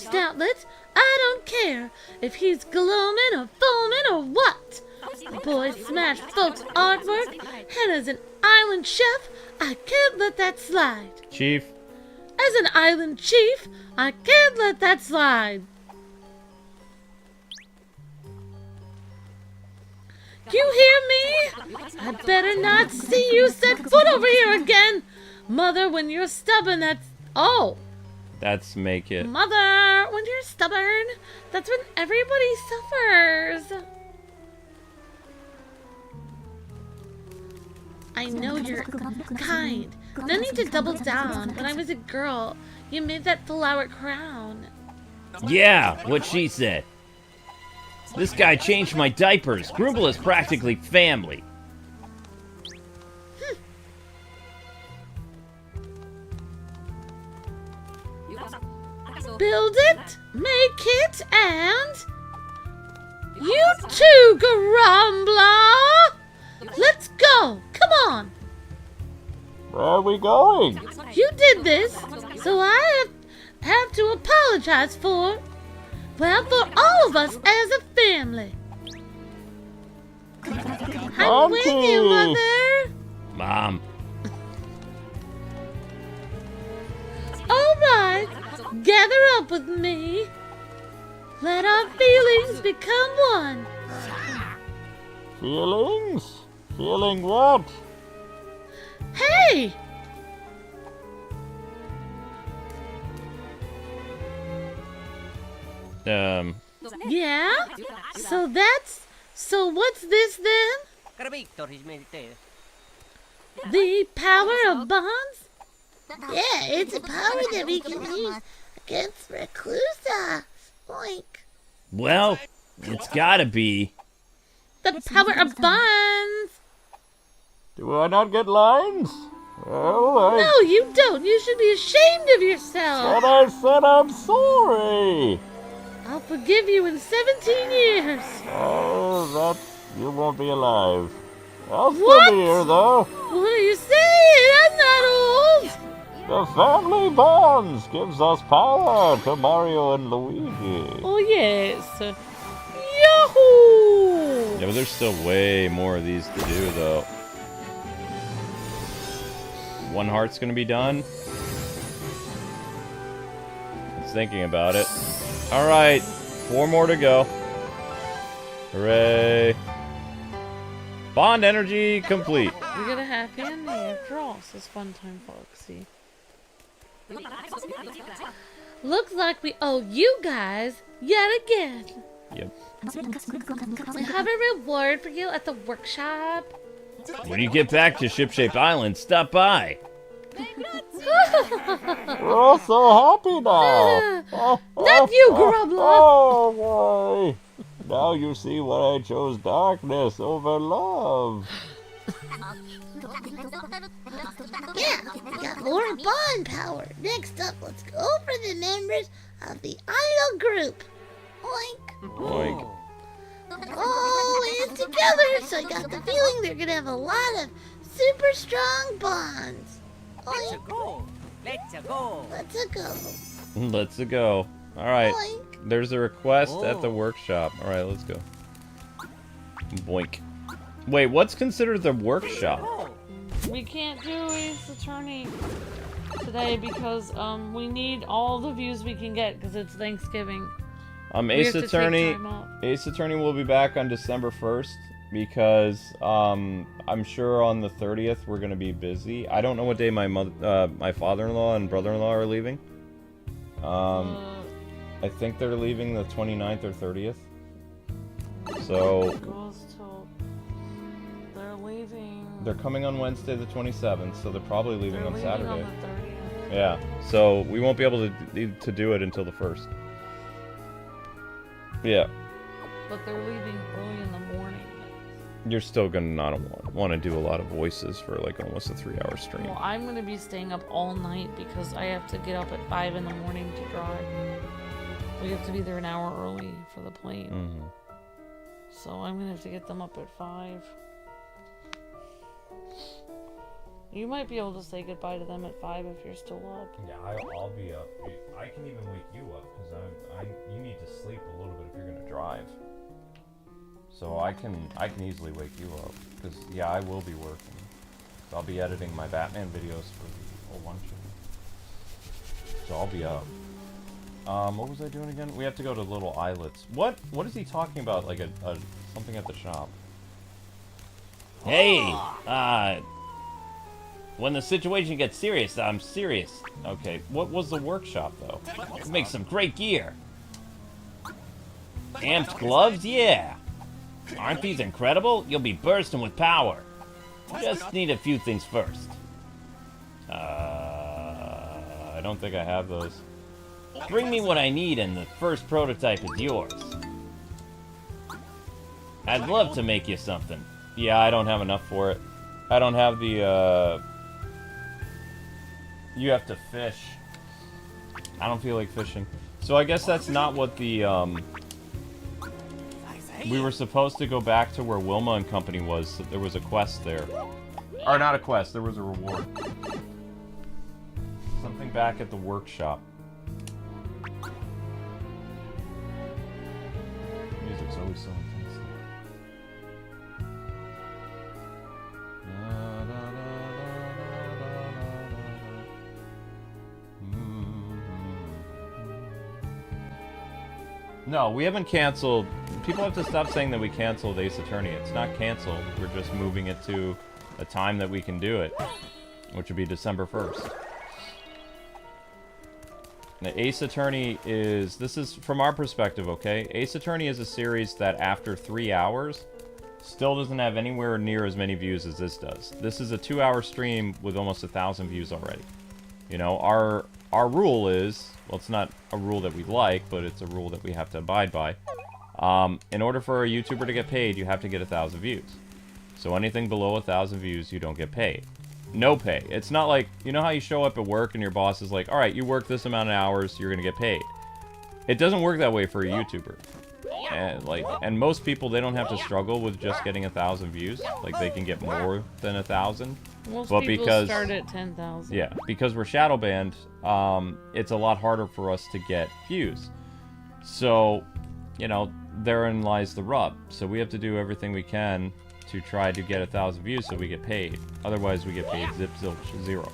Stoutlet, I don't care if he's gloaming or foaming or what. The boy smashed folks' artwork, and as an island chef, I can't let that slide. Chief. As an island chief, I can't let that slide. You hear me? I better not see you set foot over here again. Mother, when you're stubborn, that's... Oh. That's make it. Mother, when you're stubborn, that's when everybody suffers. I know you're kind. No need to double down. When I was a girl, you made that flower crown. Yeah, what she said. This guy changed my diapers. Gorumbla is practically family. Build it, make it, and... You too, Gorumbla! Let's go! Come on! Where are we going? You did this, so I have to apologize for... Well, for all of us as a family. I'm with you, Mother. Mom. All right, gather up with me. Let our feelings become one. Feelings? Feeling what? Hey! Yeah? So what's this then? The power of bonds? Yeah, it's a power that we can use against Reclusa. Oink. Well, it's gotta be. The power of bonds! Do I not get lines? Well, No, you don't. You should be ashamed of yourself. But I said I'm sorry. I'll forgive you in 17 years. Oh, you won't be alive. I'll still What? be here, though. What are you saying? I'm not old. The family bonds gives us power to Mario and Luigi. Oh, yes. Yahoo! Yeah, but there's still way more of these to do, though. One heart's gonna be done. Just thinking about it. Alright, 4 more to go. Hooray. Bond energy complete. We got a happy ending after all, so it's fun time, folksy. Looks like we owe you guys yet again. Yep. We have a reward for you at the workshop. When you get back to Shipshape Island, stop by. We're all so happy now. Not you, Gorumbla. Oh, boy. Now you see why I chose darkness over love. Yeah, we got more bond power. Next up, let's go for the members of the idol group. Oink. Oink. Oh, and together, so I got the feeling they're gonna have a lot of super strong bonds. Oink. Let's go. Let's go. Let's go. Alright. Oink. There's a request at the workshop. Alright, let's go. Boink. Wait, what's considered the workshop? We can't do Ace Attorney today because we need all the views we can get because it's Thanksgiving. Ace have to take Attorney. time off. Ace Attorney will be back on December 1st because I'm sure on the 30th we're gonna be busy. I don't know what day my father-in-law and brother-in-law are leaving. I think they're leaving the 29th or 30th. So It goes till they're leaving. they're coming on Wednesday the 27th, so they're probably leaving They're on leaving Saturday. on the 30th. Yeah, so we won't be able to do it until the 1st. Yeah, But they're leaving early in the morning. you're still gonna not want to do a lot of voices for like almost a 3-hour stream. Well, I'm gonna be staying up all night because I have to get up at 5 in the morning to drive. We have to be there an hour early for the plane. Mm-hmm. So I'm gonna have to get them up at 5. You might be able to say goodbye to them at 5 if you're still up. Yeah, I'll be up. I can even wake you up because you need to sleep a little bit if you're gonna drive. So I can easily wake you up because yeah, I will be working. So I'll be editing my Batman videos for the whole lunch. So I'll be up. What was I doing again? We have to go to Little Islets. What is he talking about? Like a something at the shop. Hey, when the situation gets serious, I'm serious. Okay, what was the workshop though? Make some great gear. Amped gloves, yeah. Aren't these incredible? You'll be bursting with power. Just need a few things first. I don't think I have those. Bring me what I need and the first prototype is yours. I'd love to make you something. Yeah, I don't have enough for it. I don't have the, You have to fish. I don't feel like fishing. So I guess that's not what the, We were supposed to go back to where Wilma and company was, so there was a quest there. Or not a quest, there was a reward. Something back at the workshop. Music's always so intense. No, we haven't canceled. People have to stop saying that we canceled Ace Attorney. It's not canceled. We're just moving it to a time that we can do it, which would be December 1st. The Ace Attorney is... This is from our perspective, okay? Ace Attorney is a series that after 3 hours still doesn't have anywhere near as many views as this does. This is a 2-hour stream with almost 1,000 views already. You know, our rule is... Well, it's not a rule that we like, but it's a rule that we have to abide by. In order for a YouTuber to get paid, you have to get 1,000 views. So anything below 1,000 views, you don't get paid. No pay. It's not like, you know how you show up at work and your boss is like, alright, you work this amount of hours, you're gonna get paid. It doesn't work that way for a YouTuber. And most people, they don't have to struggle with just getting 1,000 views. Like, they can get more than 1,000. Most But people because- start at 10,000. Yeah, because we're shadow banned, it's a lot harder for us to get views. So, you know, therein lies the rub. So we have to do everything we can to try to get 1,000 views so we get paid. Otherwise, we get paid zip, zilch, zero.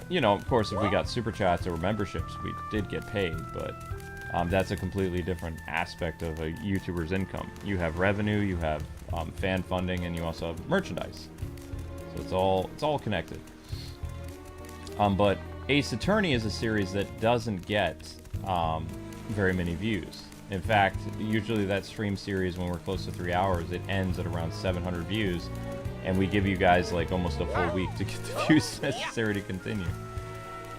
You know, of course, if we got super chats or memberships, we did get paid, but that's a completely different aspect of a YouTuber's income. You have revenue, you have fan funding, and you also have merchandise. So it's all connected. But Ace Attorney is a series that doesn't get very many views. In fact, usually that stream series, when we're close to 3 hours, it ends at around 700 views, and we give you guys like almost a full week to get the views necessary to continue.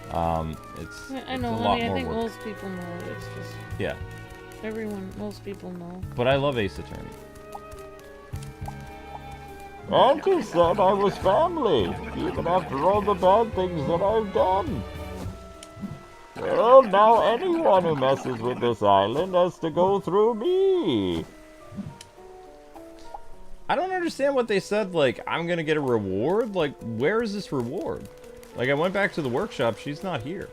I know, it's a lot honey. I more think work. most people know. It's just Yeah, most people know. but I love Ace Attorney. Auntie said I was family, even after all the bad things that I've done. Well, now anyone who messes with this island has to go through me. I don't understand what they said, like, I'm gonna get a reward? Like, where is this reward? Like, I went back to the workshop, she's not here.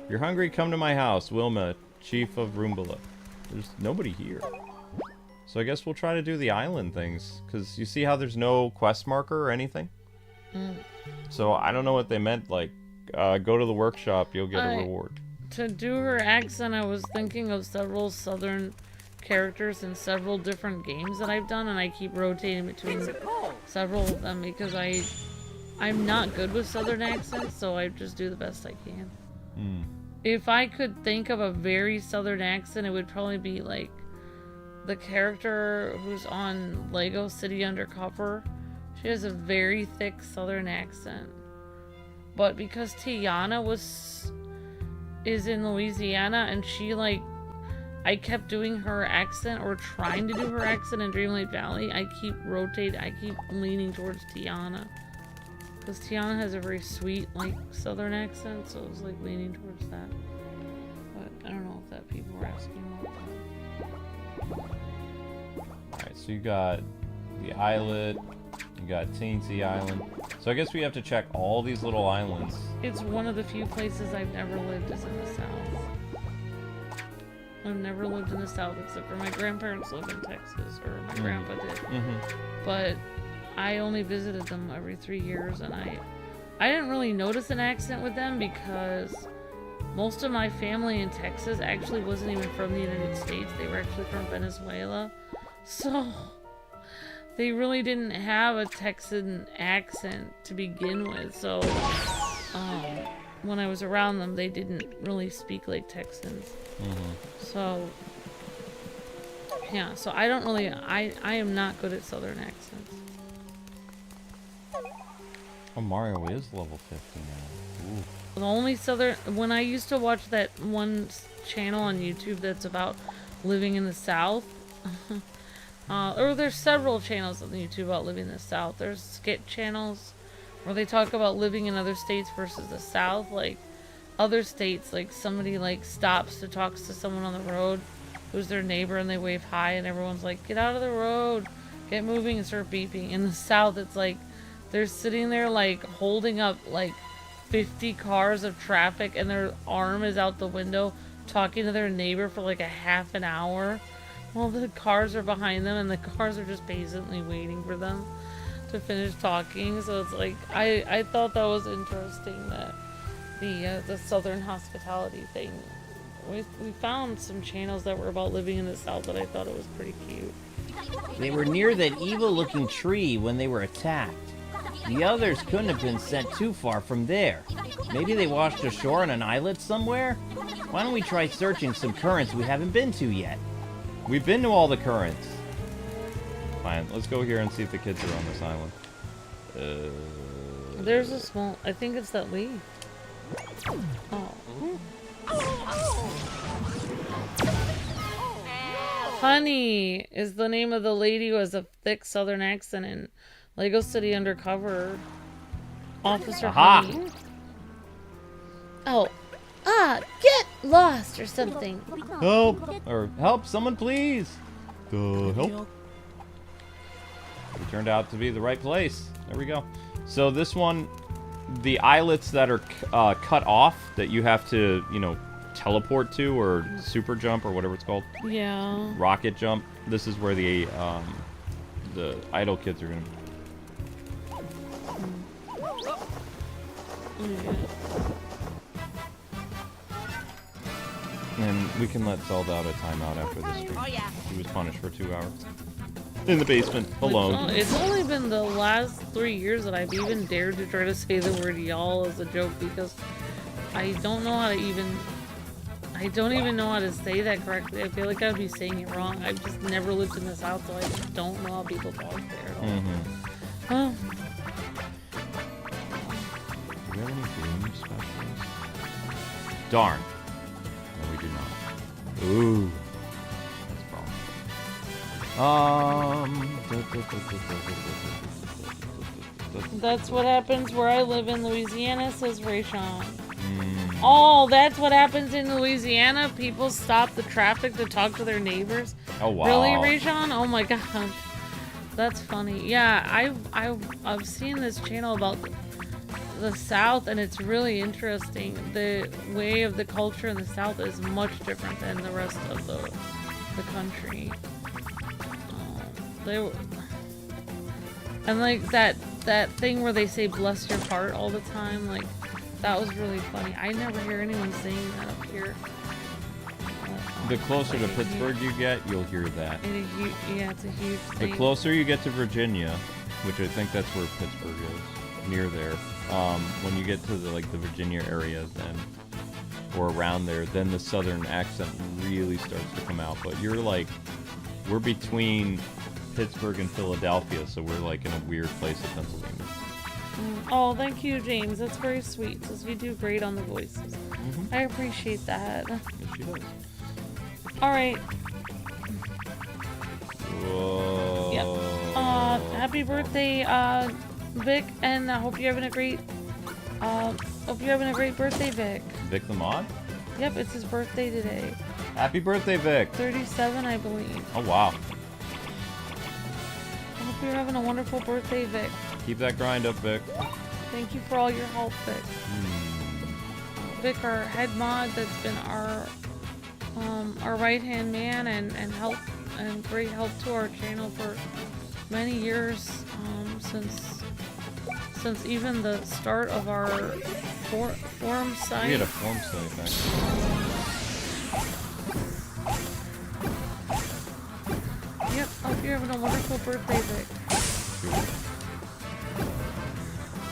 You're hungry, come to my house, Wilma, Chief of Rumbla. There's nobody here. So I guess we'll try to do the island things, because you see how there's no quest marker or anything? So I don't know what they meant, like, go to the workshop, you'll get a reward. to do her accent, I was thinking of several southern characters in several different games that I've done, and I keep rotating between several of them because I'm not good with southern accents, so I just do the best I can. If I could think of a very southern accent, it would probably be like the character who's on Lego City Undercover. She has a very thick southern accent. But because Tiana is in Louisiana, and she like, I kept doing her accent or trying to do her accent in Dreamlight Valley, I keep leaning towards Tiana. Because Tiana has a very sweet, like, southern accent, so I was like leaning towards that. But I don't know if that people were asking about that. Alright, so you got the islet, you got Teensy Island. So I guess we have to check all these little islands. It's one of the few places I've never lived is in the South. I've never lived in the South except for my grandparents live in Texas, or my grandpa did. But I only visited them every 3 years, and I didn't really notice an accent with them because most of my family in Texas actually wasn't even from the United States. They were actually from Venezuela. So they really didn't have a Texan accent to begin with. So when I was around them, they didn't really speak like Texans. So yeah, so I don't really, I am not good at southern accents. Oh, Mario is level 50 now. Ooh. The only southern, when I used to watch that one channel on YouTube that's about living in the South, or there's several channels on YouTube about living in the South. There's skit channels where they talk about living in other states versus the South. Like other states, like somebody like stops to talk to someone on the road who's their neighbor, and they wave hi, and everyone's like, get out of the road, get moving, and start beeping. In the South, it's like they're sitting there like holding up like 50 cars of traffic, and their arm is out the window talking to their neighbor for like a half an hour while the cars are behind them, and the cars are just patiently waiting for them to finish talking. So it's like I thought that was interesting, that the southern hospitality thing. We found some channels that were about living in the South that I thought it was pretty cute. They were near that evil-looking tree when they were attacked. The others couldn't have been sent too far from there. Maybe they washed ashore on an islet somewhere? Why don't we try searching some currents we haven't been to yet? We've been to all the currents. Fine, let's go here and see if the kids are on this island. There's a small, I think it's that leaf. Oh. Honey is the name of the lady who has a thick southern accent in Lego City Undercover. Officer Aha! Honey. Oh, get lost or something. Help! Or help, someone please! Help! We turned out to be the right place. There we go. So this one, the islets that are cut off, that you have to, you know, teleport to, or super jump, or whatever it's called. Yeah. Rocket jump. This is where the idle kids are gonna be. And we can let Zelda out a timeout after this stream. She was punished for 2 hours. In the basement, alone. It's only been the last 3 years that I've even dared to try to say the word y'all as a joke, because I don't know how to even... I don't even know how to say that correctly. I feel like I'd be saying it wrong. I've just never lived in the South, so I just don't know how people talk there at all. Oh. Do we have any game specials? Darn. No, we do not. Ooh. That's what happens where I live in Louisiana, says Rayshawn. Oh, that's what happens in Louisiana? People stop the traffic to talk to their neighbors? Oh, wow. Really, Rayshawn? Oh my gosh. That's funny. Yeah, I've seen this channel about the South, and it's really interesting. The way of the culture in the South is much different than the rest of the country. And like that thing where they say bless your heart all the time, like That was really funny. I never hear anyone saying that up here. The closer to Pittsburgh you get, you'll hear that. Yeah, it's a huge thing. The closer you get to Virginia, which I think that's where Pittsburgh is, near there. When you get to the Virginia area, then or around there, then the southern accent really starts to come out. But we're between Pittsburgh and Philadelphia, so we're in a weird place in Pennsylvania. Oh, thank you, James. That's very sweet. Says you do great on the voices. I appreciate that. Yes, she does. All right. Whoa. Yeah. Happy birthday, Vic, and I hope you're having a great. Hope you're having a great birthday, Vic. Vic the Mod? Yep, it's his birthday today. Happy birthday, Vic. 37, I believe. Oh wow. I hope you're having a wonderful birthday, Vic. Keep that grind up, Vic. Thank you for all your help, Vic. Vic, our head mod, that's been our right-hand man and help and great help to our channel for many years, since even the start of our forum site. We had a forum site back then. Yep, hope you're having a wonderful birthday, Vic.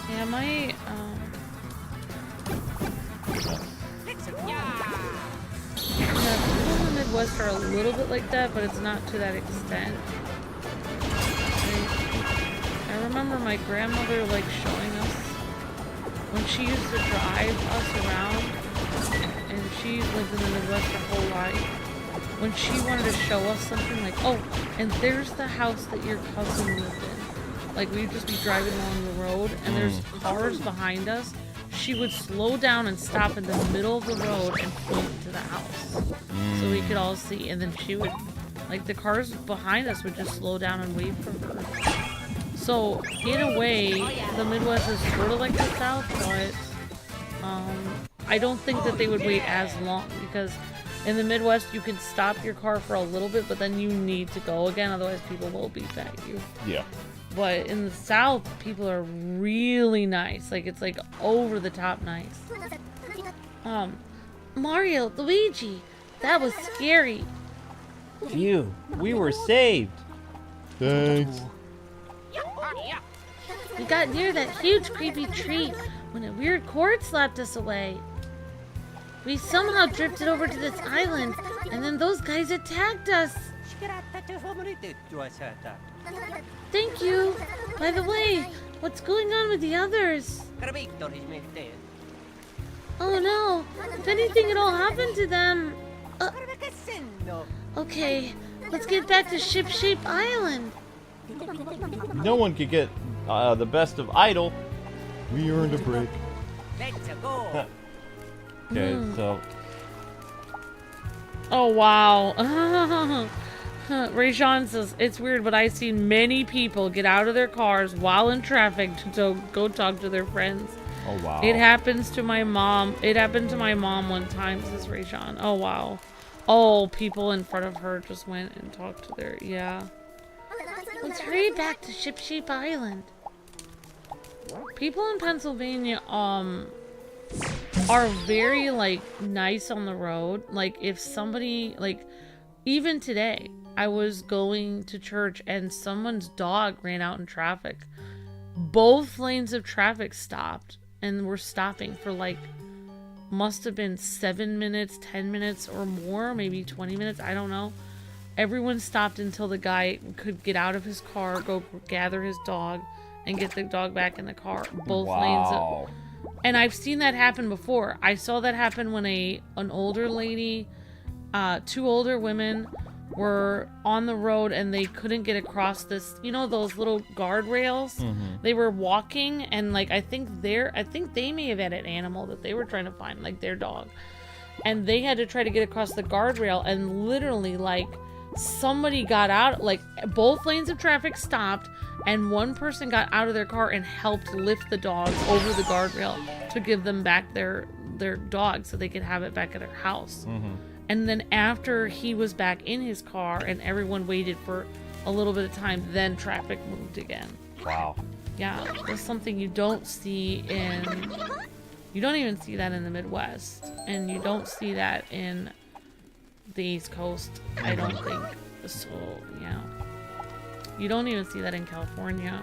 Yeah, my yeah, people in the Midwest are a little bit like that, but it's not to that extent. I remember my grandmother showing us when she used to drive us around, and she lived in the Midwest her whole life. When she wanted to show us something oh, and there's the house that your cousin lived in. We'd just be driving along the road, and there's cars behind us. She would slow down and stop in the middle of the road and point to the house so we could all see. And then she would, the cars behind us would just slow down and wave for her. So, in a way, the Midwest is sort of like the South, but I don't think that they would wait as long, because in the Midwest you can stop your car for a little bit, but then you need to go again, otherwise people will beep at you. Yeah. But in the South, people are really nice. It's over the top nice. Mario, Luigi, that was scary. Phew, we were saved. Thanks. We got near that huge creepy tree when a weird cord slapped us away. We somehow drifted over to this island, and then those guys attacked us. Thank you. By the way, what's going on with the others? Oh no, if anything at all happened to them. Okay, let's get back to Ship Island. No one could get the best of Idle. We earned a break. Let's go. Okay, so Oh, wow. Rayshawn says, it's weird, but I've seen many people get out of their cars while in traffic to go talk to their friends. oh wow. It happens to my mom. It happened to my mom one time, says Rayshawn. Oh, wow. Oh, people in front of her just went and talked to their, yeah. Let's hurry back to Ship Island. People in Pennsylvania, are very, nice on the road. If somebody, even today, I was going to church and someone's dog ran out in traffic. Both lanes of traffic stopped and were stopping for, must have been 7 minutes, 10 minutes or more, maybe 20 minutes, I don't know. Everyone stopped until the guy could get out of his car, go gather his dog, and get the dog back in the car. Both lanes of... And I've seen that happen before. I saw that happen when an older lady, two older women were on the road and they couldn't get across this, those little guardrails. Mm-hmm. They were walking and I think they may have had an animal that they were trying to find, their dog. And they had to try to get across the guardrail and literally somebody got out, both lanes of traffic stopped and one person got out of their car and helped lift the dog over the guardrail to give them back their dog so they could have it back at their house. Mm-hmm. And then after he was back in his car and everyone waited for a little bit of time, then traffic moved again. Wow. Yeah, that's something you don't see in You don't even see that in the Midwest, and you don't see that in the East Coast, I don't think. So, yeah. You don't even see that in California.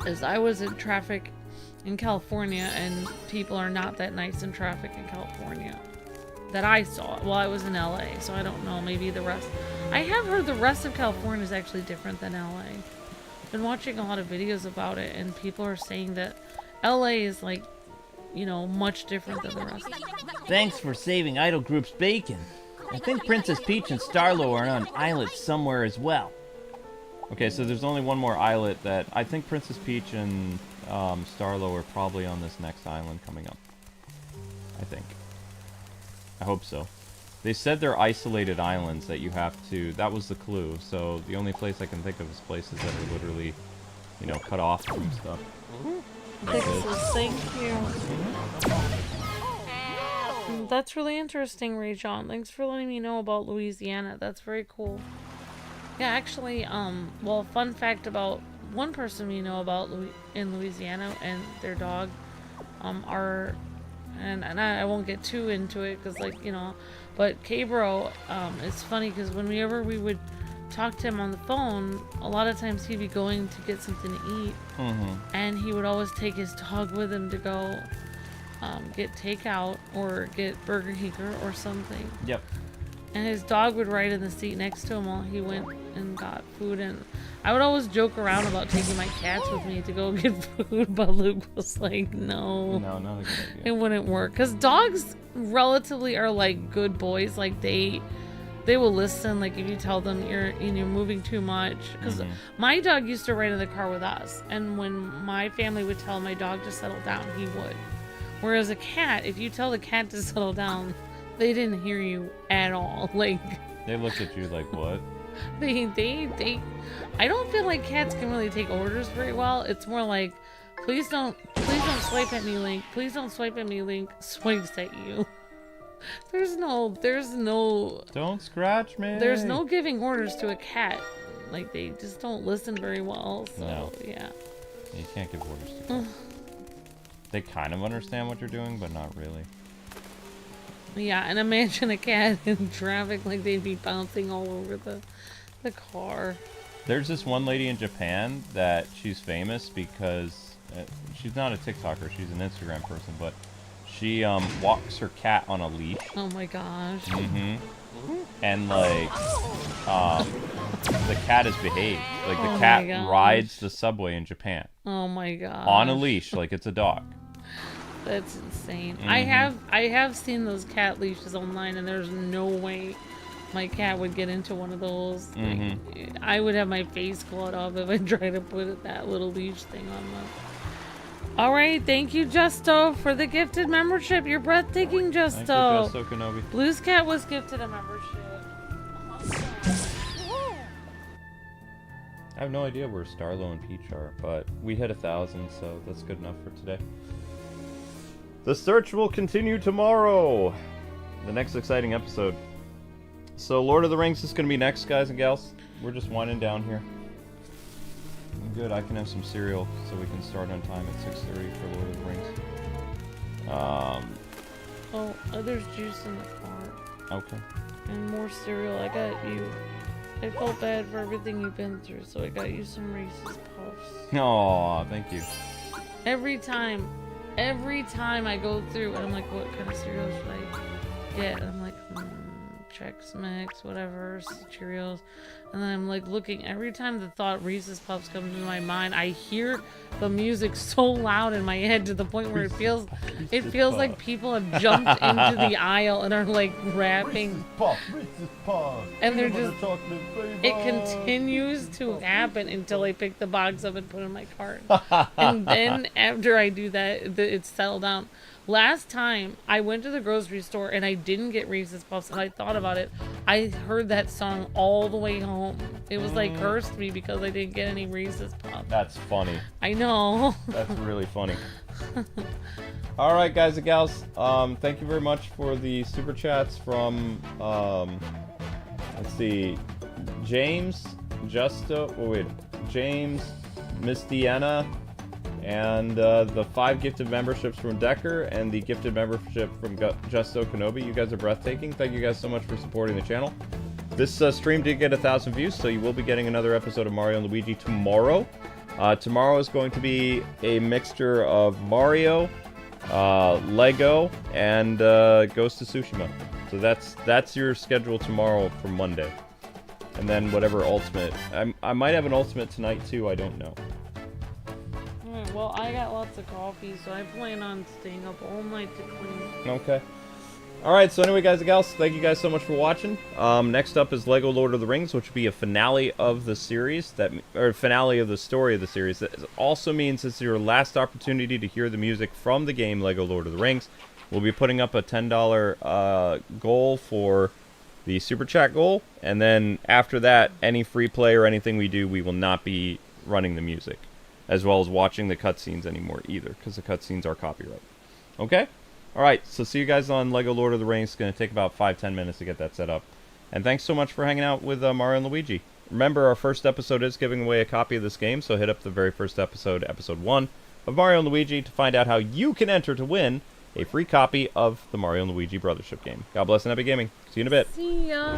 As I was in traffic in California, and people are not that nice in traffic in California. That I saw. Well, I was in LA, so I don't know. Maybe the rest. I have heard the rest of California is actually different than LA. Been watching a lot of videos about it, and people are saying that LA is like, you know, much different than the rest. Thanks for saving Idol Group's bacon. I think Princess Peach and Starlo are on an islet somewhere as well. Okay, so there's only one more islet that I think Princess Peach and Starlo are probably on this next island coming up. I think. I hope so. They said they're isolated islands that you have to... That was the clue. So the only place I can think of is places that are literally, you know, cut off from stuff. Thank you. That's really interesting, Ray John. Thanks for letting me know about Louisiana. That's very cool. Yeah, actually, well, fun fact about one person we know about in Louisiana and their dog, are, and I won't get too into it because, like, you know, but K-Bro, it's funny because whenever we would talk to him on the phone, a lot of times he'd be going to get something to eat, and he would always take his dog with him to go get takeout or get Burger King or something. Yep. And his dog would ride in the seat next to him while he went and got food. And I would always joke around about taking my cats with me to go get food, but Luke was like, no. No, not a good idea. It wouldn't work. Because dogs relatively are like good boys. Like they will listen. Like if you tell them you're moving too much. Because my dog used to ride in the car with us. And when my family would tell my dog to settle down, he would. Whereas a cat, if you tell the cat to settle down, they didn't hear you at all. Like they looked at you like, what? They I don't feel like cats can really take orders very well. It's more like, please don't swipe at me, Link. Please don't swipe at me, Link. Swipes at you. There's no Don't scratch me. There's no giving orders to a cat. Like they just don't listen very well. So No. yeah. You can't give orders to cats. They kind of understand what you're doing, but not really. Yeah, and imagine a cat in traffic, like they'd be bouncing all over the car. There's this one lady in Japan that she's famous because she's not a TikToker, she's an Instagram person, but she walks her cat on a leash. Oh my gosh. And like the cat is behaved. Like the Oh my cat gosh. rides the subway in Japan Oh my god. on a leash like it's a dog. That's insane. I have seen those cat leashes online, and there's no way my cat would get into one of those. Like, I would have my face clawed off if I tried to put that little leash thing on them. All right, thank you, Justo, for the gifted membership. You're breathtaking, Justo. Thank you, Justo Kenobi. Blue's cat was gifted a membership. I have no idea where Starlo and Peach are, but we hit 1,000, so that's good enough for today. The search will continue tomorrow. The next exciting episode. So Lord of the Rings is going to be next, guys and gals. We're just winding down here. Good, I can have some cereal so we can start on time at 6:30 for Lord of the Rings. Oh, there's juice in the car. Okay. And more cereal. I got you. I felt bad for everything you've been through, so I got you some Reese's Puffs. Aw, thank you. Every time I go through and I'm like, what kind of cereal should I get? And I'm like, Chex Mix, whatever, Cheerios. And then I'm like looking, every time the thought Reese's Puffs comes into my mind, I hear the music so loud in my head to the point where it feels like people have jumped into the aisle and are like rapping. And they're just, it continues to happen until I pick the box up and put it in my cart. And then after I do that, it's settled down. Last time I went to the grocery store and I didn't get Reese's Puffs and I thought about it, I heard that song all the way home. It was like cursed me because I didn't get any Reese's Puffs. That's funny. I know. That's really funny. All right, guys and gals. Thank you very much for the super chats from, let's see, James, Justo, James, Miss Deanna, And the 5 gifted memberships from Decker and the gifted membership from Justo Kenobi. You guys are breathtaking. Thank you guys so much for supporting the channel. This stream did get 1,000 views, so you will be getting another episode of Mario and Luigi tomorrow. Tomorrow is going to be a mixture of Mario, Lego, and Ghost of Tsushima. So that's your schedule tomorrow for Monday. And then whatever ultimate. I might have an ultimate tonight too, I don't know. Alright, well, I got lots of coffee, so I plan on staying up all night to clean. Okay. Alright, so anyway, guys and gals, thank you guys so much for watching. Next up is Lego Lord of the Rings, which will be a finale of the series, or finale of the story of the series. That also means it's your last opportunity to hear the music from the game Lego Lord of the Rings. We'll be putting up a $10 goal for the Super Chat goal, and then after that, any free play or anything we do, we will not be running the music, as well as watching the cutscenes anymore either, because the cutscenes are copyright. Okay? Alright, so see you guys on Lego Lord of the Rings. It's going to take about 5-10 minutes to get that set up. And thanks so much for hanging out with Mario and Luigi. Remember, our first episode is giving away a copy of this game, so hit up the very first episode, episode 1, of Mario and Luigi to find out how you can enter to win a free copy of the Mario and Luigi Brothership game. God bless and happy gaming. See you in a bit. See ya!